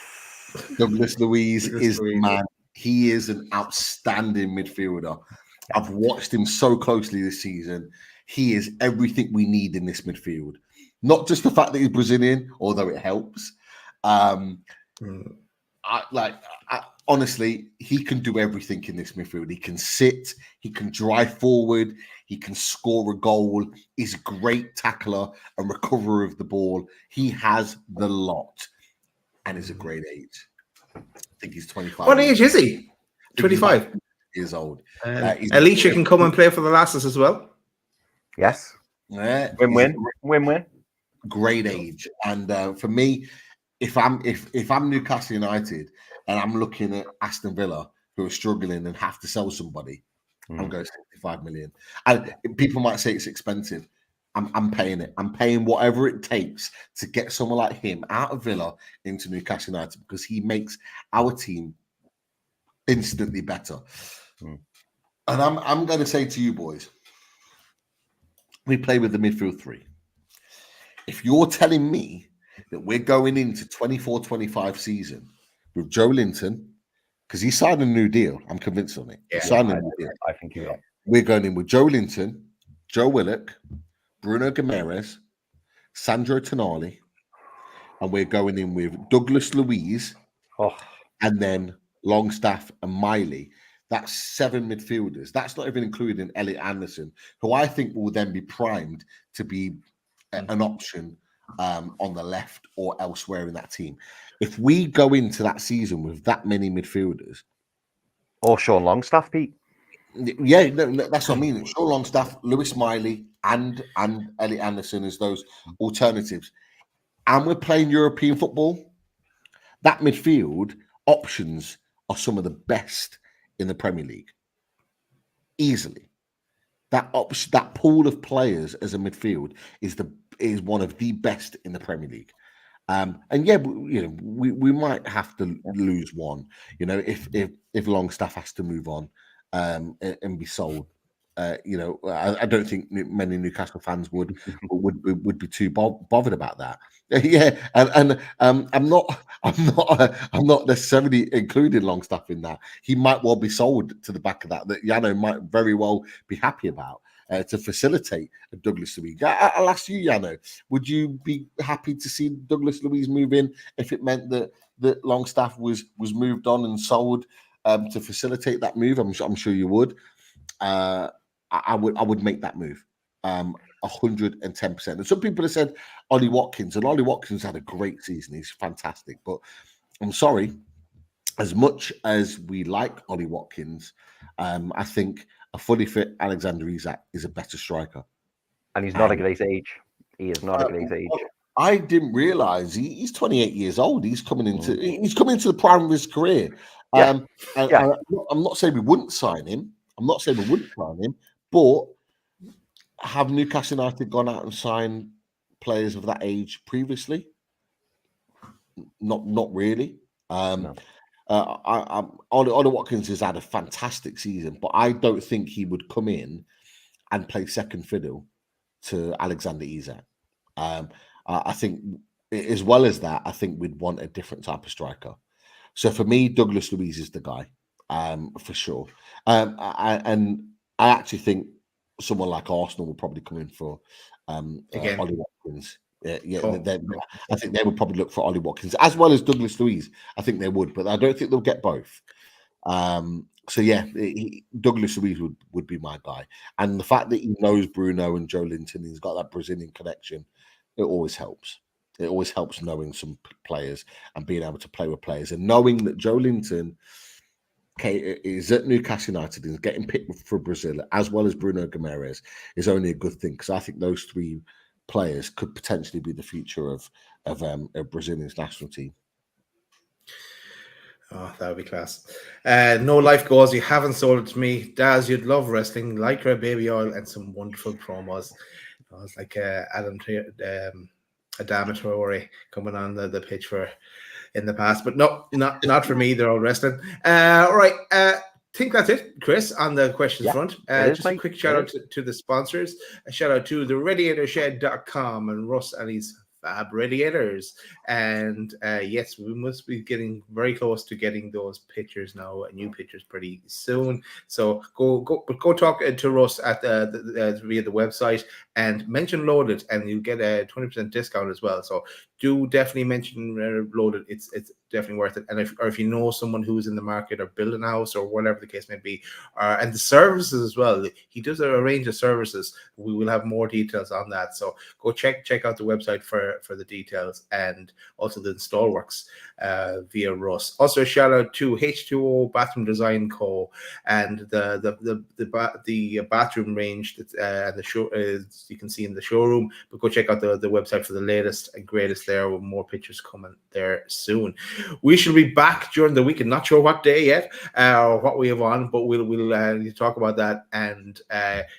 Douglas Luiz is the man. He is an outstanding midfielder. I've watched him so closely this season. He is everything we need in this midfield. Not just the fact that he's Brazilian, although it helps. honestly, he can do everything in this midfield. He can sit, he can drive forward, he can score a goal. He's a great tackler and recoverer of the ball. He has the lot, and is a great age. I think he's 25. What age is he? 25 years old. Alicia can come and play for the lasses as well. Yes. Yeah, Win-win. Great age. And for me, if I'm Newcastle United and I'm looking at Aston Villa who are struggling and have to sell somebody, I'm going 65 million. And people might say it's expensive. I'm paying it. I'm paying whatever it takes to get someone like him out of Villa into Newcastle United, because he makes our team instantly better. And I'm going to say to you boys, we play with the midfield three. If you're telling me that we're going into 24-25 season with Joe Linton, because he signed a new deal, I'm convinced on it. Yeah, he signed a new deal. I think he will. We're going in with Joe Linton, Joe Willock, Bruno Guimaraes, Sandro Tonali, and we're going in with Douglas Luiz, and then Longstaff and Miley. That's 7 midfielders. That's not even including Elliot Anderson, who I think will then be primed to be an option on the left or elsewhere in that team. If we go into that season with that many midfielders, or Sean Longstaff, Pete. Yeah, that's what I mean. Sean Longstaff, Lewis Miley, and Elliot Anderson as those alternatives, and we're playing European football. That midfield options are some of the best in the Premier League, easily. That pool of players as a midfield is one of the best in the Premier League. And yeah, we might have to lose one. If Longstaff has to move on and be sold. I don't think many Newcastle fans would be too bothered about that. Yeah, and I'm not necessarily including Longstaff in that. He might well be sold to the back of that Yano might very well be happy about to facilitate Douglas Luiz. I'll ask you, Yano, would you be happy to see Douglas Luiz move in if it meant that Longstaff was moved on and sold to facilitate that move? I'm sure you would. I would make that move 110%. And some people have said Ollie Watkins, and Ollie Watkins had a great season. He's fantastic. But I'm sorry, as much as we like Ollie Watkins, I think a fully fit Alexander Isak is a better striker. And he's not a great age. He is not a great age. I didn't realise he's 28 years old. He's coming into the prime of his career. I'm not saying we wouldn't sign him. But have Newcastle United gone out and signed players of that age previously? Not really. No. Ollie Watkins has had a fantastic season, but I don't think he would come in and play second fiddle to Alexander Isak. I think, as well as that, I think we'd want a different type of striker. So for me, Douglas Luiz is the guy, for sure. And I actually think someone like Arsenal will probably come in for Ollie Watkins. I think they would probably look for Ollie Watkins as well as Douglas Luiz. I think they would, but I don't think they'll get both. So yeah, Douglas Luiz would be my guy. And the fact that he knows Bruno and Joe Linton, he's got that Brazilian connection, it always helps. It always helps knowing some players and being able to play with players, and knowing that Joe Linton is at Newcastle United and is getting picked for Brazil as well as Bruno Guimaraes is only a good thing, because I think those three players could potentially be the future of Brazilian's national team. Oh, that would be class. No life goals. You haven't sold it to me. Daz, you'd love wrestling, Lycra, baby oil, and some wonderful promos. It's like Adama Traore coming on the pitch for in the past, but no, not for me. They're all wrestling. All right. Think that's it, Chris, on the questions front. Just a quick shout out to the sponsors. A shout out to the RadiatorShed.com and Russ and his Fab Radiators. And yes, we must be getting very close to getting those pictures now, new pictures pretty soon. So go talk to Russ at via the website and mention Loaded, and you get a 20% discount as well. So do definitely mention Loaded. It's definitely worth it. And if you know someone who's in the market or building a house or whatever the case may be, and the services as well, he does a range of services. We will have more details on that. So go check out the website for the details, and also the install works via Russ. Also a shout out to H2O Bathroom Design Co. and the bathroom range that and the show you can see in the showroom. But go check out the website for the latest and greatest there, with more pictures coming there soon. We should be back during the weekend. Not sure what day yet or what we have on, but we'll talk about that and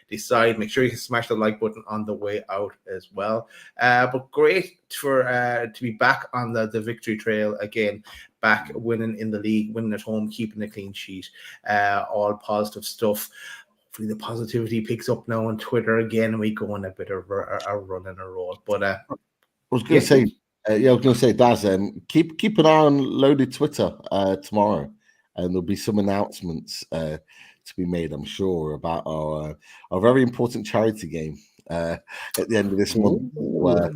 decide. Make sure you smash the like button on the way out as well. But great to be back on the victory trail again, back winning in the league, winning at home, keeping a clean sheet, all positive stuff. Hopefully the positivity picks up now on Twitter again, and we go on a bit of a run and a roll. But I was going to say, Daz, keep an eye on Loaded Twitter tomorrow, and there'll be some announcements to be made, I'm sure, about our very important charity game at the end of this month. Where,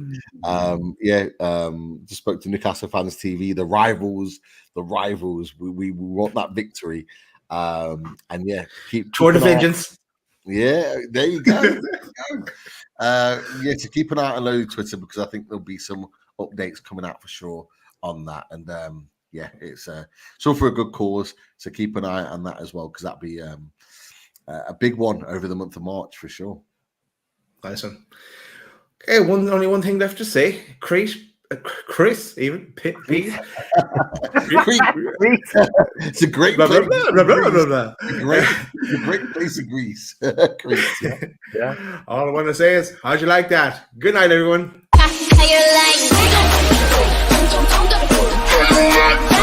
just spoke to Newcastle Fans TV, the rivals. We want that victory, and keep Tour de Vengeance. Yeah, there you go. So keep an eye on Loaded Twitter, because I think there'll be some updates coming out for sure on that, and it's all for a good cause, so keep an eye on that as well, because that'll be a big one over the month of March for sure. Nice one. Okay, only one thing left to say. Chris, even Pete. It's a great place. A great place of Greece. Greece, yeah. All I want to say is, how'd you like that? Good night, everyone. How you like